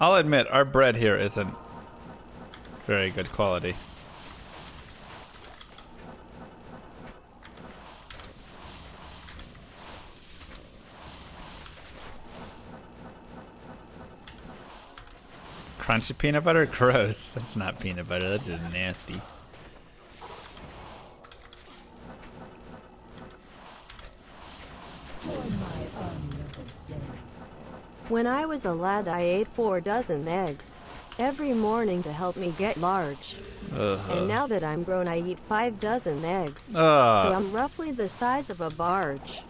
I'll admit, our bread here isn't very good quality. Crunchy peanut butter? Gross. That's not peanut butter. That's just nasty. For my unlimited day. When I was a lad, I ate 4 dozen eggs every morning to help me get large. And now that I'm grown, I eat 5 dozen eggs. So I'm roughly the size of a barge.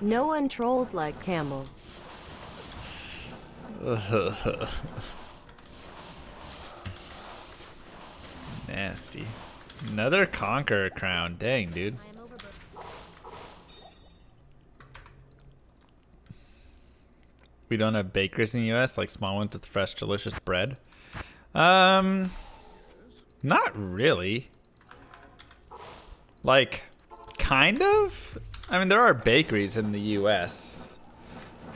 No one trolls like Camel. Nasty. Another Conqueror crown. Dang, dude. I am overburdened. We don't have bakeries in the US, like small ones with fresh, delicious bread. Not really. Like, kind of? I mean, there are bakeries in the US,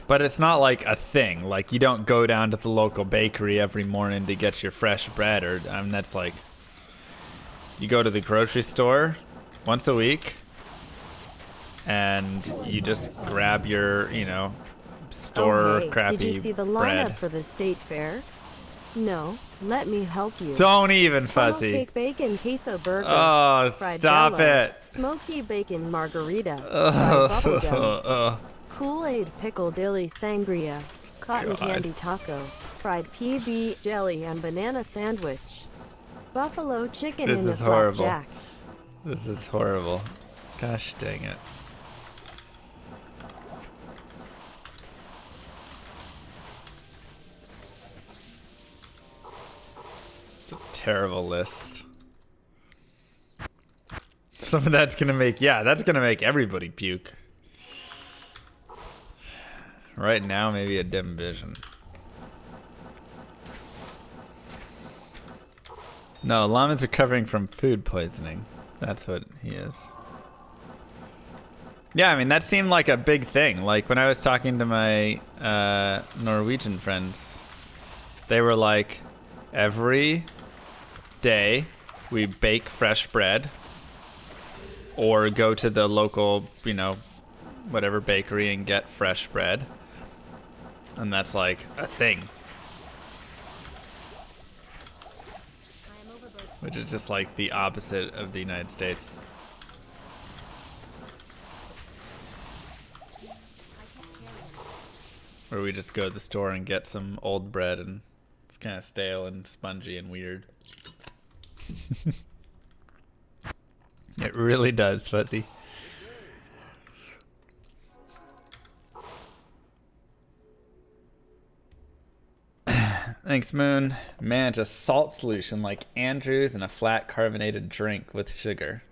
but it's not like a thing. Like, you don't go down to the local bakery every morning to get your fresh bread, or, I mean, that's like, you go to the grocery store once a week, and you just grab your, you know, store Oh, hey, crappy did you see the lineup bread. for the state fair? No, let me help you. Don't even, Funnel Fuzzy. cake bacon queso burger. Oh, fried stop Jell-O, it. Smoky bacon margarita. Fried bubblegum. Ugh. Kool-Aid pickle dilly sangria. Cotton God. candy taco. Fried PB jelly and banana sandwich. Buffalo chicken This in the is horrible. flapjack. This is horrible. Gosh dang it. It's a terrible list. Some of that's gonna make, yeah, that's gonna make everybody puke. Right now, maybe a dim vision. No, Lama's recovering from food poisoning. That's what he is. Yeah, I mean, that seemed like a big thing. Like, when I was talking to my Norwegian friends, they were like, every day we bake fresh bread or go to the local, you know, whatever bakery and get fresh bread. And that's like a thing. Which is just like the opposite of the United States. Where we just go to the store and get some old bread and it's kind of stale and spongy and weird. It really does, Fuzzy. Thanks, Moon. Man, just salt solution like Andrew's and a flat carbonated drink with sugar.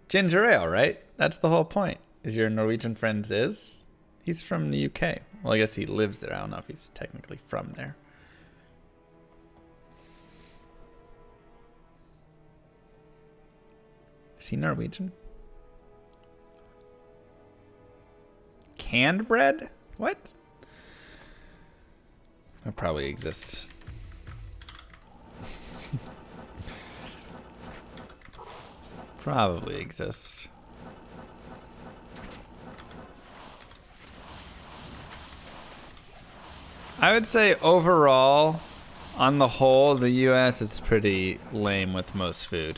Ginger ale, right? That's the whole point. Is your Norwegian friend is? He's from the UK. Well, I guess he lives there. I don't know if he's technically from there. Is he Norwegian? Canned bread? What? That probably exists. Probably exists. I would say overall, on the whole, the US is pretty lame with most food.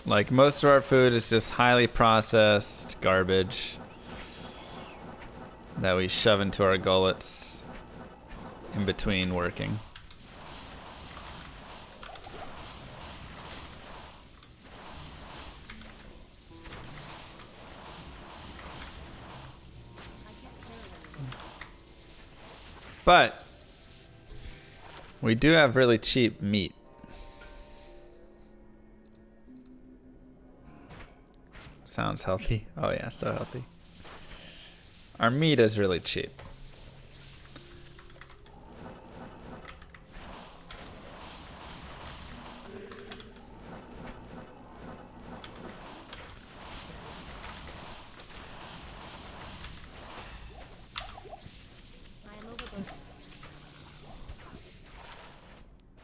Like, most of our food is just highly processed garbage that we shove into our gullets in between working. But we do have really cheap meat. Sounds healthy. Oh yeah, so healthy. Our meat is really cheap.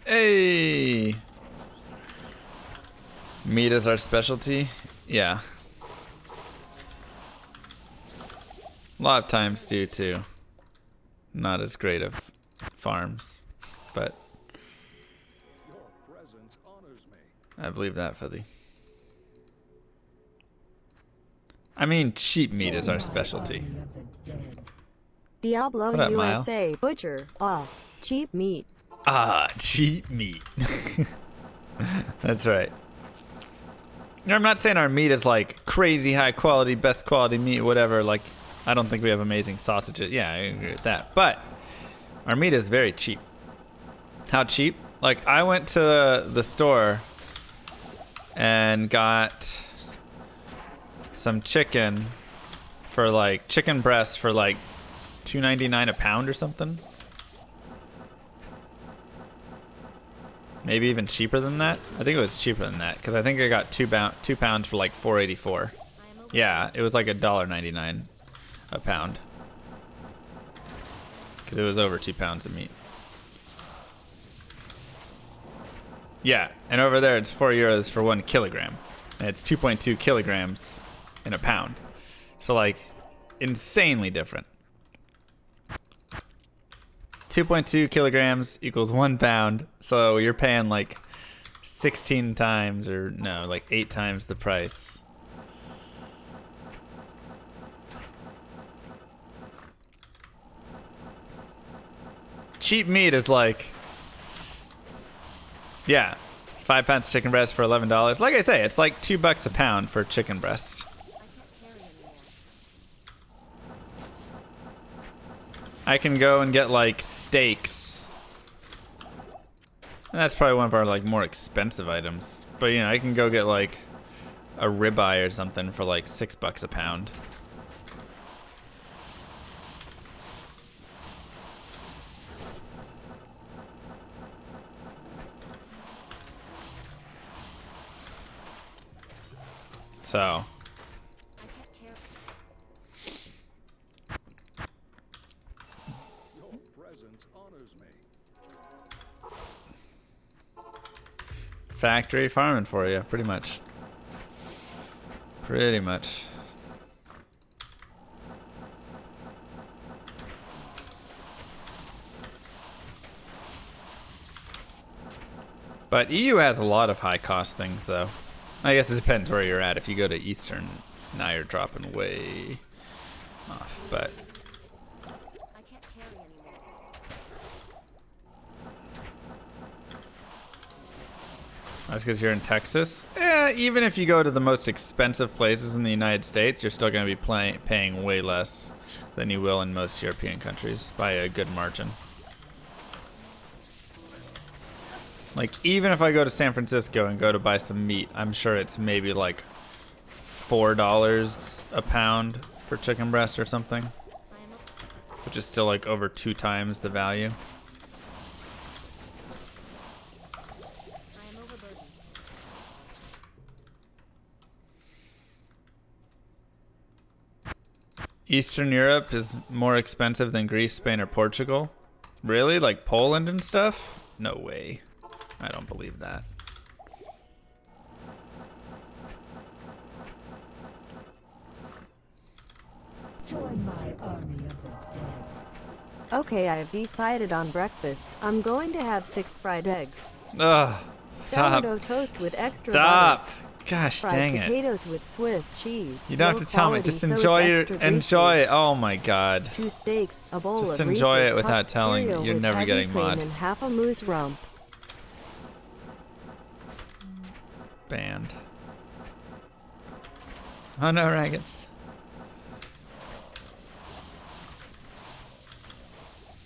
Hey! Meat is our specialty? Yeah. A lot of times due to not as great of farms, but Your presence honors me. I believe that, Fuzzy. I mean, cheap meat is our specialty. Diablo What up, Mile? USA butcher. Cheap meat. Ah, cheap meat. That's right. I'm not saying our meat is like crazy high quality, best quality meat, whatever. Like, I don't think we have amazing sausages. Yeah, I agree with that. But our meat is very cheap. How cheap? Like, I went to the store and got some chicken for like chicken breast for like $2.99 a pound or something. Maybe even cheaper than that. I think it was cheaper than that because I think I got 2 pounds for like $4.84. Yeah, it was like $1.99 a pound because it was over 2 pounds of meat. Yeah, and over there it's €4 for 1 kilogram, and it's 2.2 kilograms in a pound. So like, insanely different. 2.2 kilograms equals 1 pound, so you're paying like 16 times, or no, like 8 times the price. Cheap meat is like, yeah, 5 pounds of chicken breast for $11. Like I say, it's like $2 a pound for chicken breast. I can go and get like steaks. And that's probably one of our like more expensive items. But you know, I can go get like a ribeye or something for like $6 a pound. So. I can't care. Your presence honors me. Factory farming for you, pretty much. Pretty much. But EU has a lot of high cost things, though. I guess it depends where you're at. If you go to Eastern, now you're dropping way off. But I can't carry anymore. that's because you're in Texas. Even if you go to the most expensive places in the United States, you're still going to be paying way less than you will in most European countries by a good margin. Like, even if I go to San Francisco and go to buy some meat, I'm sure it's maybe like $4 a pound for chicken breast or something, I am which is still like over 2 times the value. overburdened. Eastern Europe is more expensive than Greece, Spain, or Portugal? Really? Like Poland and stuff? No way. I don't believe that. Join my army of the dead. Okay, I've decided on breakfast. I'm going to have 6 fried eggs. Ugh. Stop. Sourdough toast with extra Stop. butter. Gosh Fried dang it. potatoes with Swiss cheese. You don't Low have to tell me. quality, Just so it's enjoy extra enjoy greasy. it. Oh my god. 2 steaks, a bowl Just of enjoy Reese's it without Puffs telling me. cereal You're with never heavy getting cream mod. and half a moose rump. Banned. Oh no, Raggets.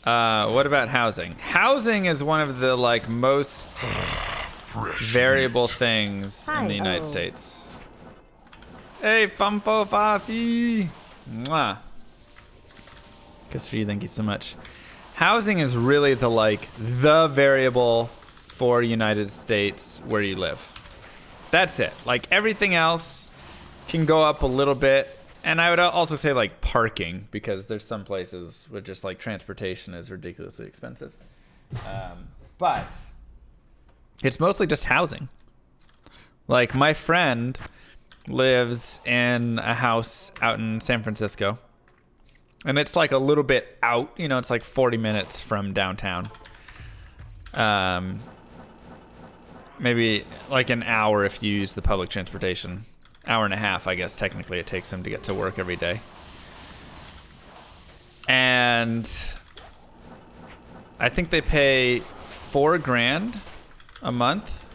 What about housing? Housing is one of the like most variable things in the United States. Hey, Fumfo Fafi! Mwah. Kiss for you, thank you so much. Housing is really the variable for United States where you live. That's it. Like everything else can go up a little bit. And I would also say like parking, because there's some places where just like transportation is ridiculously expensive. But it's mostly just housing. Like my friend lives in a house out in San Francisco. And it's like a little bit out, you know, it's like 40 minutes from downtown. Maybe like an hour if you use the public transportation. Hour and a half, I guess, technically it takes him to get to work every day. And I think they pay $4,000 a month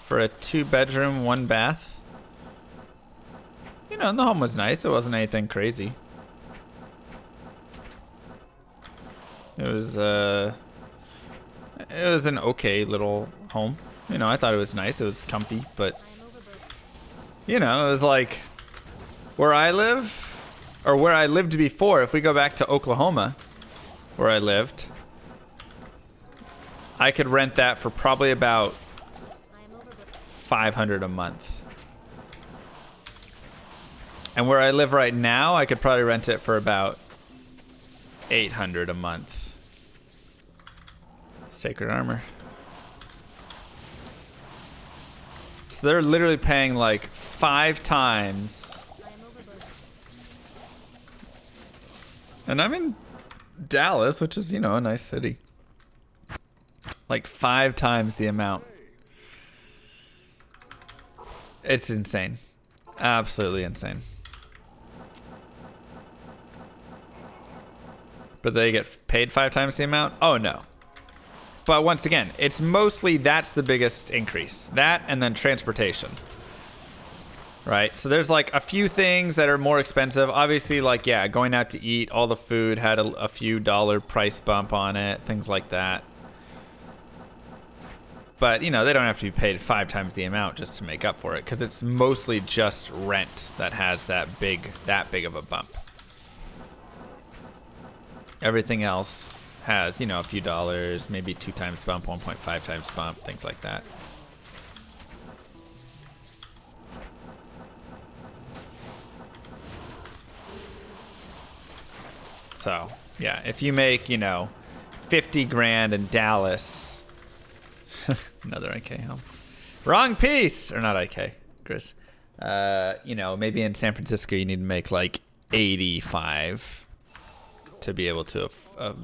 for a 2-bedroom, 1-bath. You know, and the home was nice. It wasn't anything crazy. It was an okay little home. You know, I thought it was nice. It was comfy, but you know, it was like where I live, or where I lived before. If we go back to Oklahoma, where I lived, I could rent that for probably about $500 a month. And where I live right now, I could probably rent it for about $800 a month. Sacred Armor. So they're literally paying like 5 times. And I'm in Dallas, which is, you know, a nice city. Like 5 times the amount. It's insane. Absolutely insane. But they get paid 5 times the amount? Oh, no. But once again, it's mostly that's the biggest increase. That and then transportation. Right? So there's like a few things that are more expensive. Obviously, like, yeah, going out to eat, all the food had a few dollar price bump on it, things like that. But, you know, they don't have to be paid 5 times the amount just to make up for it, because it's mostly just rent that has that big of a bump. Everything else has, you know, a few dollars, maybe 2 times bump, 1.5 times bump, things like that. So, yeah, if you make, you know, 50 grand in Dallas, another IK home. Wrong piece! Or not IK, Chris. You know, maybe in San Francisco you need to make like 85 to be able to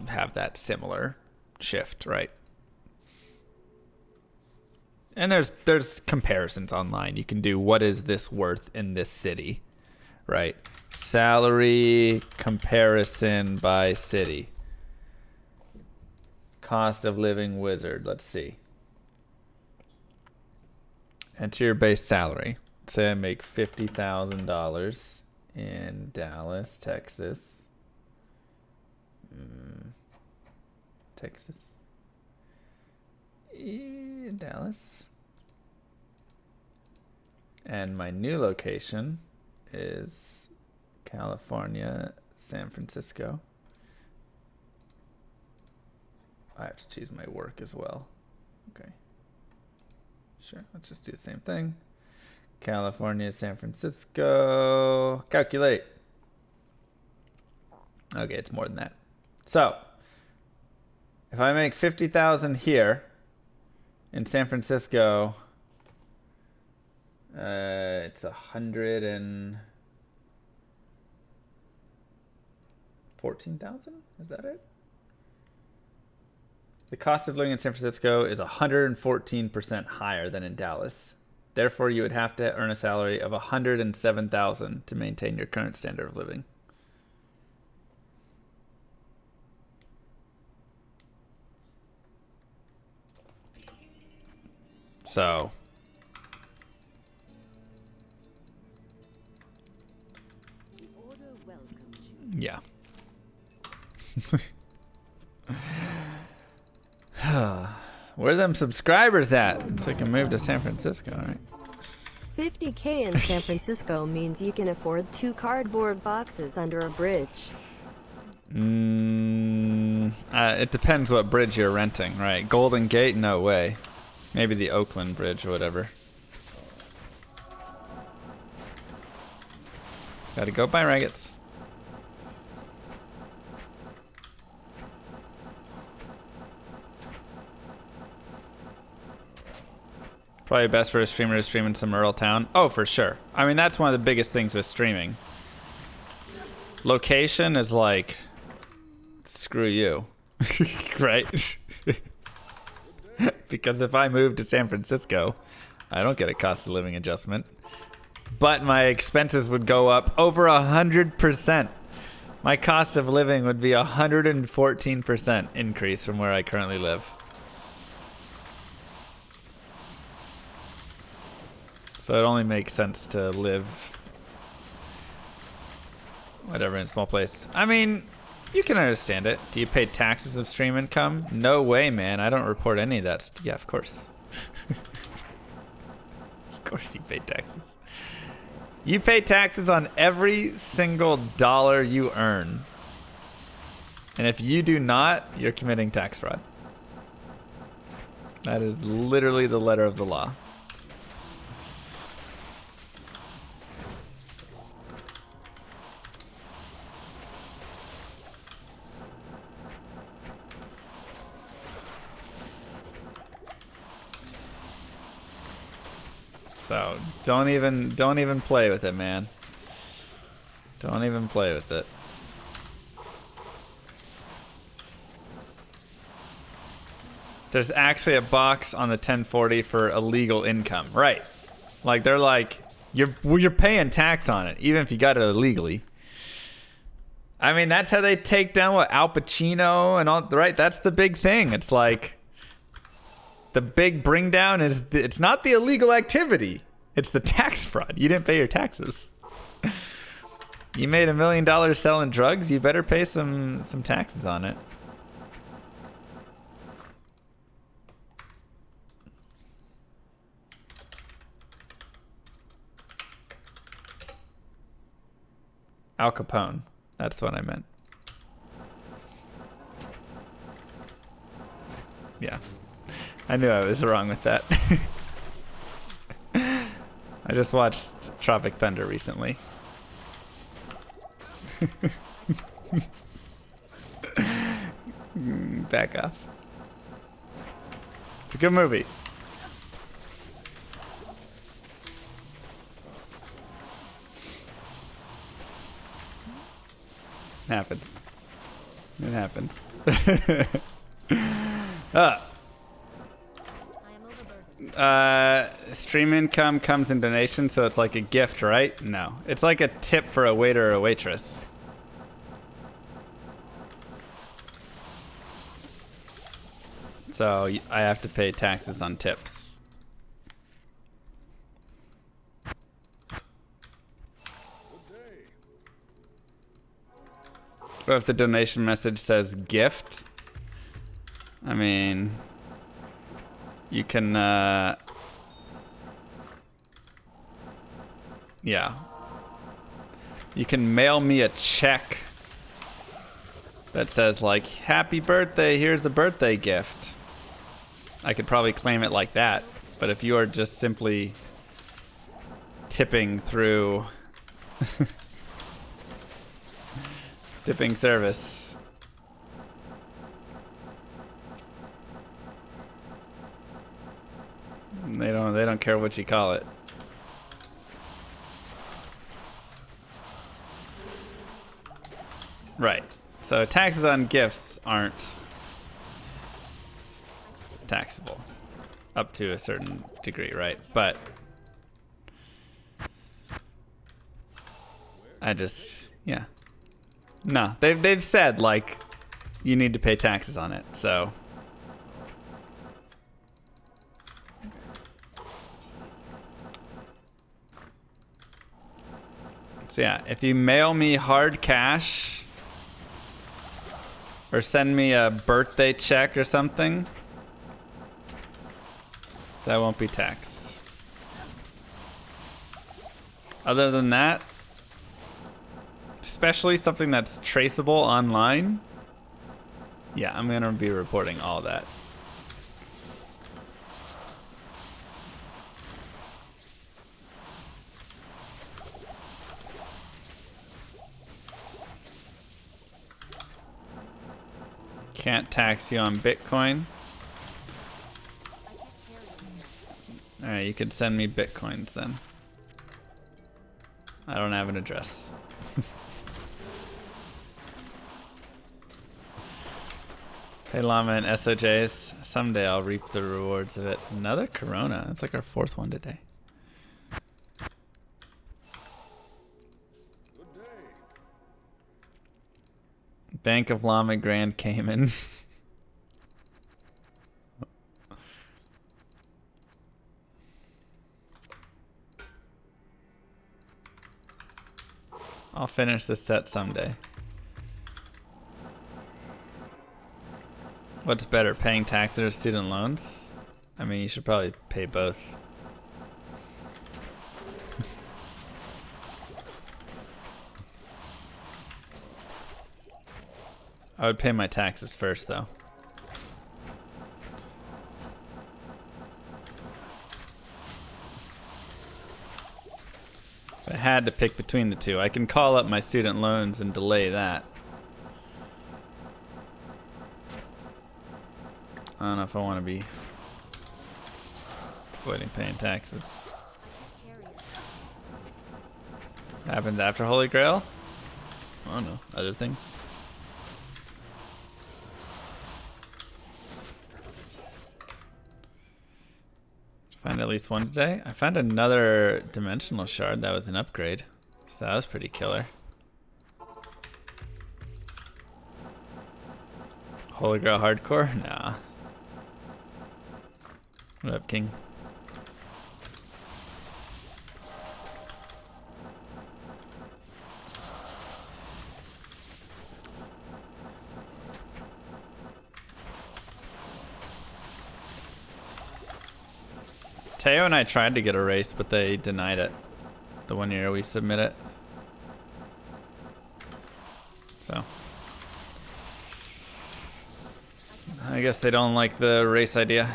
have that similar shift, right? And there's comparisons online. You can do what is this worth in this city, right? Salary comparison by city. Cost of living wizard. Let's see. Enter your base salary. Say I make $50,000 in Dallas, Texas. Texas. Dallas. And my new location is California, San Francisco. I have to choose my work as well. Okay. Sure, let's just do the same thing. California, San Francisco. Calculate. Okay, it's more than that. So, if I make 50,000 here in San Francisco, it's 114,000. Is that it? The cost of living in San Francisco is 114% higher than in Dallas. Therefore, you would have to earn a salary of 107,000 to maintain your current standard of living. So, yeah. Where are them subscribers at? So I can move to San Francisco, all right? 50K in San Francisco means you can afford 2 cardboard boxes under a bridge. It depends what bridge you're renting, right? Golden Gate? No way. Maybe the Oakland Bridge or whatever. Gotta go buy Raggets. Probably best for a streamer to stream in some rural town. Oh, for sure. I mean, that's one of the biggest things with streaming. Location is like, screw you, right? Because if I move to San Francisco, I don't get a cost of living adjustment, but my expenses would go up over 100%. My cost of living would be 114% increase from where I currently live. So it only makes sense to live whatever in a small place. I mean, you can understand it. Do you pay taxes of stream income? No way, man. I don't report any of that. Yeah, of course. Of course you pay taxes. You pay taxes on every single dollar you earn. And if you do not, you're committing tax fraud. That is literally the letter of the law. So don't even play with it, man. Don't even play with it. There's actually a box on the 1040 for illegal income, right? Like they're like you're paying tax on it, even if you got it illegally. I mean, that's how they take down what Al Pacino and all, right? That's the big thing. It's like the big bring down is it's not the illegal activity. It's the tax fraud. You didn't pay your taxes. You made $1 million selling drugs. You better pay some taxes on it. Al Capone. That's what I meant. Yeah. I knew I was wrong with that. I just watched Tropic Thunder recently. Back off. It's a good movie. It happens. It happens. I am overburdened. Stream income comes in donation, so it's like a gift, right? No. It's like a tip for a waiter or a waitress. So I have to pay taxes on tips. What if the donation message says gift? I mean, you can, yeah. You can mail me a check that says like, happy birthday, here's a birthday gift. I could probably claim it like that. But if you are just simply tipping through tipping service, they don't care what you call it. Right. So taxes on gifts aren't taxable up to a certain degree, right? But I just, yeah. No, they've said like you need to pay taxes on it. So yeah, if you mail me hard cash or send me a birthday check or something, that won't be taxed. Other than that, especially something that's traceable online, yeah, I'm gonna be reporting all that. Can't tax you on Bitcoin. Alright, you could send me Bitcoins then. I don't have an address. Hey Llama and SOJs. Someday I'll reap the rewards of it. Another Corona. That's like our fourth one today. Good day. Bank of Llama Grand Cayman. I'll finish this set someday. What's better, paying taxes or student loans? I mean, you should probably pay both. I would pay my taxes first, though. If I had to pick between the two, I can call up my student loans and delay that. I don't know if I want to be avoiding paying taxes. Happens after Holy Grail? I don't know. Other things? Find at least one today. I found another dimensional shard that was an upgrade. So that was pretty killer. Holy Grail hardcore? Nah. What up, King? Teo and I tried to get a race, but they denied it. The 1 year we submit it. I guess they don't like the race idea.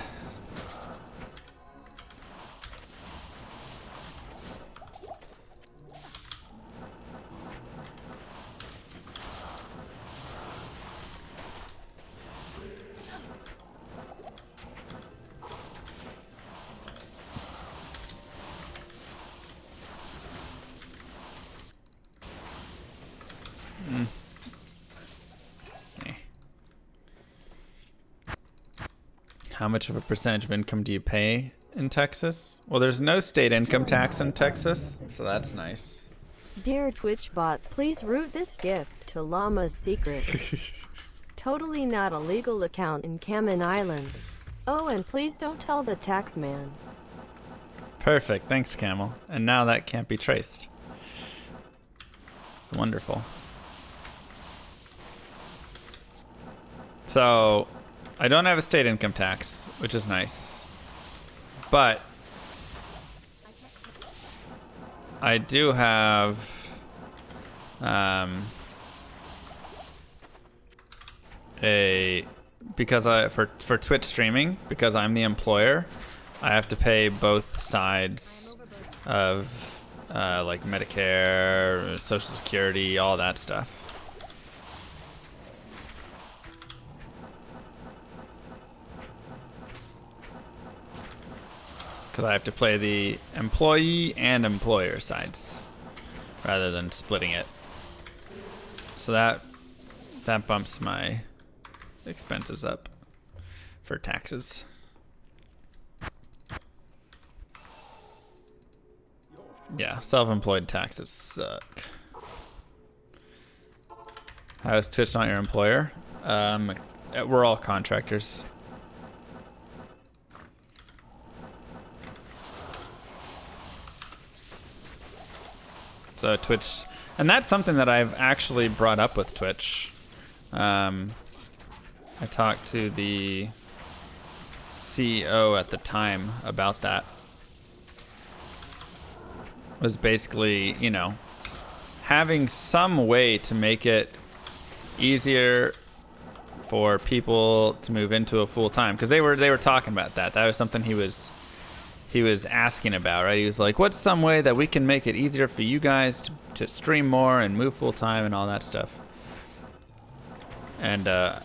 How much of a percentage of income do you pay in Texas? Well, there's no state income tax in Texas, so that's nice. Dear TwitchBot, please route this gift to Llama's Secret. Totally not a legal account in Cayman Islands. Oh, and please don't tell the tax man. Perfect, thanks, Camel. And now that can't be traced. It's wonderful. So, I don't have a state income tax, which is nice. But I do have for Twitch streaming, because I'm the employer, I have to pay both sides of like Medicare, Social Security, all that stuff. Because I have to play the employee and employer sides rather than splitting it. So that bumps my expenses up for taxes. Yeah, self-employed taxes suck. How is Twitch not your employer? We're all contractors. So Twitch, and that's something that I've actually brought up with Twitch. I talked to the CEO at the time about that. Was basically, you know, having some way to make it easier for people to move into a full time, because they were talking about that. That was something he was asking about, right? He was like, what's some way that we can make it easier for you guys to stream more and move full time and all that stuff? And I,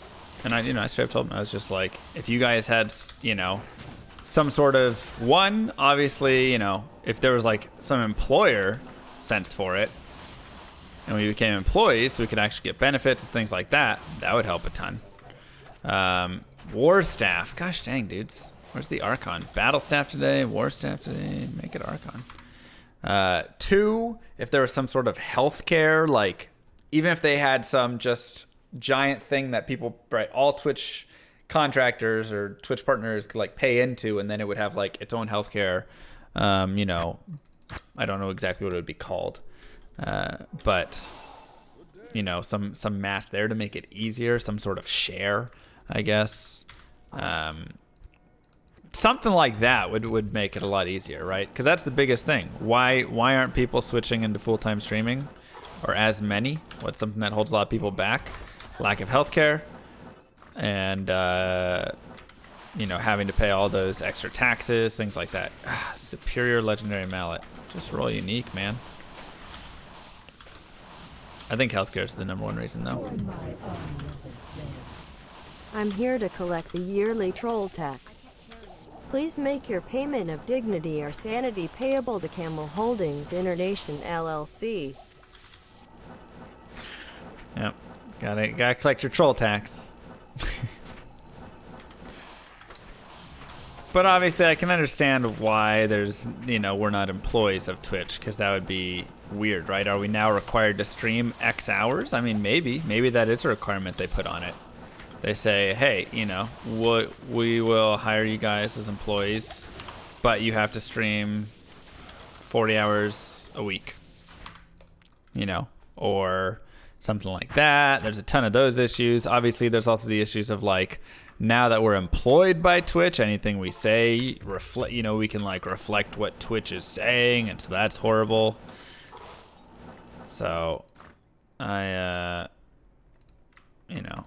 you know, I straight up told him, I was just like, if you guys had, you know, some sort of one, obviously, you know, if there was like some employer sense for it and we became employees, so we could actually get benefits and things like that, that would help a ton. War staff, gosh dang, dudes. Where's the Archon? Battle staff today, war staff today, make it Archon. 2, if there was some sort of healthcare, like even if they had some just giant thing that people, right, all Twitch contractors or Twitch partners could like pay into, and then it would have like its own healthcare. You know, I don't know exactly what it would be called, but you know, some mass there to make it easier, some sort of share, I guess. Something like that would make it a lot easier, right? Because that's the biggest thing. Why aren't people switching into full-time streaming, or as many? What's something that holds a lot of people back? Lack of healthcare, and you know, having to pay all those extra taxes, things like that. Superior legendary mallet, just roll unique, man. I think healthcare is the #1 reason, though. I'm here to collect the yearly troll tax. Please make your payment of dignity or sanity payable to Camel Holdings Internation LLC. Yep, gotta collect your troll tax. But obviously, I can understand why there's, you know, we're not employees of Twitch, because that would be weird, right? Are we now required to stream X hours? I mean, maybe that is a requirement they put on it. They say, hey, you know, we will hire you guys as employees, but you have to stream 40 hours a week, you know, or something like that. There's a ton of those issues. Obviously, there's also the issues of like, now that we're employed by Twitch, anything we say reflect, you know, we can like reflect what Twitch is saying, and so that's horrible. So I you know,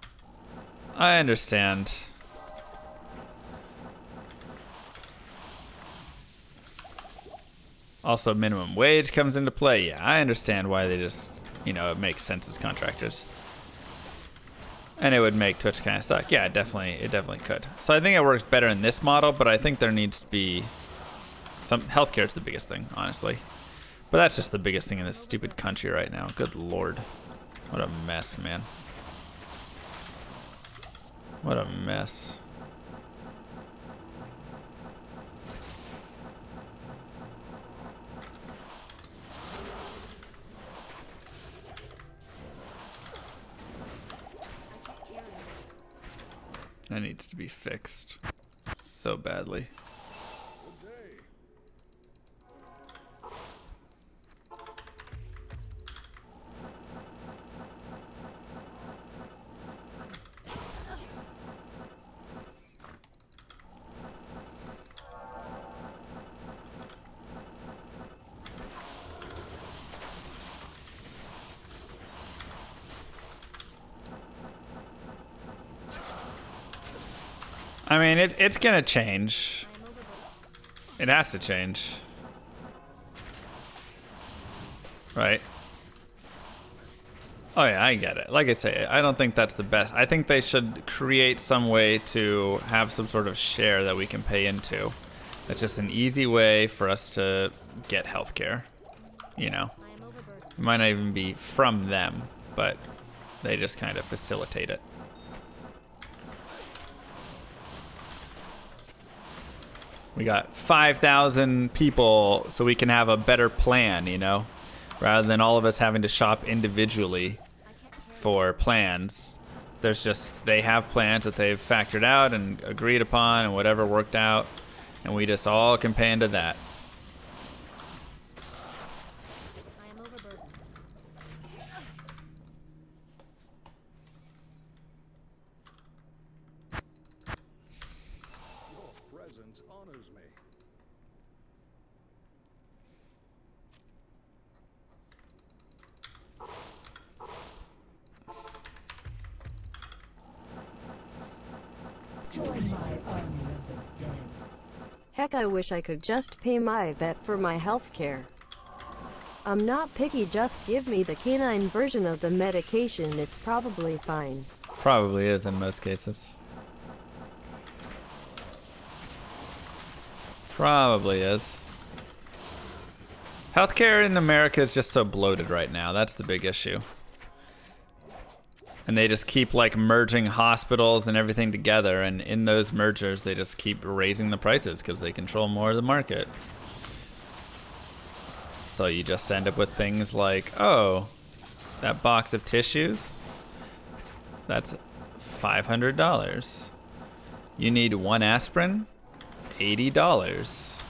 I understand Also, minimum wage comes into play. Yeah, I understand why they just, you know, it makes sense as contractors. And it would make Twitch kind of suck. Yeah, it definitely could. So I think it works better in this model, but I think there needs to be some healthcare is the biggest thing, honestly. But that's just the biggest thing in this stupid country right now. Good lord. What a mess, man. What a mess. That needs to be fixed so badly. I mean, it's gonna change. It has to change. Right? Oh yeah, I get it. Like I say, I don't think that's the best. I think they should create some way to have some sort of share that we can pay into. That's just an easy way for us to get healthcare. You know? It might not even be from them, but they just kind of facilitate it. We got 5,000 people so we can have a better plan, you know? Rather than all of us having to shop individually for plans. There's just, they have plans that they've factored out and agreed upon and whatever worked out. And we just all can pay into that. I am overburdened. Your presence honors me. Join my army of the dead. Heck, I wish I could just pay my vet for my health care. I'm not picky, just give me the canine version of the medication, it's probably fine. Probably is in most cases. Probably is. Healthcare in America is just so bloated right now. That's the big issue. And they just keep like merging hospitals and everything together, and in those mergers they just keep raising the prices because they control more of the market. So you just end up with things like, oh, that box of tissues, that's $500. You need one aspirin, $80.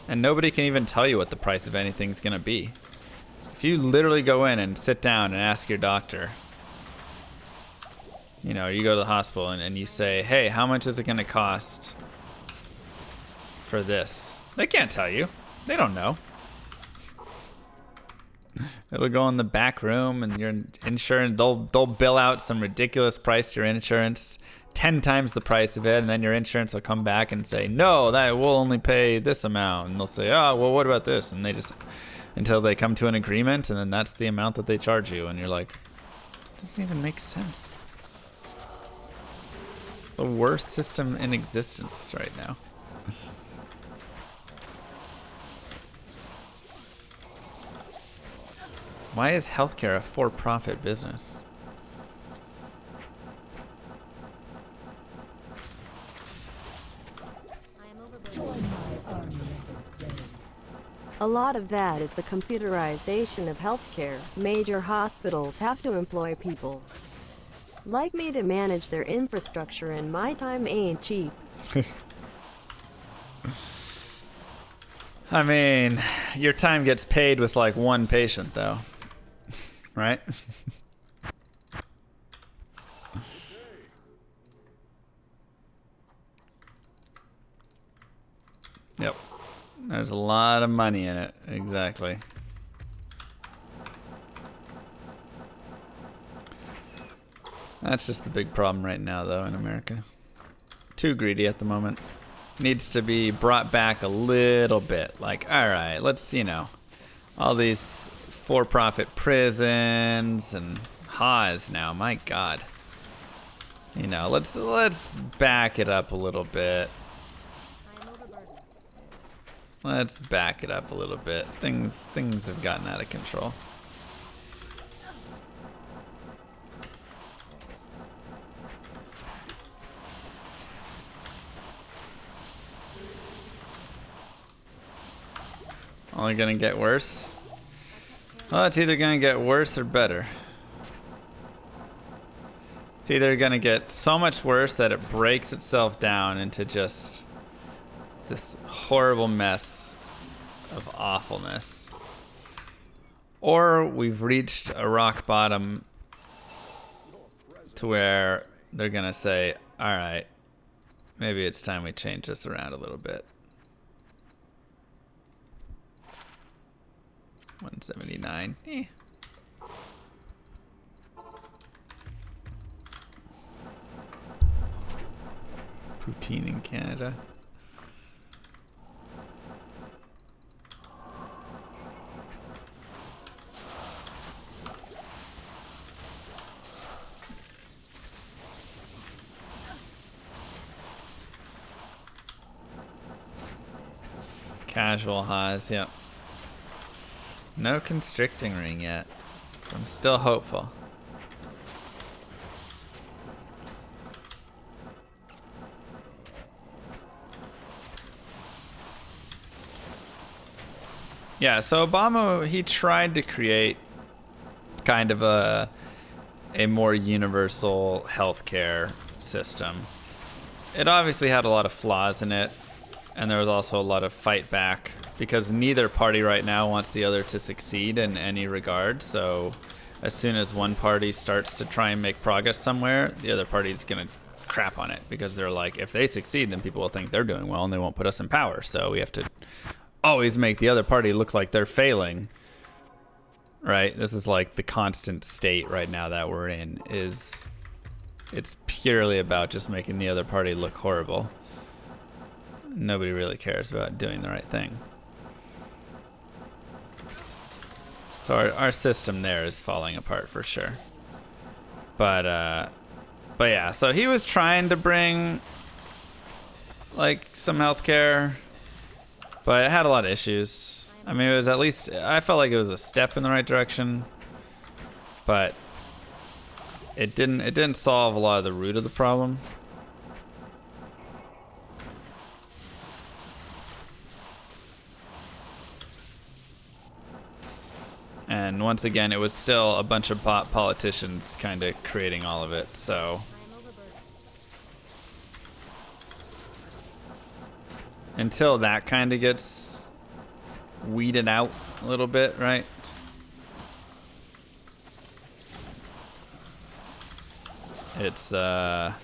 And nobody can even tell you what the price of anything's gonna be. If you literally go in and sit down and ask your doctor, you know, you go to the hospital and you say, hey, how much is it gonna cost for this? They can't tell you. They don't know. It'll go in the back room and your insurance, they'll bill out some ridiculous price to your insurance, 10 times the price of it, and then your insurance will come back and say, no, that will only pay this amount. And they'll say, oh, well, what about this? And they just, until they come to an agreement, and then that's the amount that they charge you. And you're like, it doesn't even make sense. It's the worst system in existence right now. Why is healthcare a for-profit business? I am overburdened. Join my army of the dead. A lot of that is the computerization of healthcare. Major hospitals have to employ people like me to manage their infrastructure, and my time ain't cheap. I mean, your time gets paid with like one patient though, right? Yep. There's a lot of money in it. Exactly. That's just the big problem right now though in America. Too greedy at the moment. needs to be brought back a little bit. Like, all right, let's, you know, all these for-profit prisons and Haas now. My God, you know, let's back it up a little bit. I am overburdened. Let's back it up a little bit. Things have gotten out of control. Only gonna get worse? Well, it's either gonna get worse or better. It's either gonna get so much worse that it breaks itself down into just this horrible mess of awfulness. Or we've reached a rock bottom to where they're gonna say, alright, maybe it's time we change this around a little bit. 179. Poutine in Canada. Casual Haas, yep. No constricting ring yet. I'm still hopeful. Yeah, so Obama, he tried to create kind of a more universal healthcare system. It obviously had a lot of flaws in it, and there was also a lot of fight back because neither party right now wants the other to succeed in any regard. So as soon as one party starts to try and make progress somewhere, the other party's gonna crap on it because they're like, if they succeed, then people will think they're doing well and they won't put us in power. So we have to always make the other party look like they're failing, right? This is like the constant state right now that we're in. It's purely about just making the other party look horrible. Nobody really cares about doing the right thing. So our system there is falling apart for sure. But yeah, so he was trying to bring like some healthcare, but it had a lot of issues. I mean, it was at least, I felt like it was a step in the right direction, but it didn't solve a lot of the root of the problem. And once again, it was still a bunch of bot politicians kind of creating all of it, so. I am overburdened. Until that kind of gets weeded out a little bit, right? It's gonna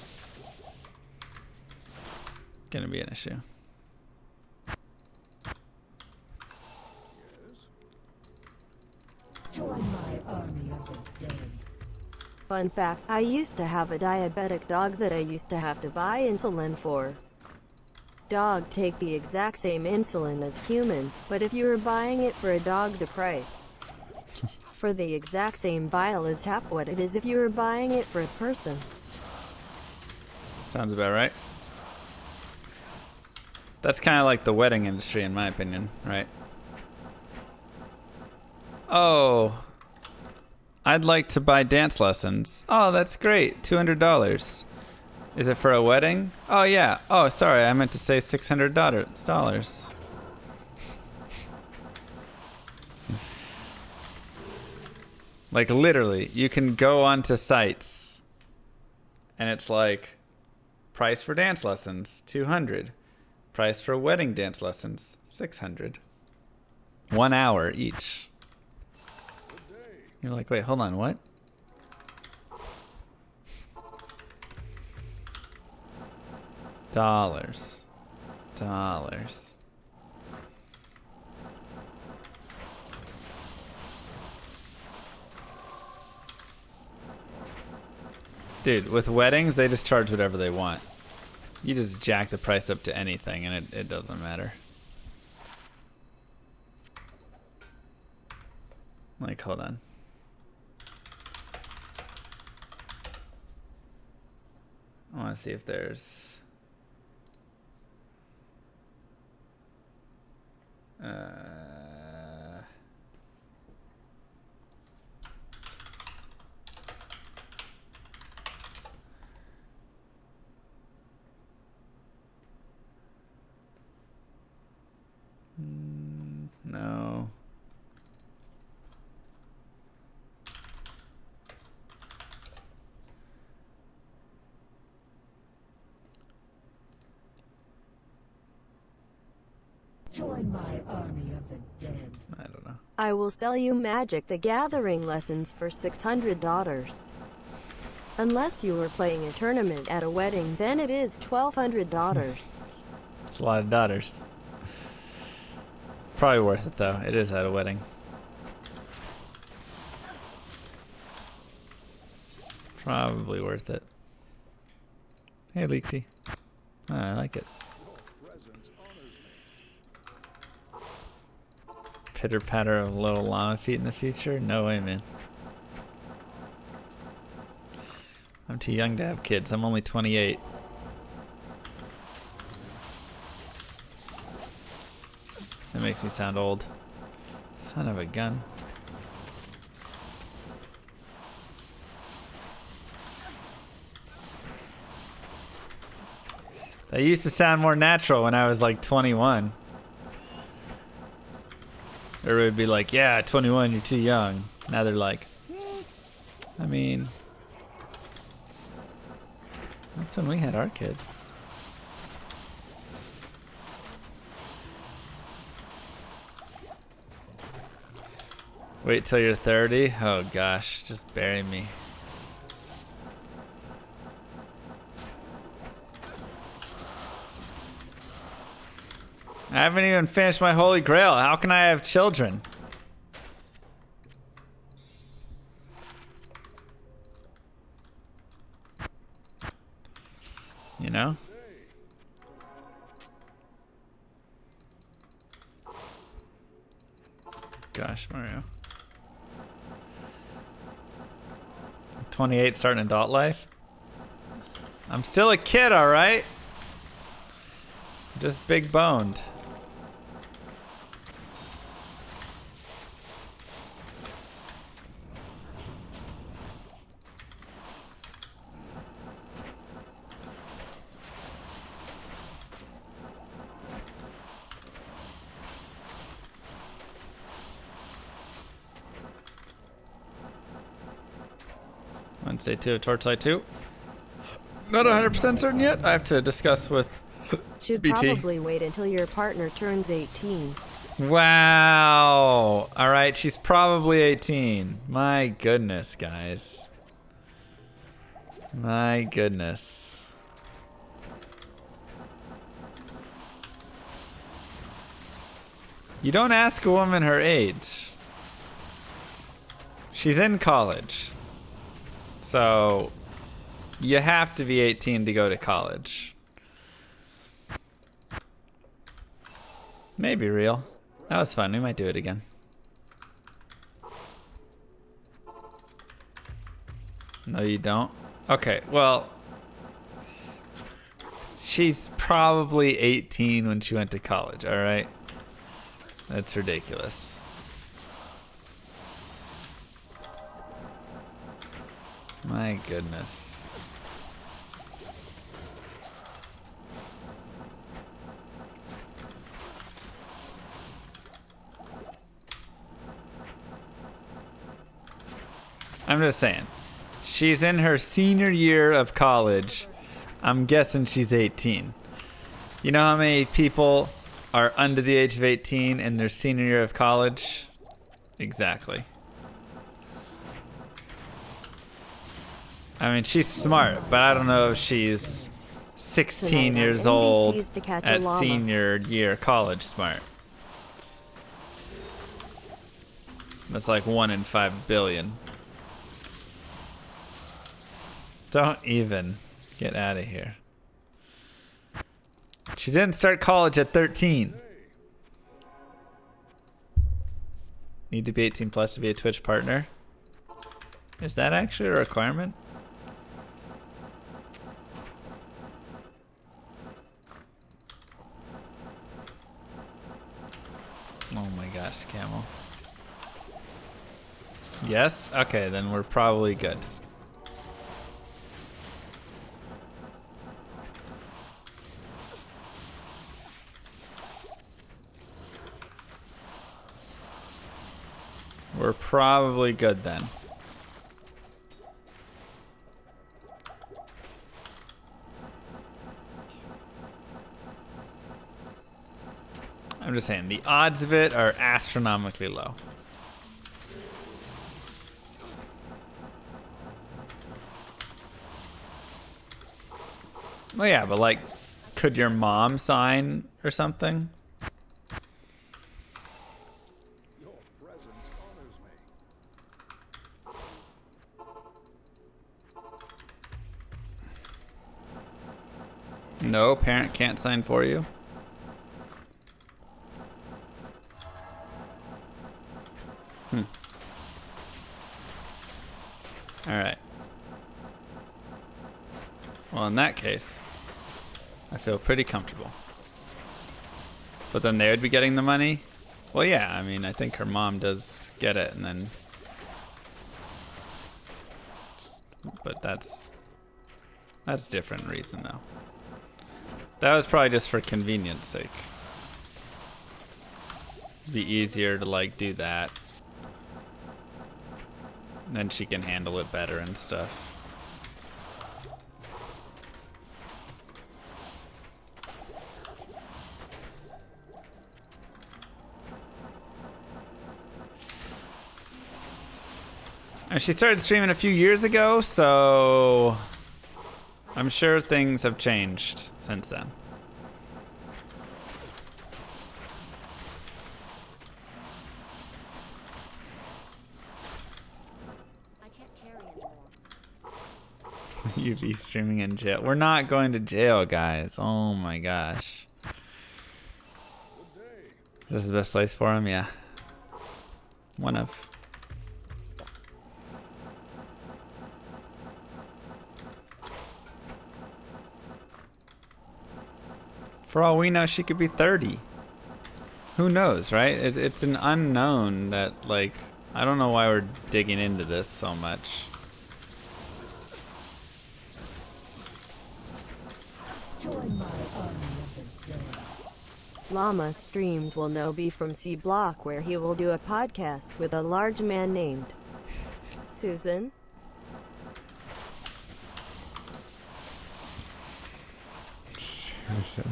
be an issue. Join my army of the dead. Fun fact, I used to have a diabetic dog that I used to have to buy insulin for. Dog take the exact same insulin as humans, but if you were buying it for a dog, the price for the exact same bile is half what it is if you were buying it for a person. Sounds about right. That's kind of like the wedding industry, in my opinion, right? Oh, I'd like to buy dance lessons. Oh, that's great. $200. Is it for a wedding? Oh, yeah. Oh, sorry. I meant to say $600. Like, literally, you can go onto sites and it's like, price for dance lessons, $200. Price for wedding dance lessons, $600. 1 hour each. You're like, wait, hold on, what? Dollars. Dude, with weddings, they just charge whatever they want. You just jack the price up to anything and it doesn't matter. Like, hold on. I want to see if there's... no. Join my army of the dead. I don't know. I will sell you Magic the Gathering lessons for $600. Unless you were playing a tournament at a wedding, then it is $1,200. It's a lot of daughters. Probably worth it though. It is at a wedding. Probably worth it. Hey, Leeksy. Oh, I like it. Pitter patter of little llama feet in the future? No way, man. I'm too young to have kids. I'm only 28. That makes me sound old. Son of a gun. That used to sound more natural when I was like 21. Everybody would be like, yeah, 21, you're too young. Now they're like, I mean, that's when we had our kids. Wait till you're 30? Oh gosh, just bury me. I haven't even finished my Holy Grail. How can I have children? You know? Gosh, Mario. 28 starting adult life? I'm still a kid, alright? Just big boned. Wednesday 2 of Torchlight 2. Not 100% certain yet. I have to discuss with Should BT. probably wait until your partner turns 18. Wow. All right, she's probably 18. My goodness, guys. My goodness. You don't ask a woman her age. She's in college. So, you have to be 18 to go to college. Maybe real. That was fun. We might do it again. No, you don't? Okay, well, she's probably 18 when she went to college, all right? That's ridiculous. My goodness. I'm just saying. She's in her senior year of college. I'm guessing she's 18. You know how many people are under the age of 18 in their senior year of college? Exactly. I mean, she's smart, but I don't know if she's 16 Tonight on years old NBC's To Catch a at Llama. senior year college smart. That's like 1 in 5 billion. Don't even get out of here. She didn't start college at 13. Need to be 18 plus to be a Twitch partner. Is that actually a requirement? Oh my gosh, Camel. Yes? Okay, then we're probably good. We're probably good then. I'm just saying, the odds of it are astronomically low. Well, yeah, but like, could your mom sign or something? Your presence honors me. No, parent can't sign for you. Alright. Well, in that case, I feel pretty comfortable. But then they would be getting the money? Well, yeah, I mean, I think her mom does get it, and then... But that's different reason, though. That was probably just for convenience sake. Be easier to, like, do that. Then she can handle it better and stuff. And she started streaming a few years ago, so I'm sure things have changed since then. I can't carry anymore. You'd be streaming in jail. We're not going to jail, guys. Oh my gosh. This is the best place for him? Yeah. One of. For all we know, she could be 30. Who knows, right? It's an unknown that, like, I don't know why we're digging into this so much. Join my unlimited game. Llama streams will now be from C Block, where he will do a podcast with a large man named Susan. Susan.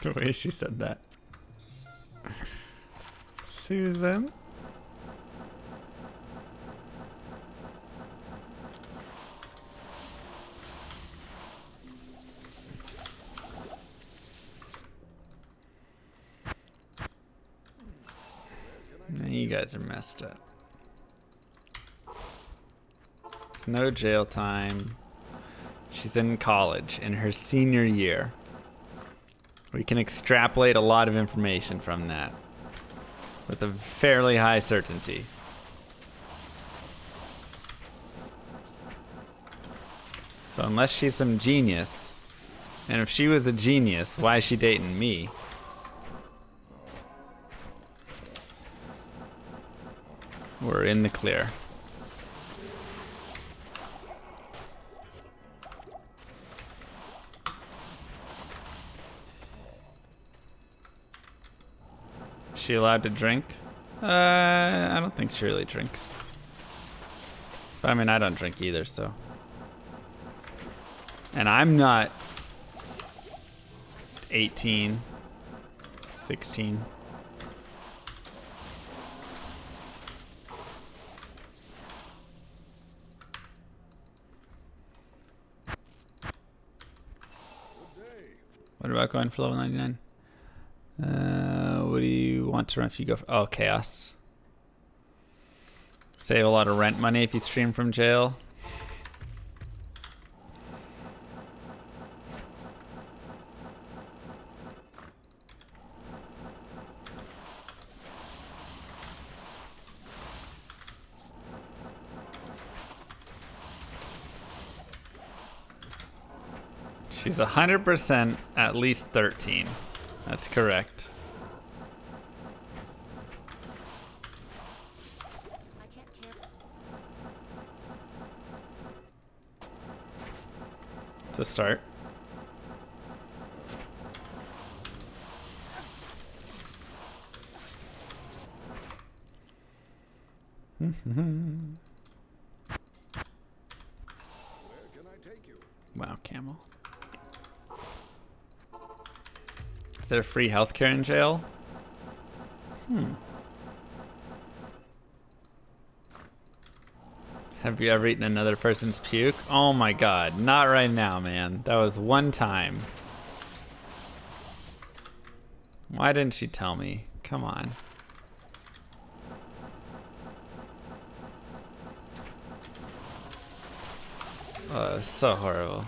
The way she said that. Susan. Man, you guys are messed up. There's no jail time. She's in college in her senior year. We can extrapolate a lot of information from that with a fairly high certainty. So unless she's some genius, and if she was a genius, why is she dating me? We're in the clear. Is she allowed to drink? I don't think she really drinks. But, I mean, I don't drink either, so. And I'm not 18, 16. What about going for level 99? What do you want to run if you go for... Oh, Chaos. Save a lot of rent money if you stream from jail. She's 100% at least 13. That's correct. I can't carry. To start. Where can I take you? Wow, camel. Is there free healthcare in jail? Have you ever eaten another person's puke? Oh my god, not right now, man. That was one time. Why didn't she tell me? Come on. Oh, it was so horrible.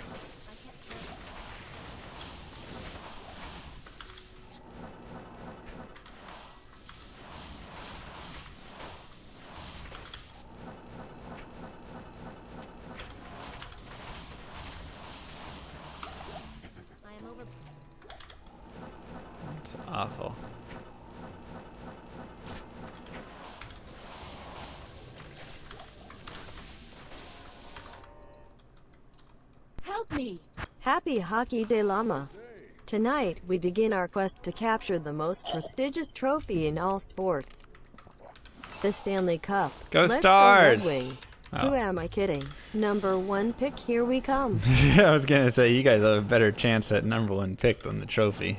I am over. It's awful. Help me! Happy Hockey Day Llama. Tonight, we begin our quest to capture the most prestigious trophy in all sports. The Stanley Cup. Go Let's Stars! Go Red Wings. Oh. Who am I kidding? Number 1 pick, here we come. I was gonna say, you guys have a better chance at number 1 pick than the trophy.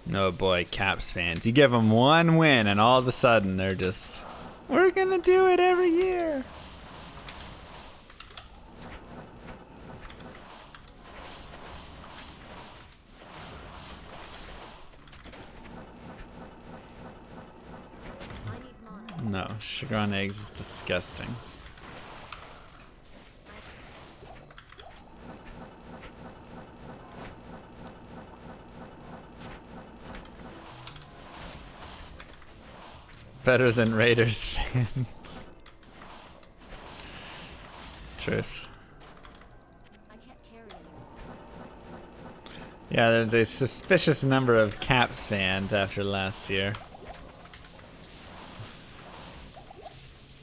No boy, Caps fans. You give them one win and all of a sudden they're just, we're gonna do it every year. I need mana. No, sugar on eggs is disgusting. Better than Raiders fans. Truth. I can't carry anymore. Yeah, there's a suspicious number of Caps fans after last year.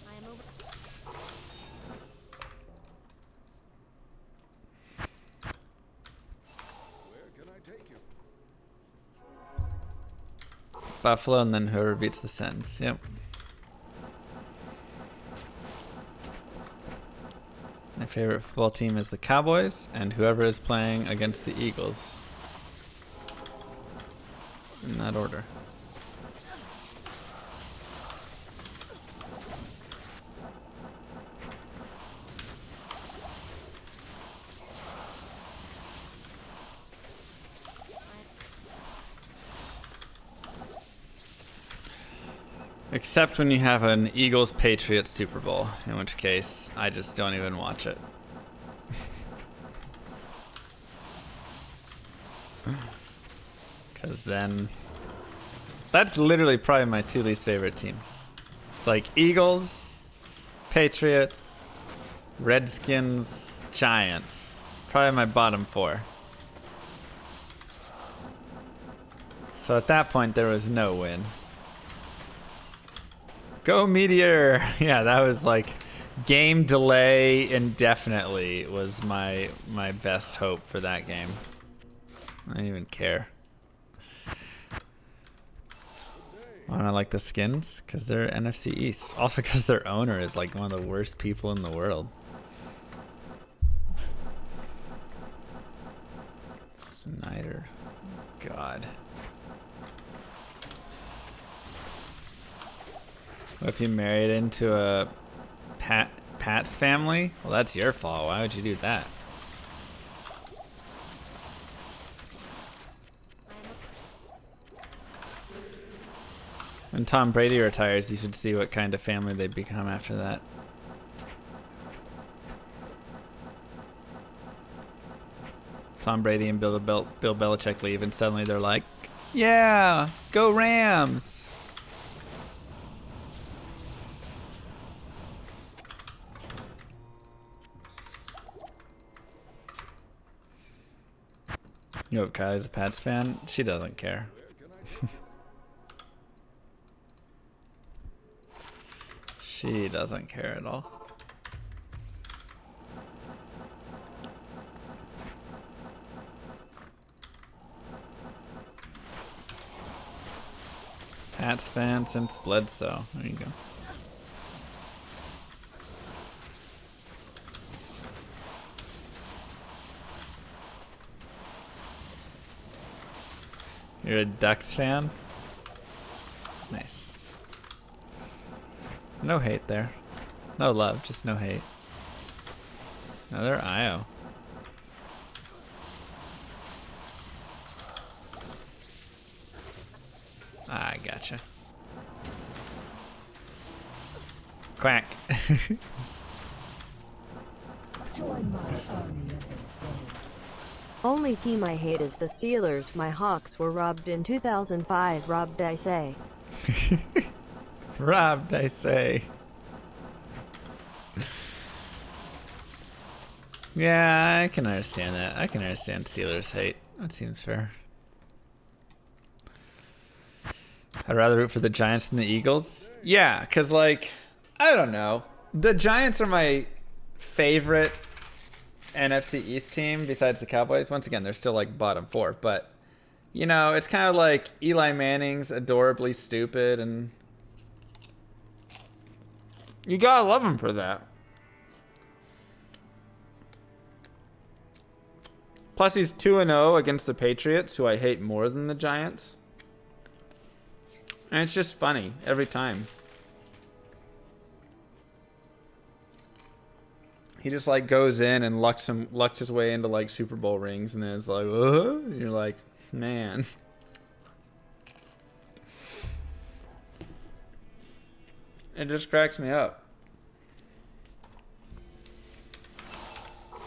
I am over. Where can I take you? Buffalo and then whoever beats the Sens. Yep. My favorite football team is the Cowboys and whoever is playing against the Eagles. In that order. Except when you have an Eagles-Patriots Super Bowl, in which case I just don't even watch it. Because then... That's literally probably my 2 least favorite teams. It's like Eagles, Patriots, Redskins, Giants. Probably my bottom 4. So at that point there was no win. Go Meteor! Yeah, that was like game delay indefinitely was my best hope for that game. I don't even care. Why don't I like the skins? Because they're NFC East. Also because their owner is like one of the worst people in the world. Snyder. God. What if you married into a Pat's family? Well, that's your fault. Why would you do that? When Tom Brady retires, you should see what kind of family they become after that. Tom Brady and Bill Belichick leave, and suddenly they're like, yeah, go Rams! You hope Kylie's a Pats fan? She doesn't care. She doesn't care at all. Pats fan since Bledsoe. There you go. You're a Ducks fan? Nice. No hate there. No love, just no hate. Another IO. Ah, I gotcha. Quack. Join my army of the Only team I hate is the Steelers. My Hawks were robbed in 2005. Robbed, I say. Robbed, I say. Yeah, I can understand that. I can understand Steelers hate. That seems fair. I'd rather root for the Giants than the Eagles. Yeah, because, like, I don't know. The Giants are my favorite NFC East team besides the Cowboys. Once again, they're still, like, bottom 4. But, you know, it's kind of like Eli Manning's adorably stupid, and you gotta love him for that. Plus, he's 2-0 against the Patriots, who I hate more than the Giants. And it's just funny every time. He just like goes in and lucks his way into like Super Bowl rings, and then it's like, and you're like, man. It just cracks me up.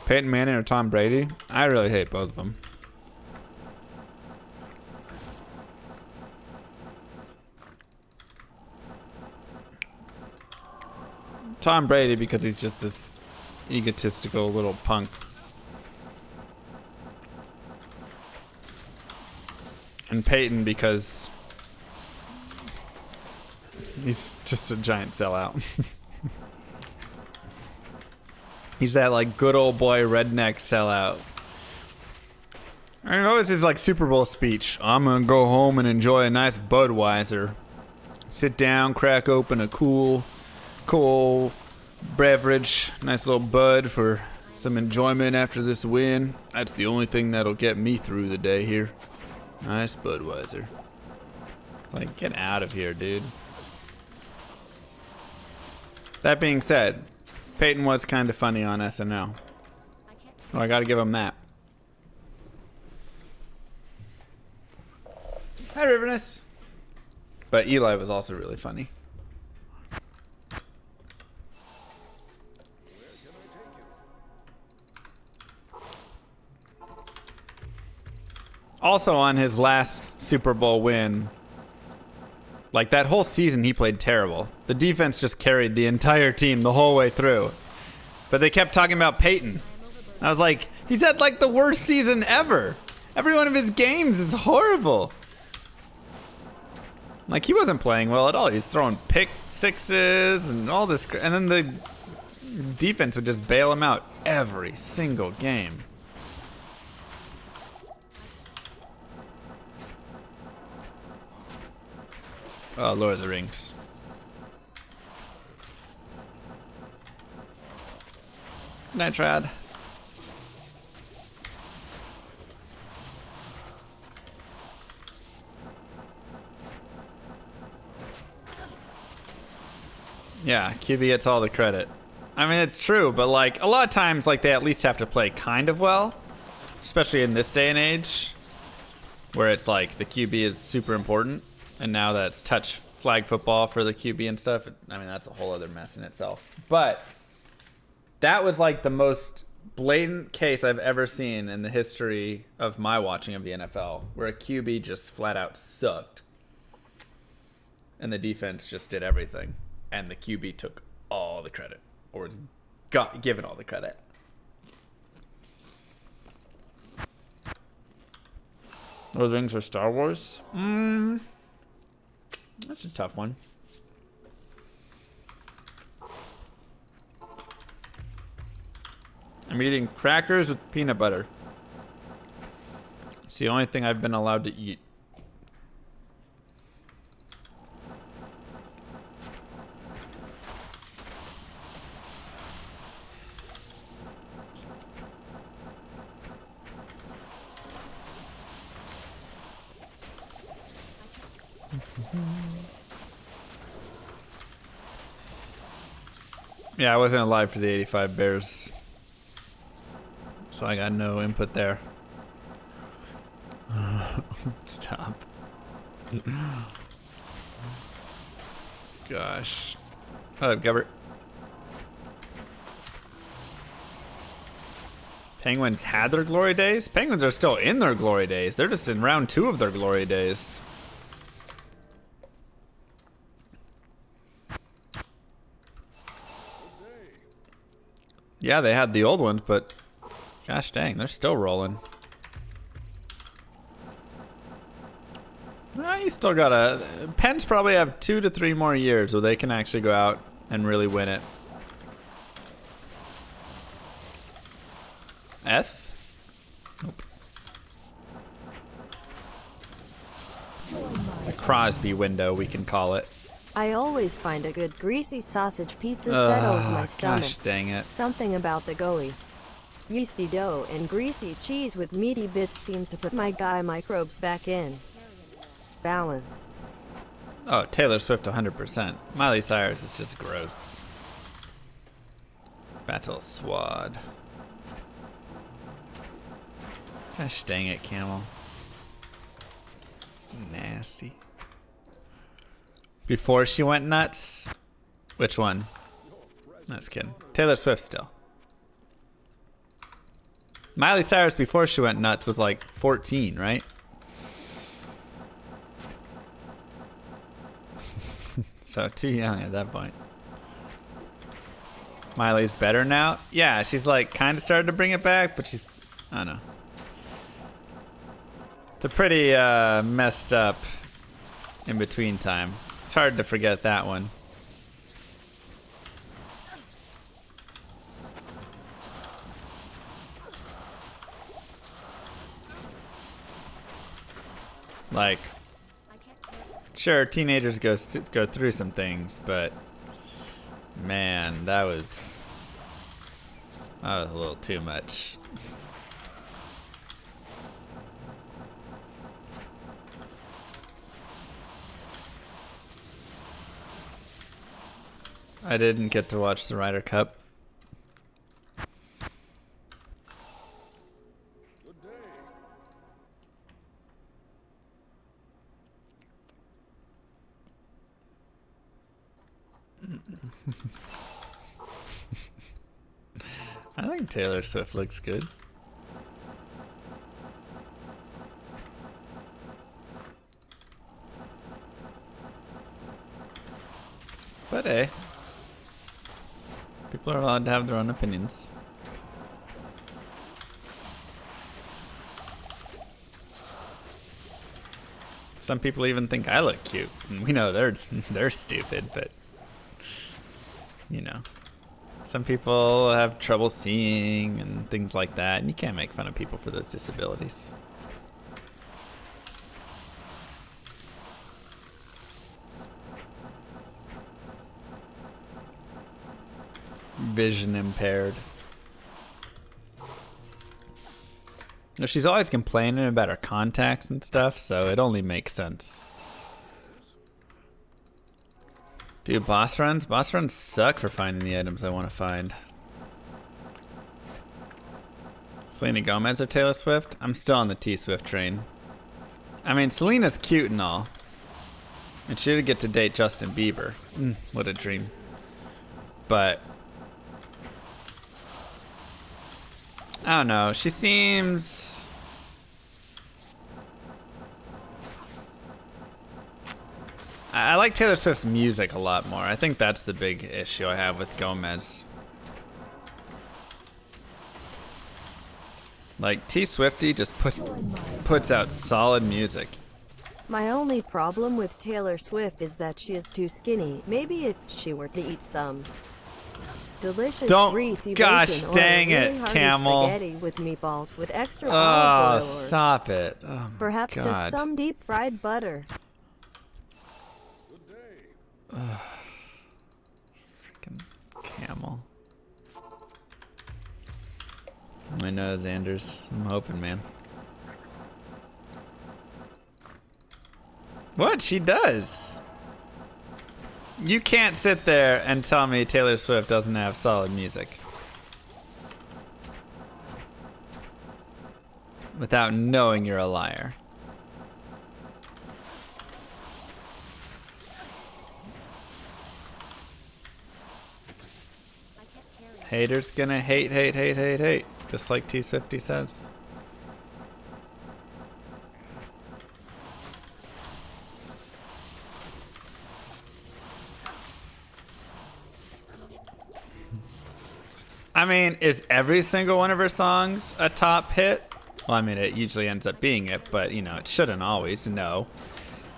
Peyton Manning or Tom Brady? I really hate both of them. Tom Brady because he's just this egotistical little punk. And Peyton because he's just a giant sellout. He's that like good old boy redneck sellout. I know it's his like Super Bowl speech. I'm gonna go home and enjoy a nice Budweiser. Sit down, crack open a cool beverage, nice little bud for some enjoyment after this win. That's the only thing that'll get me through the day here. Nice Budweiser. Like, get out of here, dude. That being said, Peyton was kind of funny on SNL. Oh, I gotta give him that. Hi, Riverness. But Eli was also really funny. Also on his last Super Bowl win, like that whole season he played terrible. The defense just carried the entire team the whole way through. But they kept talking about Peyton. I was like, he's had like the worst season ever. Every one of his games is horrible. Like he wasn't playing well at all. He's throwing pick sixes and all this, and then the defense would just bail him out every single game. Oh, Lord of the Rings. Good night, Trad. Yeah, QB gets all the credit. I mean, it's true, but like a lot of times, like they at least have to play kind of well, especially in this day and age, where it's like the QB is super important. And now that it's touch flag football for the QB and stuff, I mean, that's a whole other mess in itself. But that was like the most blatant case I've ever seen in the history of my watching of the NFL, where a QB just flat out sucked. And the defense just did everything. And the QB took all the credit, or was given all the credit. Lord of the Rings or Star Wars? That's a tough one. I'm eating crackers with peanut butter. It's the only thing I've been allowed to eat. Yeah, I wasn't alive for the 85 Bears. So I got no input there. Stop. Gosh. Hello, Gubbert. Penguins had their glory days? Penguins are still in their glory days. They're just in round 2 of their glory days. Yeah, they had the old ones, but gosh dang, they're still rolling. You still gotta... Pens probably have 2 to 3 more years where they can actually go out and really win it. S? Nope. The Crosby window, we can call it. I always find a good greasy sausage pizza settles my stomach. Gosh dang it. Something about the gooey, yeasty dough and greasy cheese with meaty bits seems to put my guy microbes back in balance. Oh, Taylor Swift 100%. Miley Cyrus is just gross. Battle Swad. Gosh dang it, Camel. Nasty. Before she went nuts? Which one? No, just kidding. Taylor Swift still. Miley Cyrus before she went nuts was like 14, right? So too young at that point. Miley's better now? Yeah, she's like kind of started to bring it back, but she's, I don't know. It's a pretty messed up in between time. It's hard to forget that one. Like, sure, teenagers go through some things, but man, that was a little too much. I didn't get to watch the Ryder Cup. I think Taylor Swift looks good. But hey, people are allowed to have their own opinions. Some people even think I look cute, and we know they're stupid, but you know, some people have trouble seeing and things like that, and you can't make fun of people for those disabilities. Vision impaired. No, she's always complaining about her contacts and stuff, so it only makes sense. Dude, boss runs? Boss runs suck for finding the items I want to find. Selena Gomez or Taylor Swift? I'm still on the T-Swift train. I mean, Selena's cute and all. And she did get to date Justin Bieber. What a dream. But I don't know. She seems... I like Taylor Swift's music a lot more. I think that's the big issue I have with Gomez. Like T Swifty just puts out solid music. My only problem with Taylor Swift is that she is too skinny. Maybe if she were to eat some delicious greasy gosh bacon dang or really it, hearty Camel. spaghetti with meatballs with extra Oh, olive oil or stop it. Oh my perhaps God. just some deep fried butter. Freaking Camel. I know, Xanders. I'm hoping, man. What? She does. You can't sit there and tell me Taylor Swift doesn't have solid music without knowing you're a liar. Haters gonna hate, hate, hate, hate, hate. Just like T Swifty says. I mean, is every single one of her songs a top hit? Well, I mean, it usually ends up being it, but, you know, it shouldn't always, no.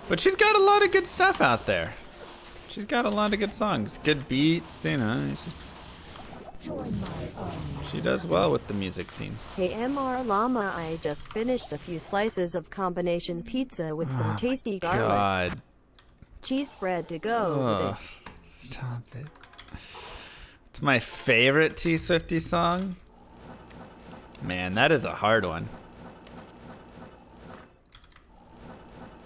But she's got a lot of good stuff out there. She's got a lot of good songs. Good beats, you know. She does well with the music scene. Hey MR Llama, I just finished a few slices of combination pizza with some tasty garlic. God. Cheese spread to go with Ugh, stop it. It's my favorite T Swifty song. Man, that is a hard one.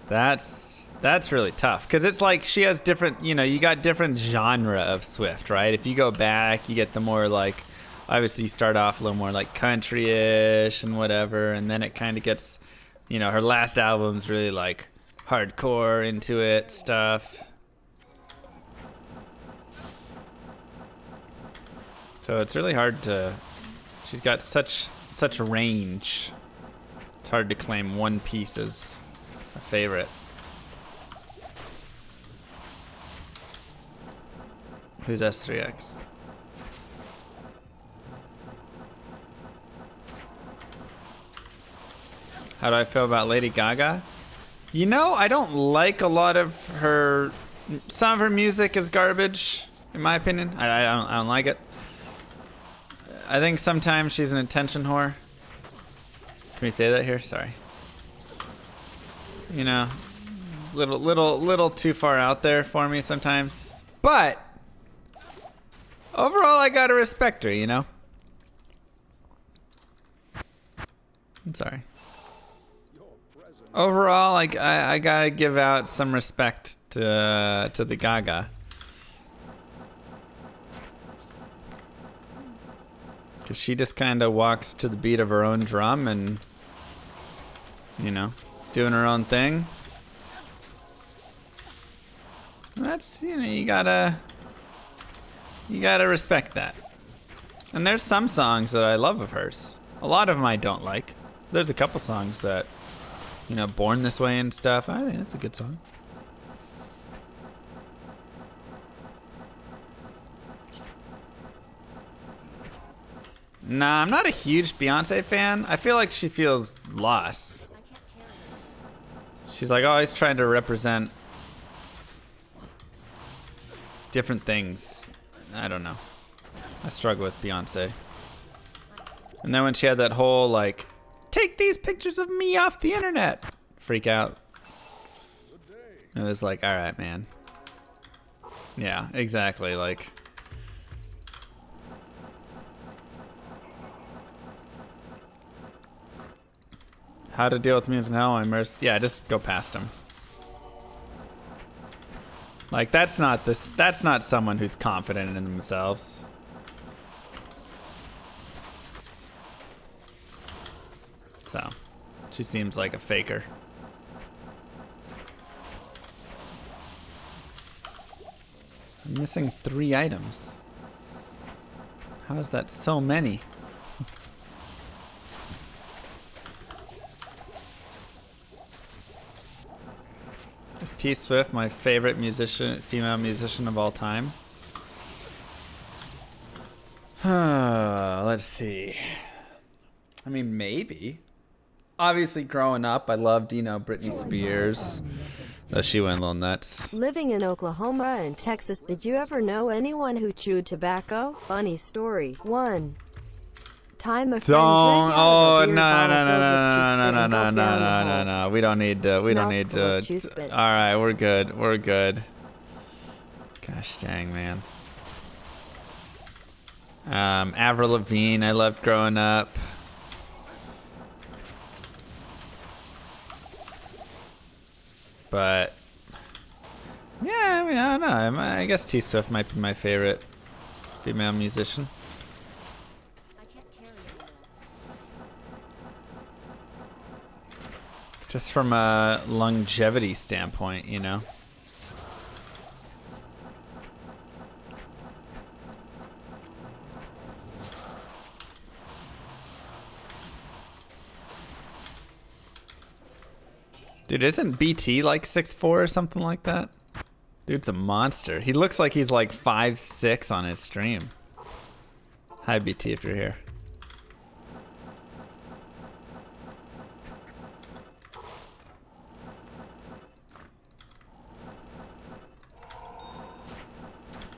That's really tough because it's like she has different, you know, you got different genre of Swift, right? If you go back, you get the more like, obviously you start off a little more like country-ish and whatever, and then it kind of gets, you know, her last album's really like hardcore into it stuff. So it's really hard to, she's got such range. It's hard to claim one piece as a favorite. Who's S3X? How do I feel about Lady Gaga? You know, I don't like a lot of her. Some of her music is garbage, in my opinion. I don't like it. I think sometimes she's an attention whore. Can we say that here? Sorry. You know, little too far out there for me sometimes. But overall, I gotta respect her, you know? I'm sorry. Overall, I gotta give out some respect to the Gaga. Cause she just kind of walks to the beat of her own drum and, you know, doing her own thing. And that's, you know, you gotta respect that. And there's some songs that I love of hers. A lot of them I don't like. There's a couple songs that, you know, Born This Way and stuff. I think that's a good song. Nah, I'm not a huge Beyonce fan. I feel like she feels lost. She's like always trying to represent different things. I don't know. I struggle with Beyonce. And then when she had that whole like, take these pictures of me off the internet freak out. It was like, all right, man. Yeah, exactly. Like, how to deal with memes and how I'm immersed. Yeah, just go past them. Like, that's not someone who's confident in themselves. So, she seems like a faker. I'm missing 3 items. How is that so many? Is T Swift my favorite female musician of all time? Let's see. I mean, maybe. Obviously, growing up, I loved, you know, Britney Spears. Though she went a little nuts. Living in Oklahoma and Texas, did you ever know anyone who chewed tobacco? Funny story. 1 time a friend Don't. drank out Oh of no a beer no bottle no filled no with no juice no spit no and no gulped no down the no whole no no. We don't need to. We don't need mouthful to. of juice spit. All right, we're good. We're good. Gosh dang, man. Avril Lavigne, I loved growing up. But yeah, I mean, I don't know. I guess T Swift might be my favorite female musician. I can't carry anymore. Just from a longevity standpoint, you know. Dude, isn't BT like 6'4" or something like that? Dude's a monster. He looks like he's like 5'6" on his stream. Hi BT if you're here.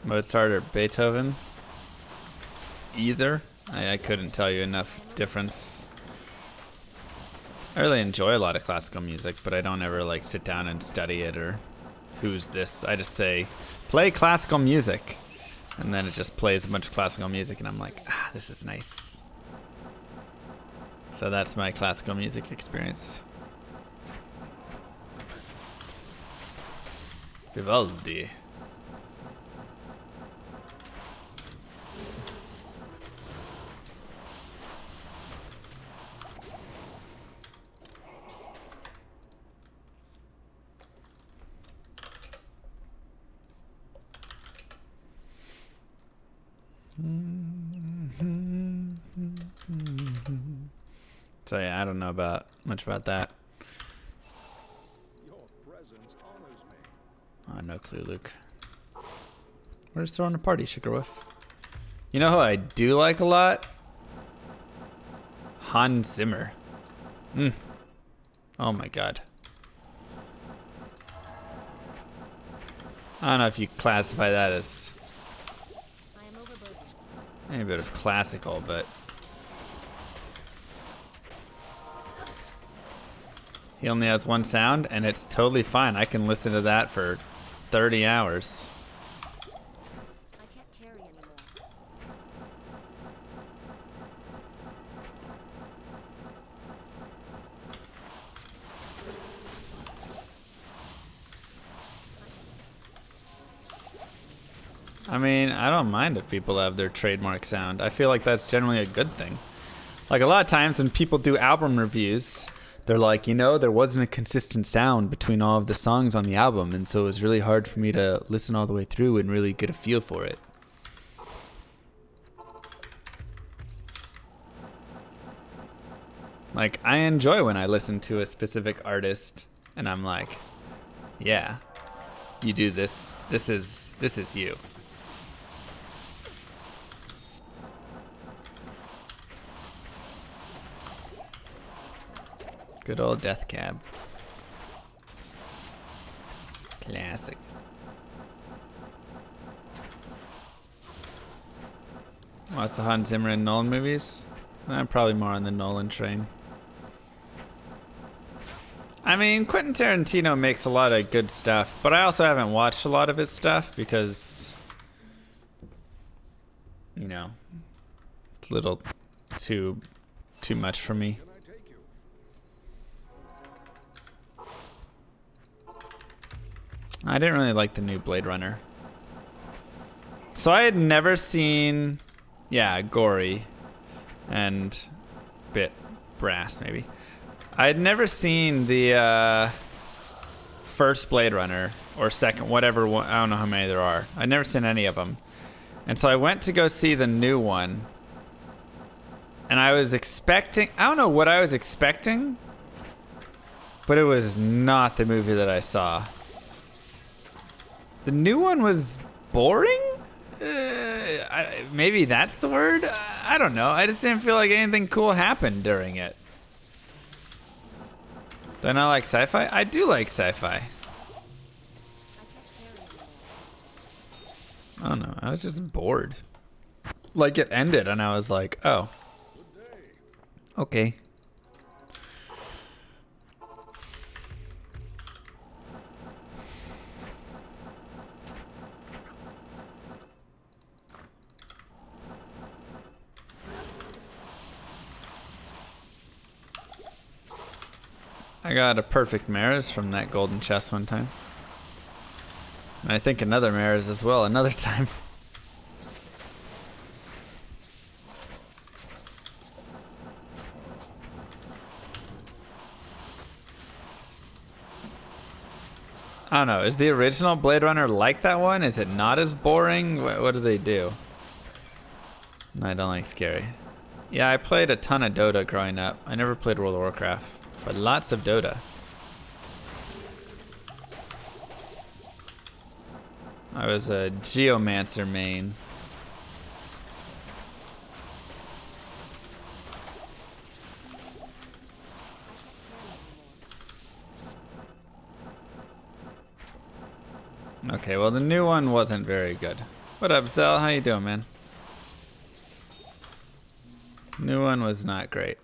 Mozart or Beethoven? Either. I couldn't tell you enough difference. I really enjoy a lot of classical music, but I don't ever like sit down and study it or who's this. I just say, play classical music. And then it just plays a bunch of classical music and I'm like, ah, this is nice. So that's my classical music experience. Vivaldi. So yeah, I don't know much about that. Your presence honors me. Oh, no clue, Luke. We're just throwing a party, Sugarwolf. You know who I do like a lot? Hans Zimmer. Oh my god. I don't know if you classify that as I am overburdened. any bit of classical, but he only has one sound, and it's totally fine. I can listen to that for 30 hours. I can't carry anymore. I mean, I don't mind if people have their trademark sound. I feel like that's generally a good thing. Like a lot of times when people do album reviews, they're like, you know, there wasn't a consistent sound between all of the songs on the album, and so it was really hard for me to listen all the way through and really get a feel for it. Like, I enjoy when I listen to a specific artist and I'm like, yeah, you do this. This is you. Good old Death Cab. Classic. Watch the Hans Zimmer and Nolan movies? Probably more on the Nolan train. I mean, Quentin Tarantino makes a lot of good stuff, but I also haven't watched a lot of his stuff because, you know, it's a little too much for me. Can I take you? I didn't really like the new Blade Runner. So I had never seen, yeah, gory and bit brass maybe. I had never seen the first Blade Runner or second, whatever one, I don't know how many there are. I'd never seen any of them. And so I went to go see the new one. And I was expecting, I don't know what I was expecting, but it was not the movie that I saw. The new one was boring? Maybe that's the word? I don't know. I just didn't feel like anything cool happened during it. Do I not like sci-fi? I do like sci-fi. I don't know. I was just bored. Like it ended and I was like, oh. Okay. I got a perfect Maris from that golden chest one time. And I think another Maris as well another time. I don't know. Is the original Blade Runner like that one? Is it not as boring? What do they do? No, I don't like scary. Yeah, I played a ton of Dota growing up. I never played World of Warcraft, but lots of Dota. I was a Geomancer main. Okay, well the new one wasn't very good. What up, Zell? How you doing, man? New one was not great,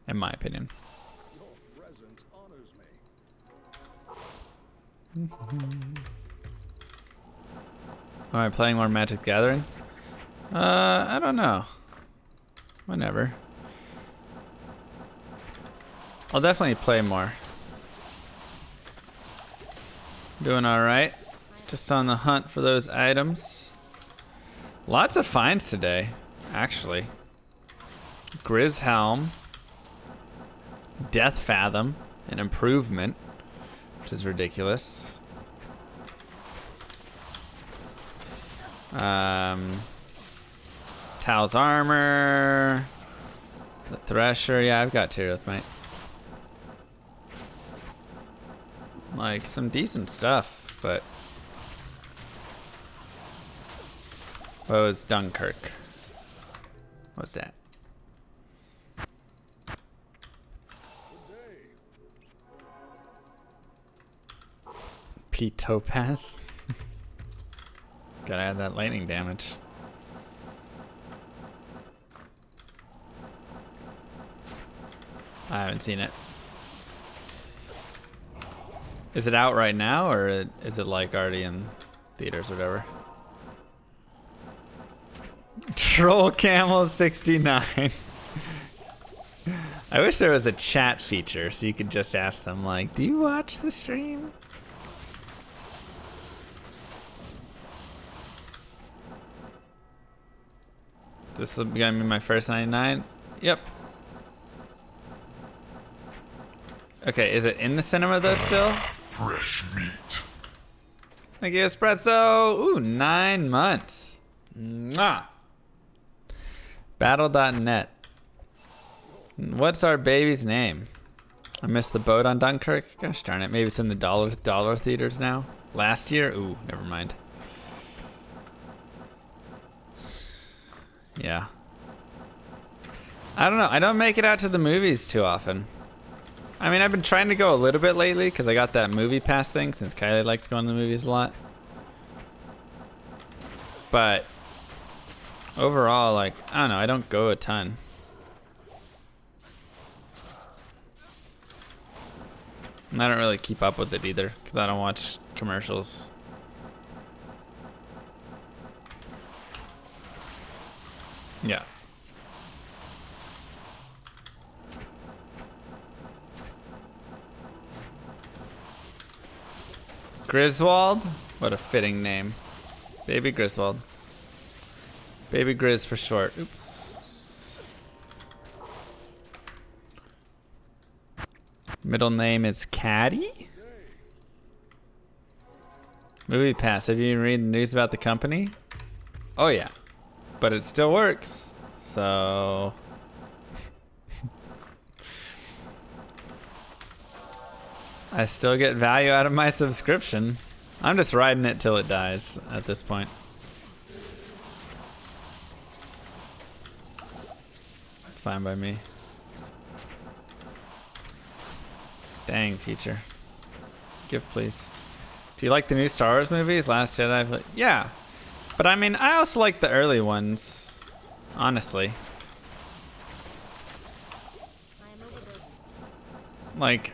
in my opinion. Your presence honors me. Am I playing more Magic the Gathering? I don't know. Whenever. I'll definitely play more. Doing alright. Just on the hunt for those items. Lots of finds today, actually. Grizz Helm. Death Fathom. An improvement. Which is ridiculous. Tal's armor. The Thresher. Yeah, I've got Tyrios, mate. Like, some decent stuff, but... What was Dunkirk? What's that? Pete Topaz? Gotta add that lightning damage. I haven't seen it. Is it out right now, or is it like already in theaters or whatever? Troll Camel 69. I wish there was a chat feature so you could just ask them like, do you watch the stream? This will be my first 99? Yep. Okay, is it in the cinema though still? Fresh meat. Thank you, Espresso. Ooh, 9 months. Mwah. Battle.net. What's our baby's name? I missed the boat on Dunkirk. Gosh darn it. Maybe it's in the dollar theaters now. Last year? Ooh, never mind. Yeah. I don't know. I don't make it out to the movies too often. I mean, I've been trying to go a little bit lately because I got that movie pass thing since Kylie likes going to the movies a lot. But overall, like, I don't know, I don't go a ton. And I don't really keep up with it either because I don't watch commercials. Yeah. Griswold? What a fitting name. Baby Griswold. Baby Grizz for short. Oops. Middle name is Caddy? Movie Pass. Have you read the news about the company? Oh yeah. But it still works. So... I still get value out of my subscription. I'm just riding it till it dies at this point. It's fine by me. Dang, feature. Give, please. Do you like the new Star Wars movies? Last Jedi? Yeah. But I mean, I also like the early ones. Honestly. I am overburdened. Like,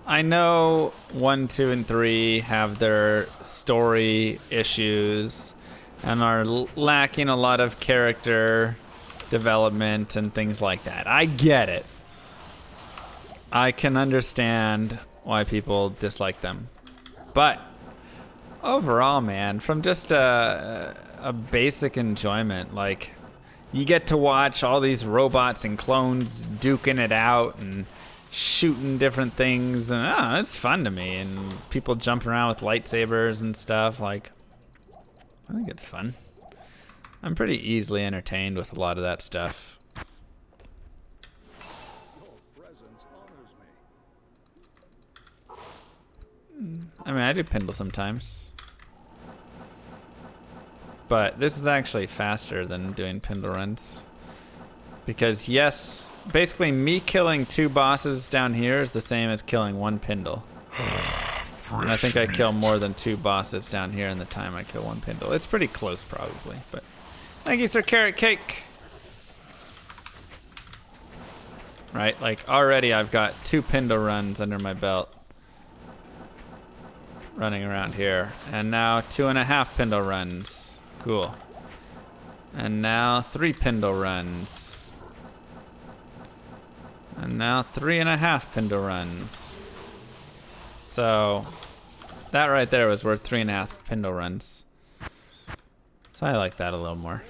I know 1, 2, and 3 have their story issues and are lacking a lot of character development and things like that. I get it. I can understand why people dislike them. But overall, man, from just a basic enjoyment, like, you get to watch all these robots and clones duking it out and shooting different things, and it's fun to me. And people jumping around with lightsabers and stuff. Like, I think it's fun. I'm pretty easily entertained with a lot of that stuff. Your presence honors me. I mean, I do Pindle sometimes. But this is actually faster than doing Pindle runs. Because, yes, basically me killing 2 bosses down here is the same as killing 1 Pindle. And I think I kill more than 2 bosses down here in the time I kill 1 Pindle. It's pretty close, probably. But thank you, Sir Carrot Cake. Right, like, already I've got 2 Pindle runs under my belt. Running around here. And now 2.5 Pindle runs. Cool. And now 3 Pindle runs. And now 3.5 Pindle runs. So that right there was worth 3.5 Pindle runs. So I like that a little more.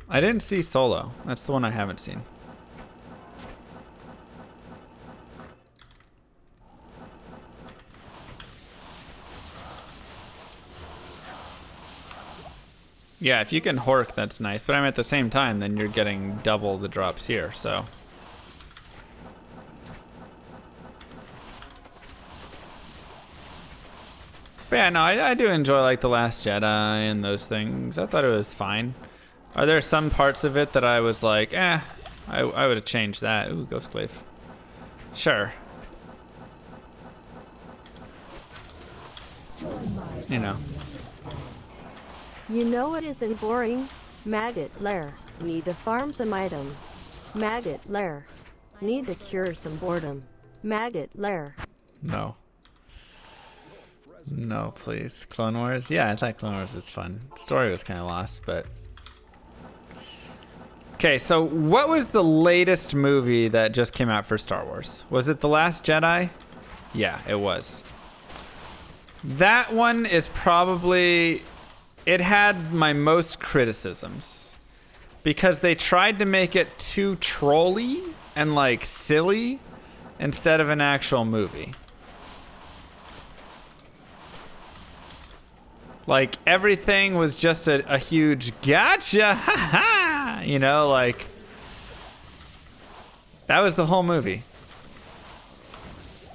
I didn't see Solo. That's the one I haven't seen. Yeah, if you can Hork, that's nice. But I mean, at the same time, then you're getting double the drops here, so. But yeah, no, I do enjoy, like, The Last Jedi and those things. I thought it was fine. Are there some parts of it that I was like, I would have changed that. Ooh, Ghostclave. Sure. You know. You know it isn't boring? Maggot lair. Need to farm some items. Maggot lair. Need to cure some boredom. Maggot lair. No. No, please. Clone Wars? Yeah, I thought Clone Wars was fun. Story was kind of lost, but... Okay, so what was the latest movie that just came out for Star Wars? Was it The Last Jedi? Yeah, it was. That one is probably... It had my most criticisms. Because they tried to make it too trolly and, like, silly instead of an actual movie. Like, everything was just a huge gotcha, ha ha! You know, like, that was the whole movie.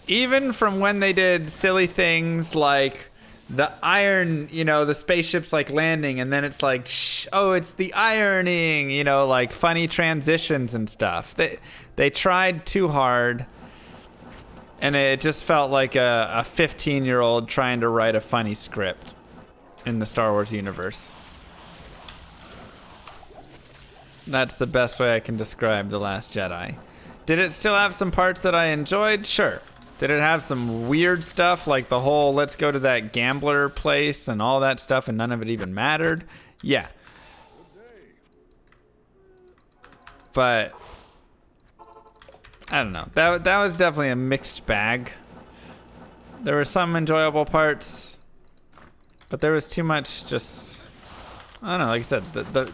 Even from when they did silly things like the iron, you know, the spaceship's like landing and then it's like, shh, oh, it's the ironing, you know, like funny transitions and stuff. They tried too hard. And it just felt like a 15-year-old trying to write a funny script in the Star Wars universe. That's the best way I can describe The Last Jedi. Did it still have some parts that I enjoyed? Sure. Did it have some weird stuff like the whole let's go to that gambler place and all that stuff and none of it even mattered? Yeah. But I don't know. That was definitely a mixed bag. There were some enjoyable parts, but there was too much just, I don't know, like I said,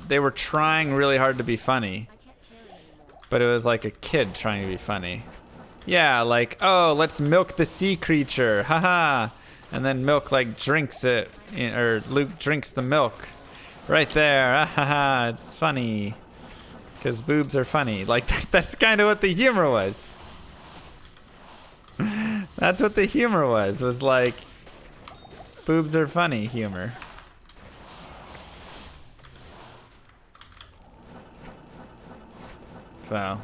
they were trying really hard to be funny, I can't carry anymore. but it was like a kid trying to be funny. Yeah, like, oh, let's milk the sea creature, haha. And then Milk like drinks it, or Luke drinks the milk. Right there, haha, it's funny. Because boobs are funny. Like, that's kind of what the humor was. That's what the humor was like, boobs are funny humor. So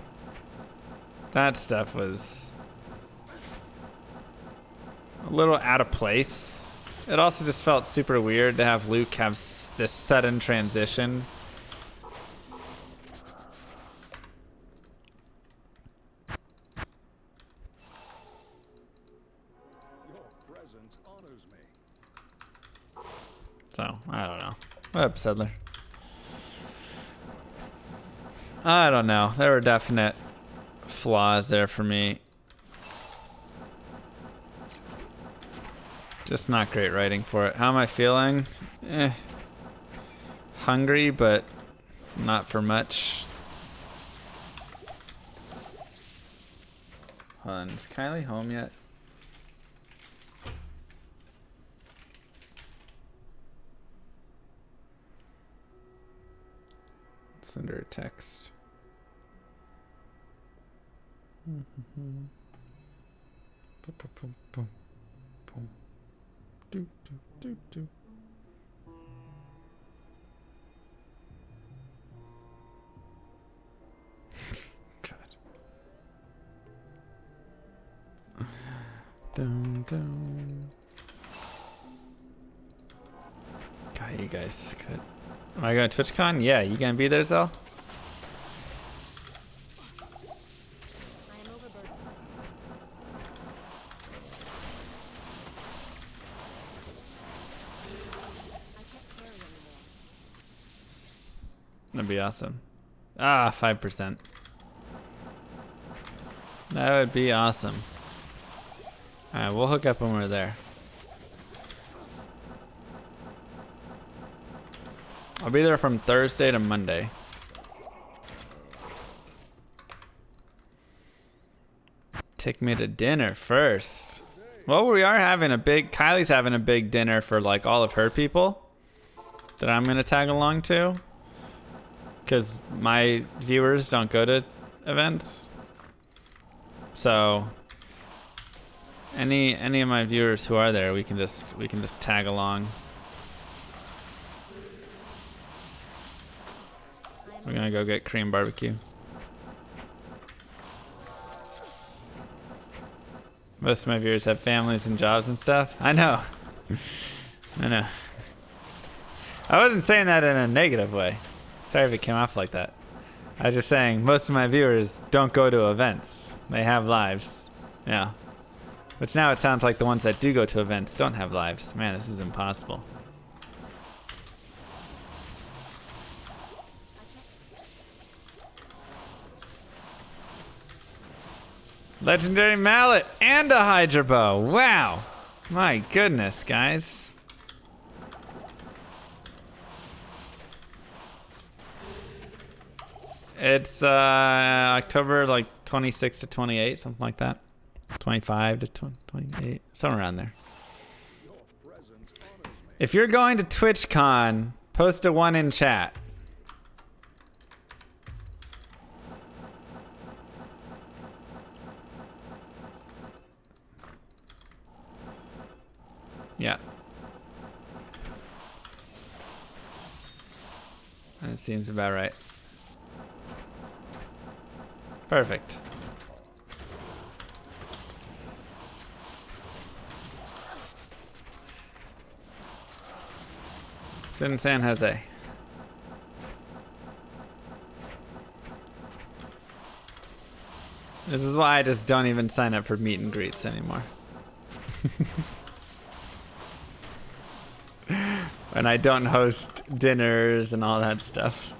that stuff was a little out of place. It also just felt super weird to have Luke have this sudden transition. Your presence honors me. So, I don't know. What up, Settler? I don't know. There were definite flaws there for me. Just not great writing for it. How am I feeling? Hungry, but not for much. Hold on, is Kylie home yet? Send her a text. Boom, boom, boom, boom. Do, do, do, do. God. Dun, dun. God, you guys could. Am I going to TwitchCon? Yeah, you gonna be there, Zell? I am overburdened. I can't carry anymore. That'd be awesome. Ah, 5%. That would be awesome. Alright, we'll hook up when we're there. I'll be there from Thursday to Monday. Take me to dinner first. Well, we are having a big... Kylie's having a big dinner for like all of her people that I'm going to tag along to. Because my viewers don't go to events. So any of my viewers who are there, we can just tag along. We're gonna go get Korean barbecue. Most of my viewers have families and jobs and stuff. I know. I know. I wasn't saying that in a negative way. Sorry if it came off like that. I was just saying most of my viewers don't go to events. They have lives. Yeah. Which now it sounds like the ones that do go to events don't have lives. Man, this is impossible. Legendary mallet and a Hydra bow. Wow. My goodness, guys. It's October like 26 to 28, something like that. 25 to 28, somewhere around there. If you're going to TwitchCon, post a 1 in chat. Yeah. That seems about right. Perfect. It's in San Jose. This is why I just don't even sign up for meet and greets anymore. And I don't host dinners and all that stuff.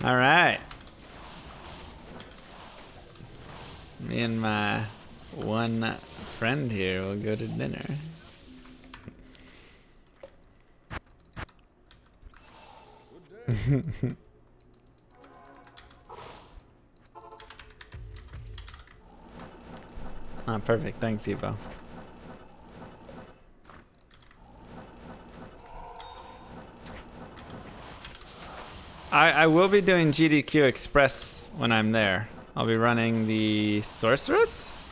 All right. Me and my one friend here will go to dinner. Ah, perfect. Thanks, Evo. I will be doing GDQ Express when I'm there. I'll be running the Sorceress?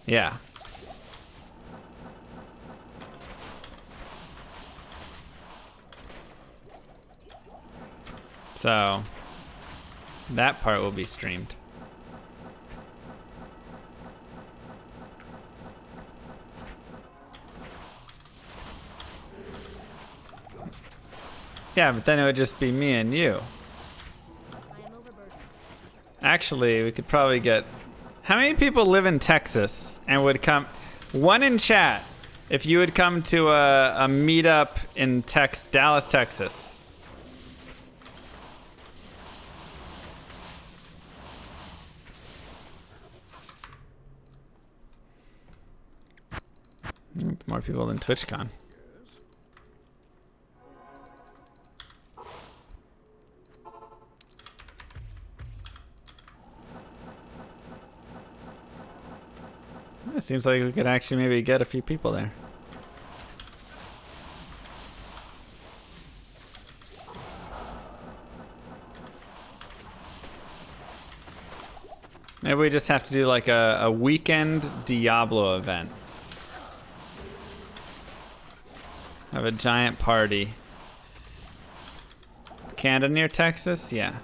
Yeah. So that part will be streamed. Yeah, but then it would just be me and you. I am overburdened. Actually, we could probably get... How many people live in Texas and would come... One in chat, if you would come to a meetup in Dallas, Texas. It's more people than TwitchCon. It seems like we could actually maybe get a few people there. Maybe we just have to do like a weekend Diablo event. Have a giant party. Canada near Texas? Yeah.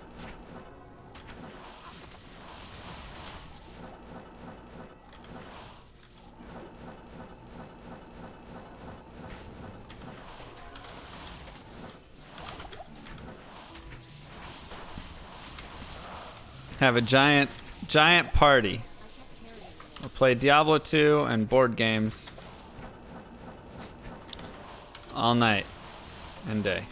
Have a giant party. We'll play Diablo 2 and board games all night and day.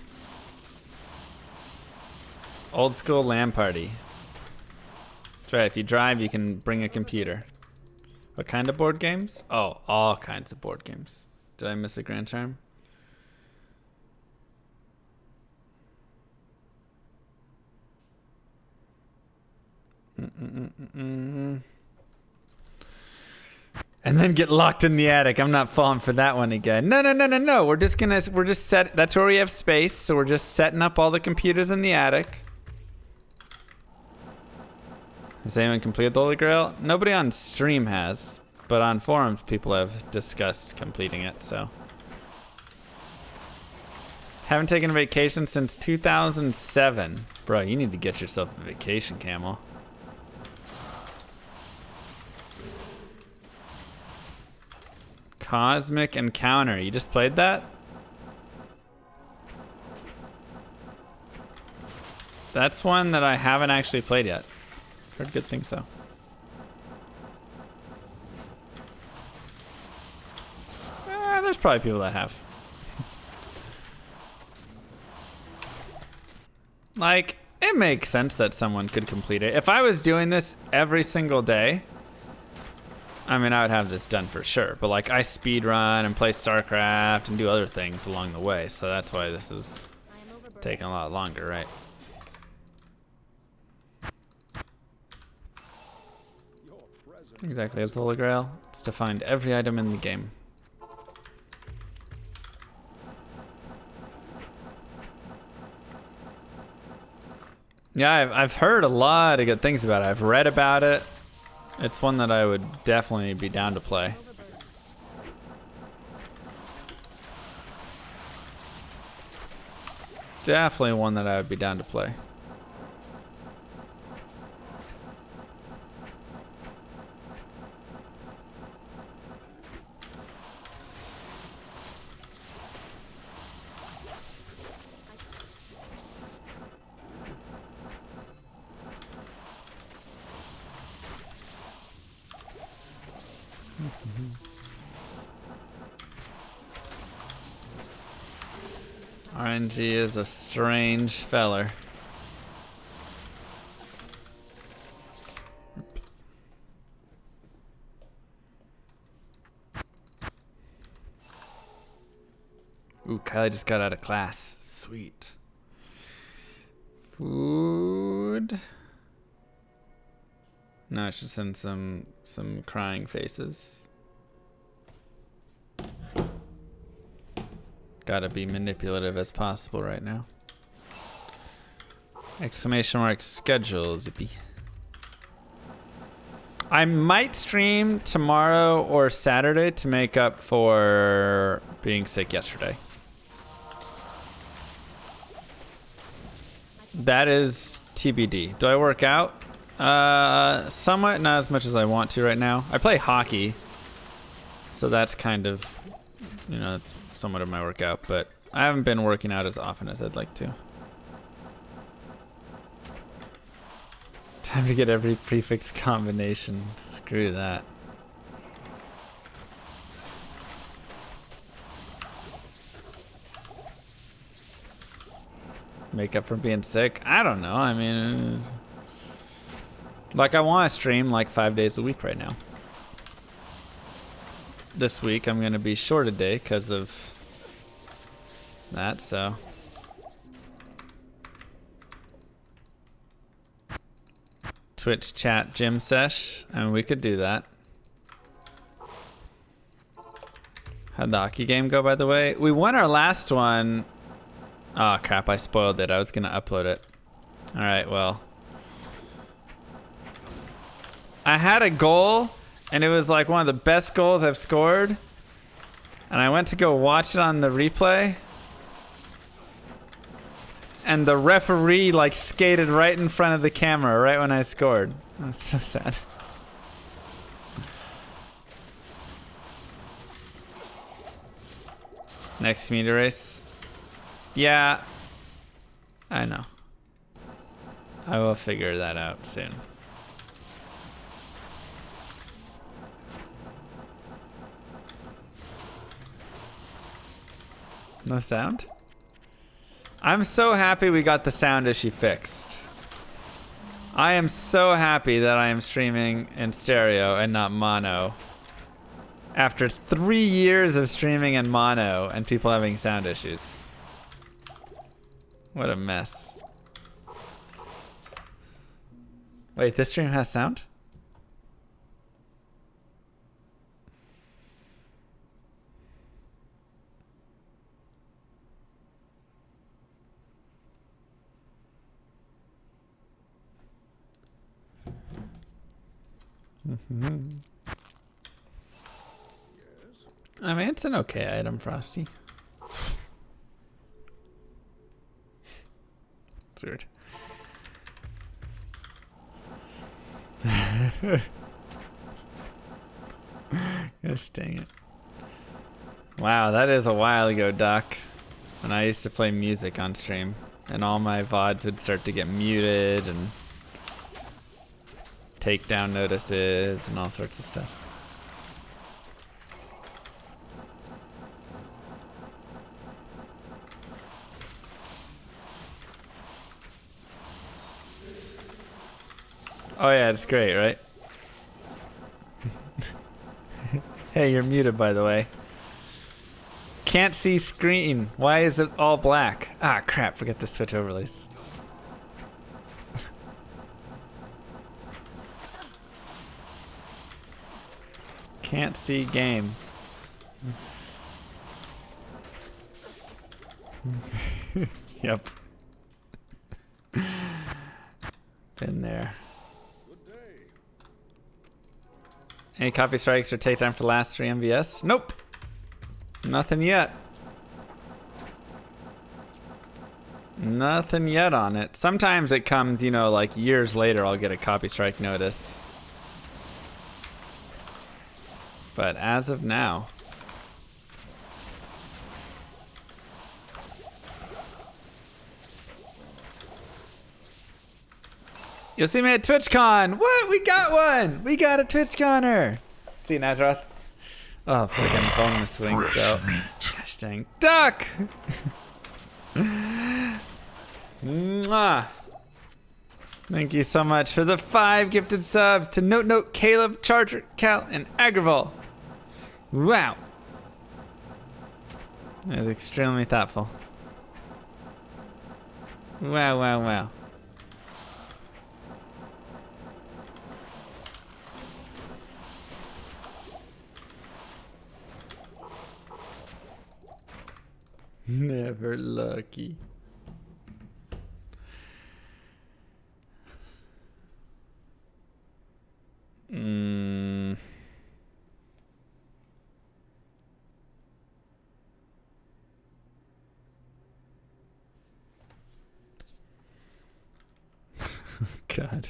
Old school LAN party. That's right, if you drive, you can bring a computer. What kind of board games? Oh, all kinds of board games. Did I miss a Grand Charm? And then get locked in the attic. I'm not falling for that one again. No. We're just set. That's where we have space. So we're just setting up all the computers in the attic. Has anyone completed the Holy Grail? Nobody on stream has, but on forums people have discussed completing it. So haven't taken a vacation since 2007. Bro, you need to get yourself a vacation, Camel. Cosmic Encounter. You just played that? That's one that I haven't actually played yet. Heard good things though. There's probably people that have. Like, it makes sense that someone could complete it. If I was doing this every single day, I mean, I would have this done for sure, but like I speed run and play Starcraft and do other things along the way, so that's why this is taking a lot longer, right? Exactly, as the Holy Grail. It's to find every item in the game. Yeah, I've heard a lot of good things about it. I've read about it. It's one that I would definitely be down to play. Definitely one that I would be down to play. RNG is a strange feller. Ooh, Kylie just got out of class. Sweet. Food. No, I should send some crying faces. Gotta be manipulative as possible right now. Exclamation mark schedule, zippy. I might stream tomorrow or Saturday to make up for being sick yesterday. That is TBD. Do I work out? Somewhat, not as much as I want to right now. I play hockey, so that's kind of, you know, it's somewhat of my workout, but I haven't been working out as often as I'd like to. Time to get every prefix combination. Screw that. Make up for being sick? I don't know. I mean, like I want to stream like 5 days a week right now. This week I'm going to be short a day because of that, so. Twitch chat gym sesh. I mean, we could do that. How'd the hockey game go, by the way? We won our last one. Oh, crap. I spoiled it. I was going to upload it. All right, well. I had a goal, and it was like one of the best goals I've scored. And I went to go watch it on the replay. And the referee like skated right in front of the camera right when I scored. That was so sad. Next community race. Yeah, I know. I will figure that out soon. No sound? I'm so happy we got the sound issue fixed. I am so happy that I am streaming in stereo and not mono. After 3 years of streaming in mono and people having sound issues. What a mess. Wait, this stream has sound? I mean, it's an okay item, Frosty. It's weird. Gosh dang it. Wow, that is a while ago, Doc. When I used to play music on stream. And all my VODs would start to get muted and takedown notices and all sorts of stuff. Oh yeah, it's great, right? Hey, you're muted, by the way. Can't see screen. Why is it all black? Ah, crap, forget to switch overlays. Can't see game. Yep. Been there. Any copy strikes or take time for the last 3 MVS? Nope. Nothing yet. Nothing yet on it. Sometimes it comes, you know, like years later I'll get a copy strike notice. But as of now. You'll see me at TwitchCon. What? We got one. We got a TwitchConner. See you, Nazareth. Oh, freaking bonus swings though. Gosh dang. Duck! Mwah. Thank you so much for the 5 gifted subs to Note, Caleb, Charger, Cal, and Agravol. Wow. That was extremely thoughtful. Wow, wow, wow. Never lucky. God.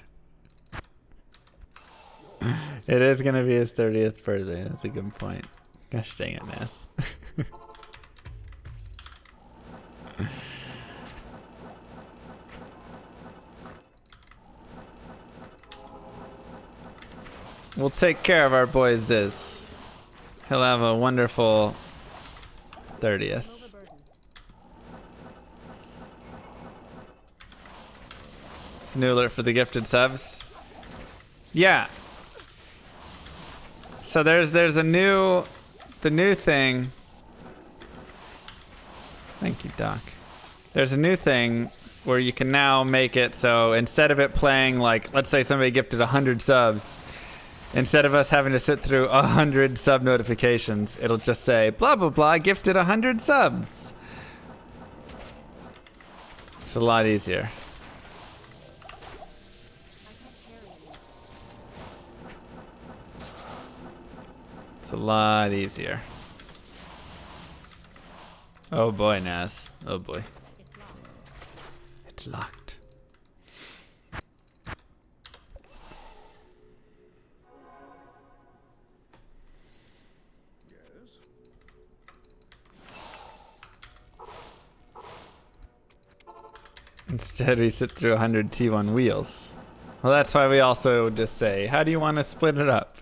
It is gonna be his 30th birthday. That's a good point. Gosh dang it, Ness. We'll take care of our boy Ziz. He'll have a wonderful 30th. It's a new alert for the gifted subs. Yeah. So there's the new thing. Thank you, Doc. There's a new thing where you can now make it so instead of it playing like, let's say somebody gifted 100 subs, instead of us having to sit through 100 sub notifications, it'll just say blah blah blah gifted 100 subs. It's a lot easier. It's a lot easier. Oh boy, Naz. Oh boy. It's locked. Yes. Instead, we sit through 100 T1 wheels. Well, that's why we also just say, how do you want to split it up?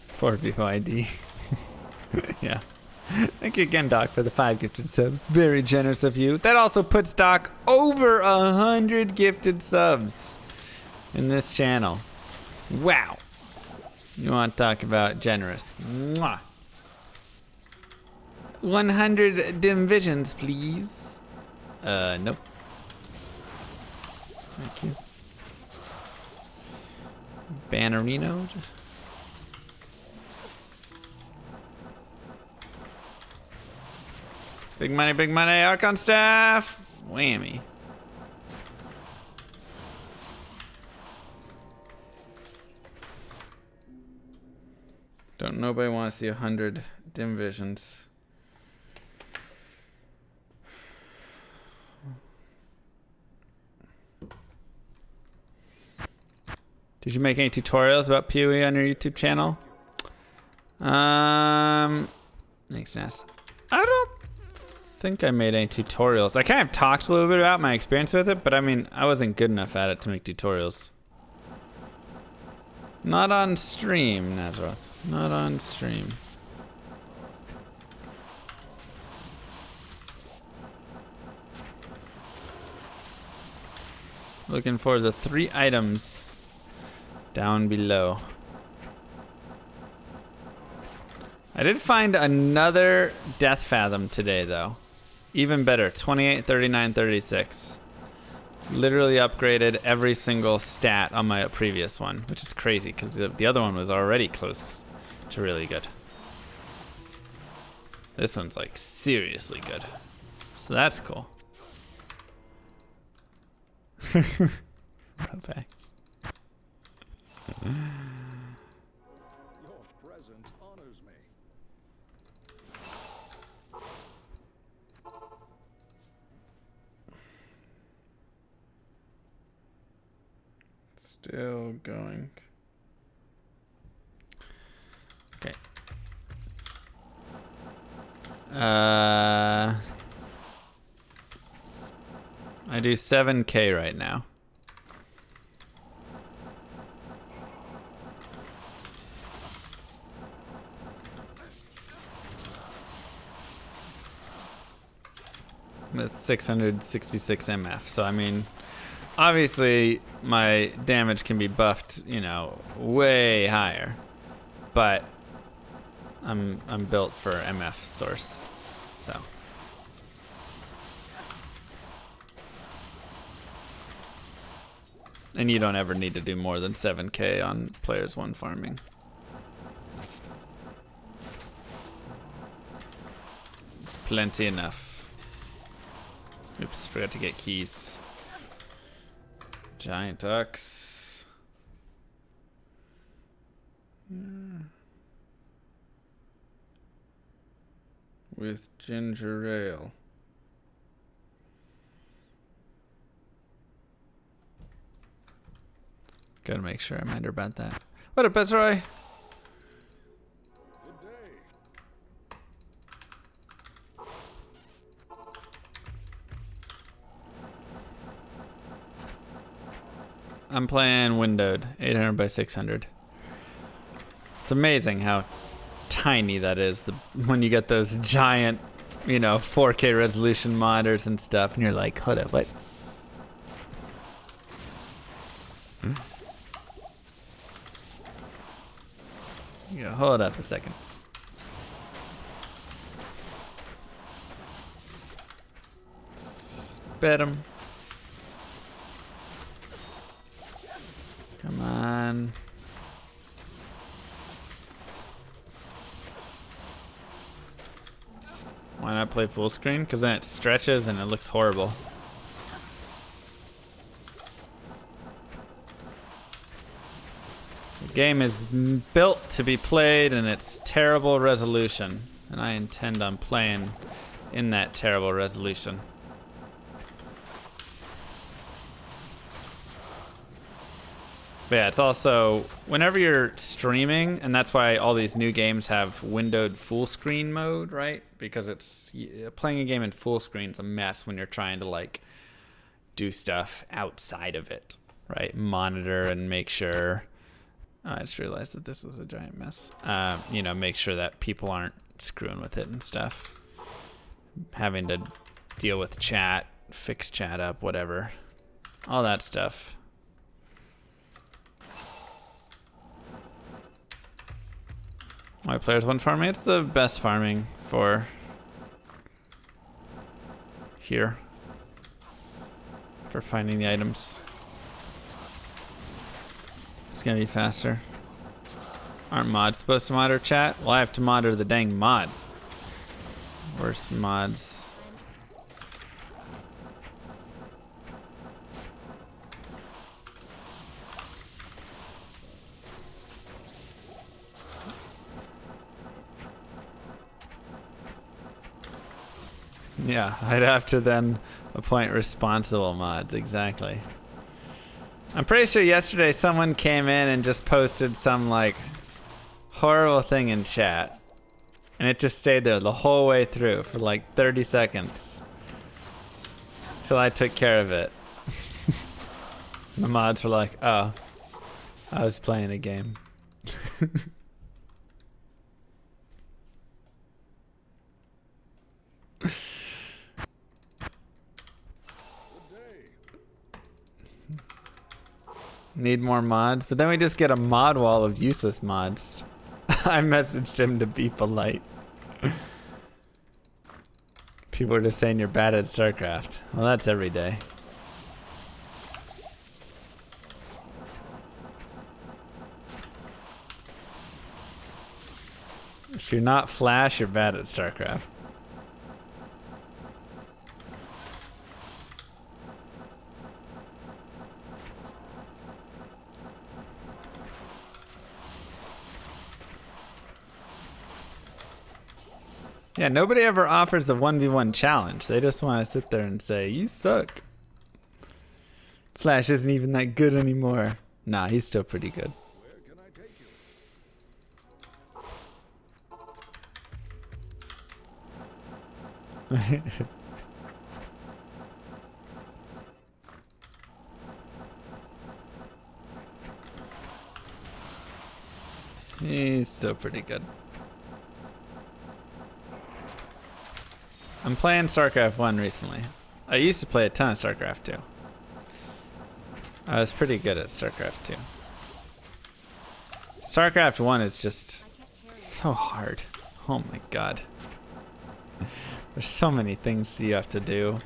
For view ID. Yeah. Thank you again, Doc, for the 5 gifted subs. Very generous of you. That also puts Doc over 100 gifted subs in this channel. Wow. You want to talk about generous? Mwah. 100 dim visions, please. Nope. Thank you. Bannerino. Big money, Archon staff! Whammy. Don't nobody want to see 100 dim visions. Did you make any tutorials about PoE on your YouTube channel? Thanks, Ness. I don't think I made any tutorials. I kind of talked a little bit about my experience with it, but I mean, I wasn't good enough at it to make tutorials. Not on stream, Nazareth. Not on stream. Looking for the 3 items down below. I did find another Death Fathom today, though. Even better, 28, 39, 36. Literally upgraded every single stat on my previous one, which is crazy, because the other one was already close to really good. This one's, like, seriously good. So that's cool. Thanks. Your presence honors me. Still going. Okay. I do 7K right now. With 666 MF. So I mean, obviously my damage can be buffed, you know, way higher. But I'm built for MF source. So and you don't ever need to do more than 7K on players 1 farming. It's plenty enough. Oops, forgot to get keys. Giant ducks. With ginger ale. Gotta make sure I remind her about that. What up, Bezroy? Good day. I'm playing windowed, 800 by 600. It's amazing how tiny that is when you get those giant, 4K resolution monitors and stuff, and you're like, hold up, what? Yeah, hold up a second. Spit him. Come on. Why not play full screen? Because then it stretches and it looks horrible. The game is built to be played in its terrible resolution, and I intend on playing in that terrible resolution. But yeah, it's also, whenever you're streaming, and that's why all these new games have windowed full screen mode, right? Because it's, playing a game in full screen is a mess when you're trying to like do stuff outside of it, right? Monitor and make sure, I just realized that this is a giant mess. Make sure that people aren't screwing with it and stuff. Having to deal with chat, fix chat up, whatever. All that stuff. Why players want farming? It's the best farming for here. For finding the items. It's gonna be faster. Aren't mods supposed to monitor chat? Well, I have to monitor the dang mods. Worst mods. Yeah, I'd have to then appoint responsible mods, exactly. I'm pretty sure yesterday someone came in and just posted some like horrible thing in chat. And it just stayed there the whole way through for like 30 seconds. Till I took care of it. The mods were like, oh, I was playing a game. Need more mods, but then we just get a mod wall of useless mods. I messaged him to be polite. People are just saying you're bad at Starcraft. Well, that's every day. If you're not Flash, you're bad at Starcraft. Yeah, nobody ever offers the 1v1 challenge. They just want to sit there and say, you suck. Flash isn't even that good anymore. Nah, he's still pretty good. Where can I take you? He's still pretty good. I'm playing Starcraft 1 recently. I used to play a ton of Starcraft 2. I was pretty good at Starcraft 2. Starcraft 1 is just so hard. Oh my god. There's so many things you have to do.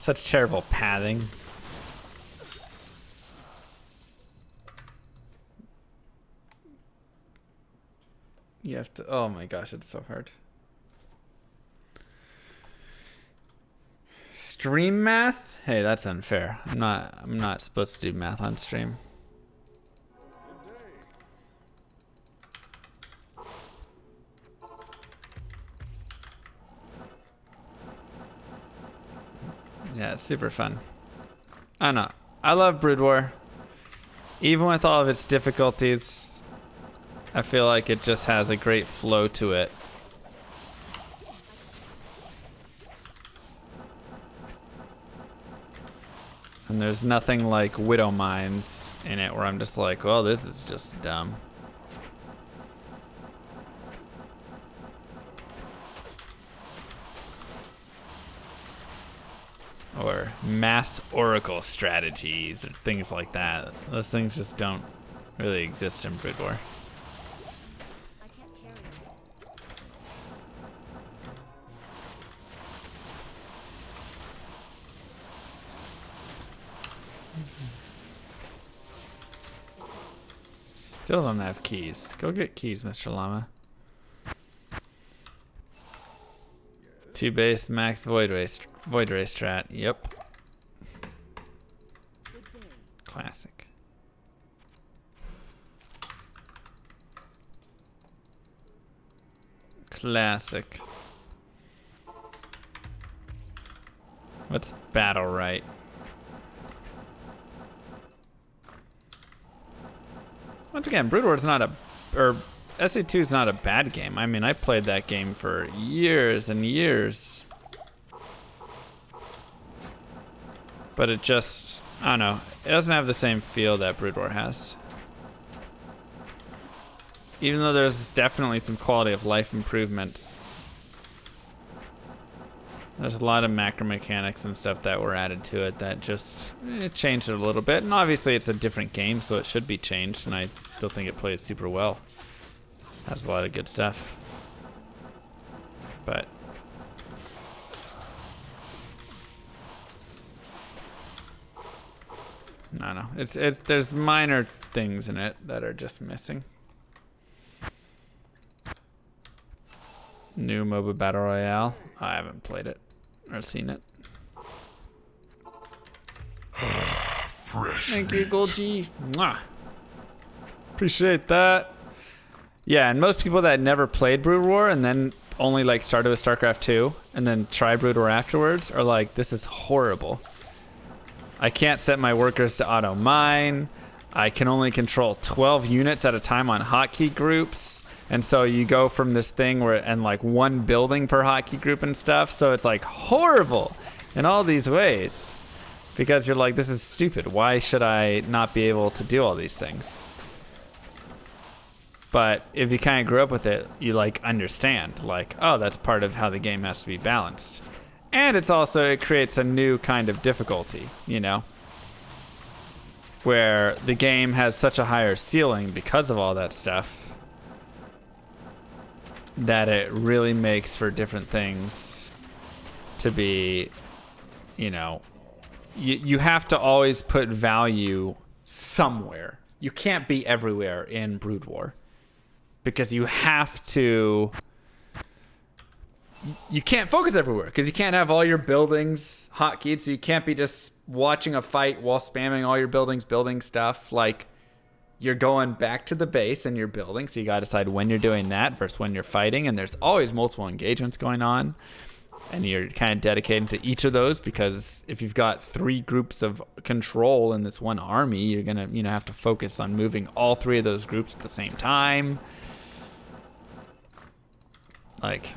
Such terrible pathing. You have to, oh my gosh, it's so hard. Stream math? Hey, that's unfair. I'm not supposed to do math on stream. Yeah, it's super fun. I don't know. I love Brood War. Even with all of its difficulties, I feel like it just has a great flow to it. And there's nothing like Widow Mines in it where I'm just like, well, this is just dumb. Or mass oracle strategies or things like that. Those things just don't really exist in Brood War. I can't carry it. Still don't have keys. Go get keys, Mr. Llama. 2 base max void ray strat. Yep. Classic. Classic. What's battle right? Once again, Brood War is not a, or SA2 is not a bad game. I mean, I played that game for years and years. But it just, I don't know, it doesn't have the same feel that Brood War has. Even though there's definitely some quality of life improvements. There's a lot of macro mechanics and stuff that were added to it that just it changed it a little bit. And obviously it's a different game, so it should be changed. And I still think it plays super well. Has a lot of good stuff. But I don't know. It's there's minor things in it that are just missing. New MOBA Battle Royale. I haven't played it or seen it. Fresh Thank you, meat. Gold G. Mwah. Appreciate that. Yeah, and most people that never played Brood War and then only like started with Starcraft 2 and then tried Brood War afterwards are like, this is horrible. I can't set my workers to auto mine. I can only control 12 units at a time on hotkey groups. And so you go from this thing where, and like one building per hotkey group and stuff. So it's like horrible in all these ways because you're like, this is stupid. Why should I not be able to do all these things? But if you kind of grew up with it, you like understand like, oh, that's part of how the game has to be balanced. And it's also, it creates a new kind of difficulty, you know, where the game has such a higher ceiling because of all that stuff that it really makes for different things to be, you know, you have to always put value somewhere. You can't be everywhere in Brood War because you have to, you can't focus everywhere because you can't have all your buildings hotkeyed, so you can't be just watching a fight while spamming all your buildings, building stuff. Like, you're going back to the base and you're building, so you gotta decide when you're doing that versus when you're fighting, and there's always multiple engagements going on, and you're kind of dedicated to each of those because if you've got 3 groups of control in this one army, you're gonna, you know, have to focus on moving all 3 of those groups at the same time. Like,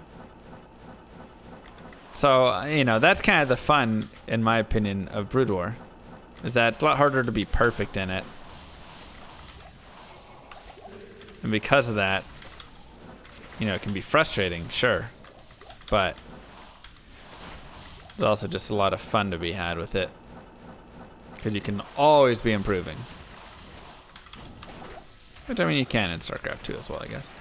so, you know, that's kind of the fun, in my opinion, of Brood War, is that it's a lot harder to be perfect in it. And because of that, you know, it can be frustrating, sure. But there's also just a lot of fun to be had with it. Because you can always be improving. Which, I mean, you can in StarCraft 2 as well, I guess.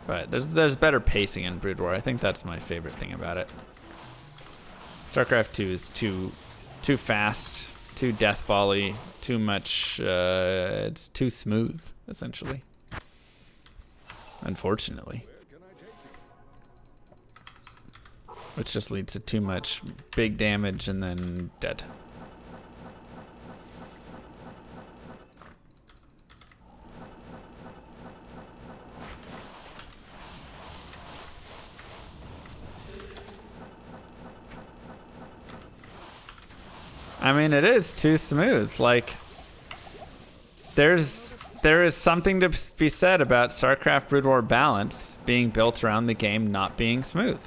But there's better pacing in Brood War. I think that's my favorite thing about it. StarCraft 2 is too fast, too deathball-y, too much, it's too smooth, essentially. Unfortunately. Which just leads to too much big damage and then dead. I mean, it is too smooth. Like, there is something to be said about Starcraft Brood War balance being built around the game not being smooth.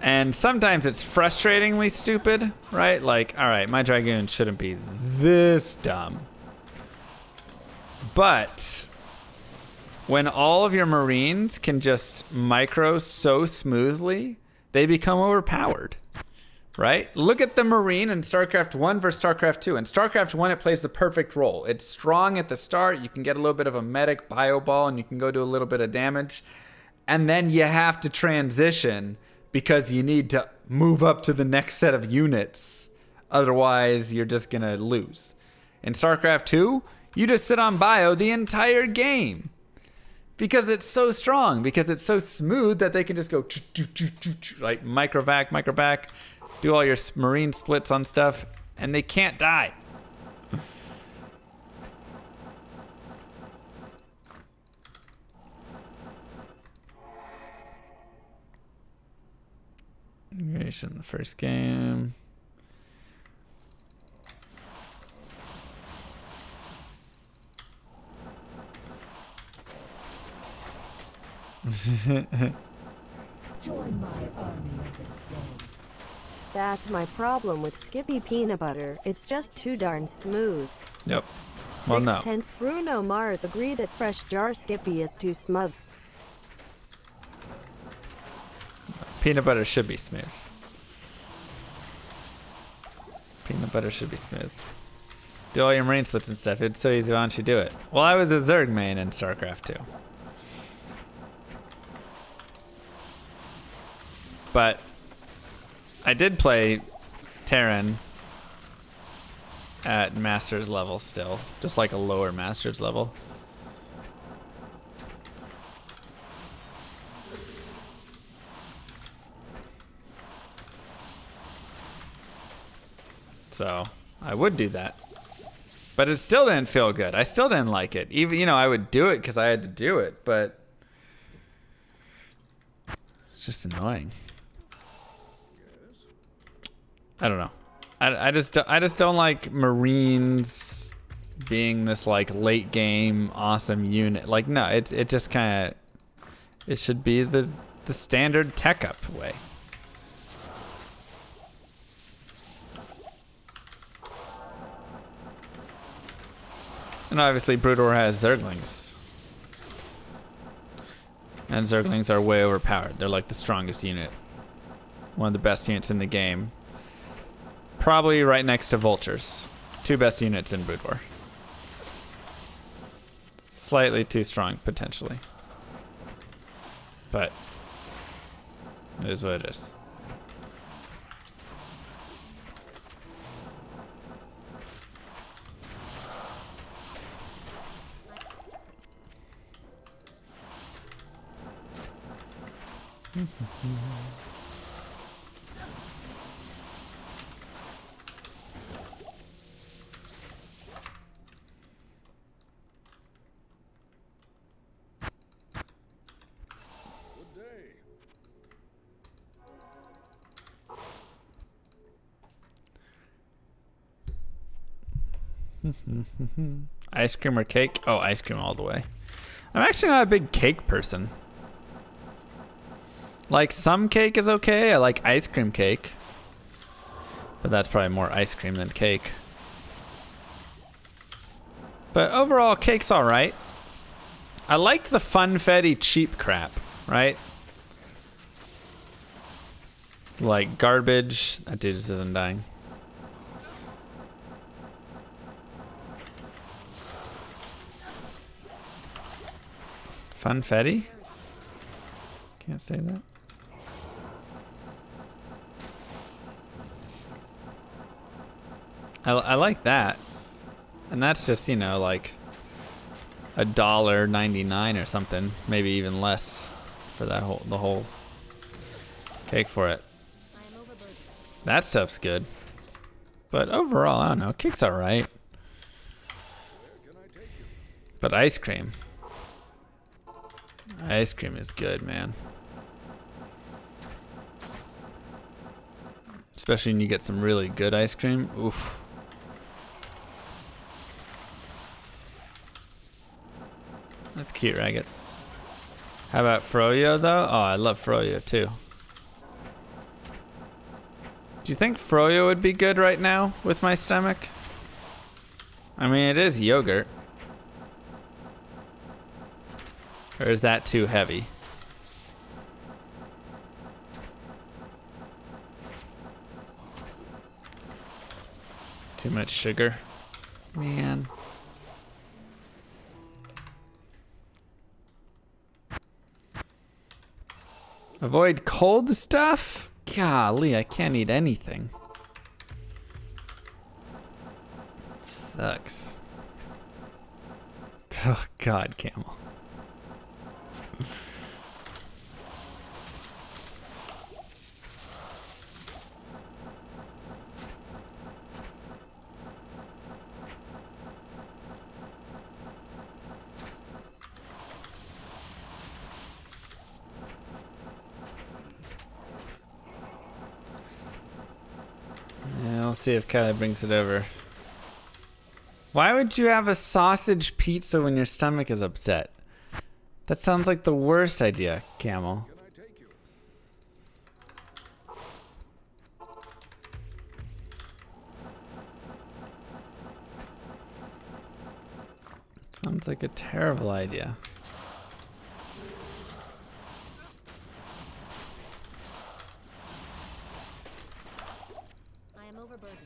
And sometimes it's frustratingly stupid, right? Like, all right, my Dragoon shouldn't be this dumb. But when all of your Marines can just micro so smoothly, they become overpowered. Right? Look at the Marine in StarCraft 1 versus StarCraft 2. In StarCraft 1, it plays the perfect role. It's strong at the start. You can get a little bit of a medic bio ball, and you can go do a little bit of damage. And then you have to transition because you need to move up to the next set of units. Otherwise, you're just going to lose. In StarCraft 2, you just sit on bio the entire game. Because it's so strong. Because it's so smooth that they can just go like microvac, do all your Marine splits on stuff, and they can't die. Integration in the first game. Join my army of the dead. That's my problem with Skippy Peanut Butter. It's just too darn smooth. Yep. Well, no. 6/10 Bruno Mars agree that fresh jar Skippy is too smooth. Peanut butter should be smooth. Peanut butter should be smooth. Do all your Marine splits and stuff. It's so easy. Why don't you do it? Well, I was a Zerg main in StarCraft 2. But I did play Terran at Masters level still. Just like a lower Masters level. So I would do that. But it still didn't feel good. I still didn't like it. Even, you know, I would do it because I had to do it, but it's just annoying. I don't know. I just don't like Marines being this like late game awesome unit. Like, no, it just kind of, it should be the standard tech up way. And obviously Brood War has Zerglings. And Zerglings are way overpowered. They're like the strongest unit. One of the best units in the game. Probably right next to Vultures. Two best units in Brood War. Slightly too strong, potentially. But it is what it is. Ice cream or cake? Oh, ice cream all the way. I'm actually not a big cake person. Like, some cake is okay. I like ice cream cake. But that's probably more ice cream than cake. But overall, cake's alright. I like the funfetti cheap crap, right? Like garbage. That dude just isn't dying. Funfetti? Can't say that. I like that. And that's just, you know, like $1.99 or something. Maybe even less for that the whole cake for it. That stuff's good. But overall, I don't know. Cake's alright. But ice cream. Ice cream is good, man. Especially when you get some really good ice cream. Oof. That's cute, Raggets. How about Froyo, though? Oh, I love Froyo, too. Do you think Froyo would be good right now with my stomach? I mean, it is yogurt. Or is that too heavy? Too much sugar? Man. Avoid cold stuff? Golly, I can't eat anything. Sucks. Oh God, Camel. Yeah, we'll see if Kylie brings it over. Why would you have a sausage pizza when your stomach is upset? That sounds like the worst idea, Camel. Can I take you? Sounds like a terrible idea. I am overburdened.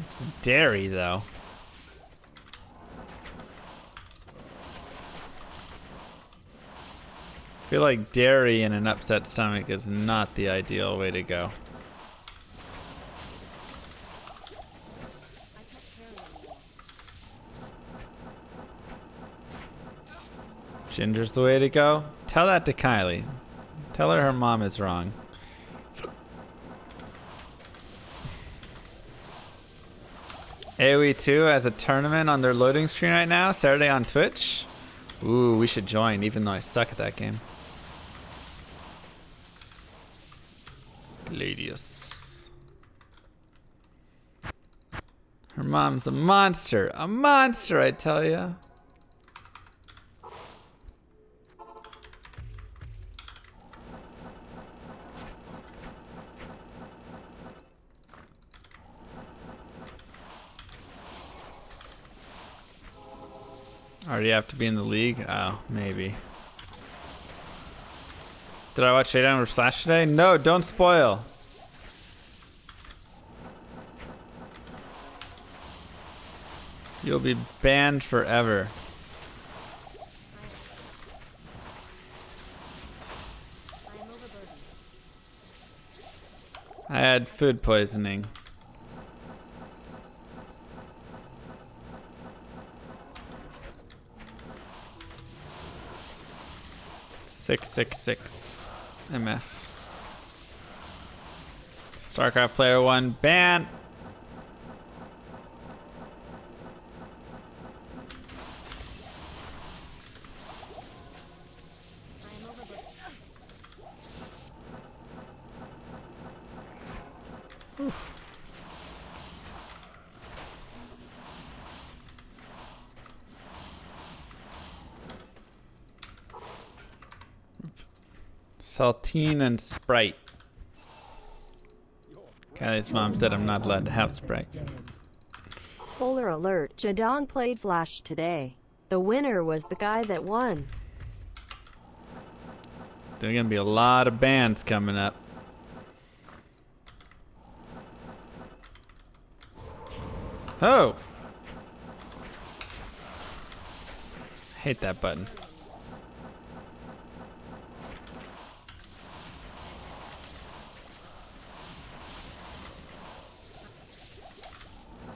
It's dairy, though. I feel like dairy in an upset stomach is not the ideal way to go. I can't carry anymore. Ginger's the way to go? Tell that to Kylie. Tell her mom is wrong. AoE 2 has a tournament on their loading screen right now, Saturday on Twitch. Ooh, we should join, even though I suck at that game. Gladius. Her mom's a monster. A monster, I tell ya. Already have to be in the league? Oh, maybe. Did I watch Shaydown with Flash today? No, don't spoil. You'll be banned forever. I am overburdened. I had food poisoning. .666 MF. Starcraft player 1 ban. I am overburdened. Saltine and Sprite. Kylie's mom said I'm not allowed to have Sprite. Spoiler alert, Jadong played Flash today. The winner was the guy that won. There's gonna be a lot of bans coming up. Oh! Hate that button.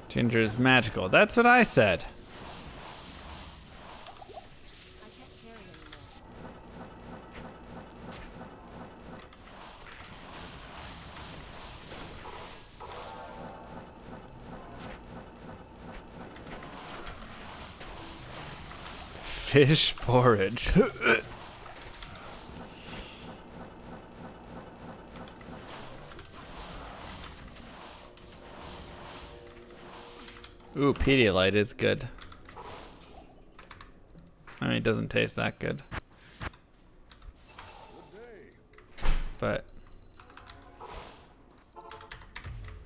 Ginger is magical. That's what I said. I can't carry anymore. Fish porridge. Ooh, Pedialyte is good. I mean, it doesn't taste that good. But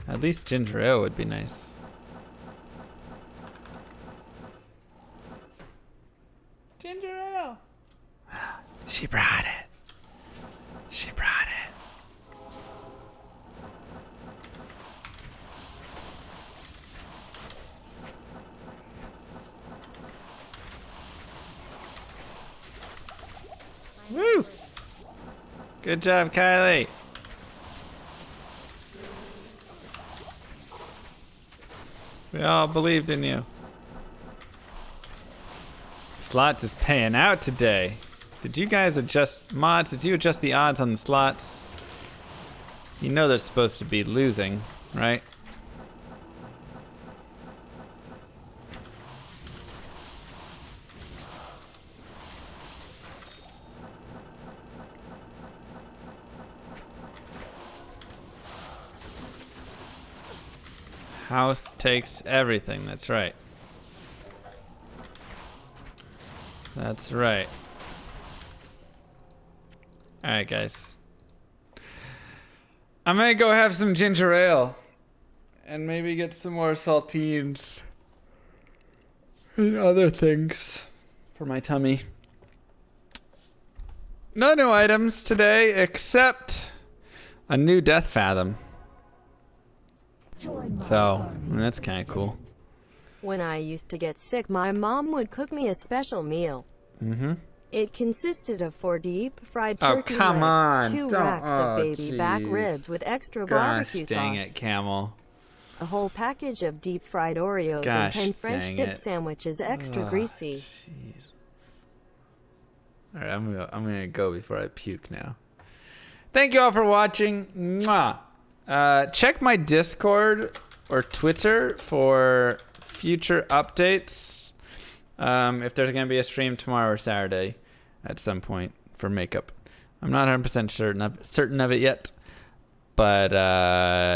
at least ginger ale would be nice. Ginger ale. She brought it. She brought it. Woo! Good job, Kylie. We all believed in you. Slots is paying out today. Did you guys adjust mods? Did you adjust the odds on the slots? You know they're supposed to be losing, right? House takes everything, that's right. That's right. Alright, guys. I'm gonna go have some ginger ale. And maybe get some more saltines. And other things for my tummy. No new items today, except a new Death Fathom. So, that's kind of cool. When I used to get sick, my mom would cook me a special meal. Mm-hmm. It consisted of 4 deep-fried turkey legs, 2 racks of baby back ribs with extra barbecue sauce. Dang it, Camel. A whole package of deep-fried Oreos and 10 French dip sandwiches, extra greasy. Jeez. All right, I'm gonna go before I puke now. Thank you all for watching. Mwah. Check my Discord or Twitter for future updates. If there's going to be a stream tomorrow or Saturday at some point for makeup. I'm not 100% certain of it yet. But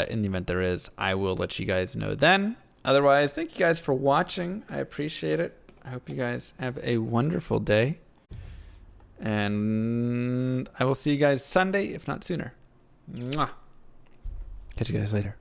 in the event there is, I will let you guys know then. Otherwise, thank you guys for watching. I appreciate it. I hope you guys have a wonderful day. And I will see you guys Sunday, if not sooner. Mwah. Catch you guys later.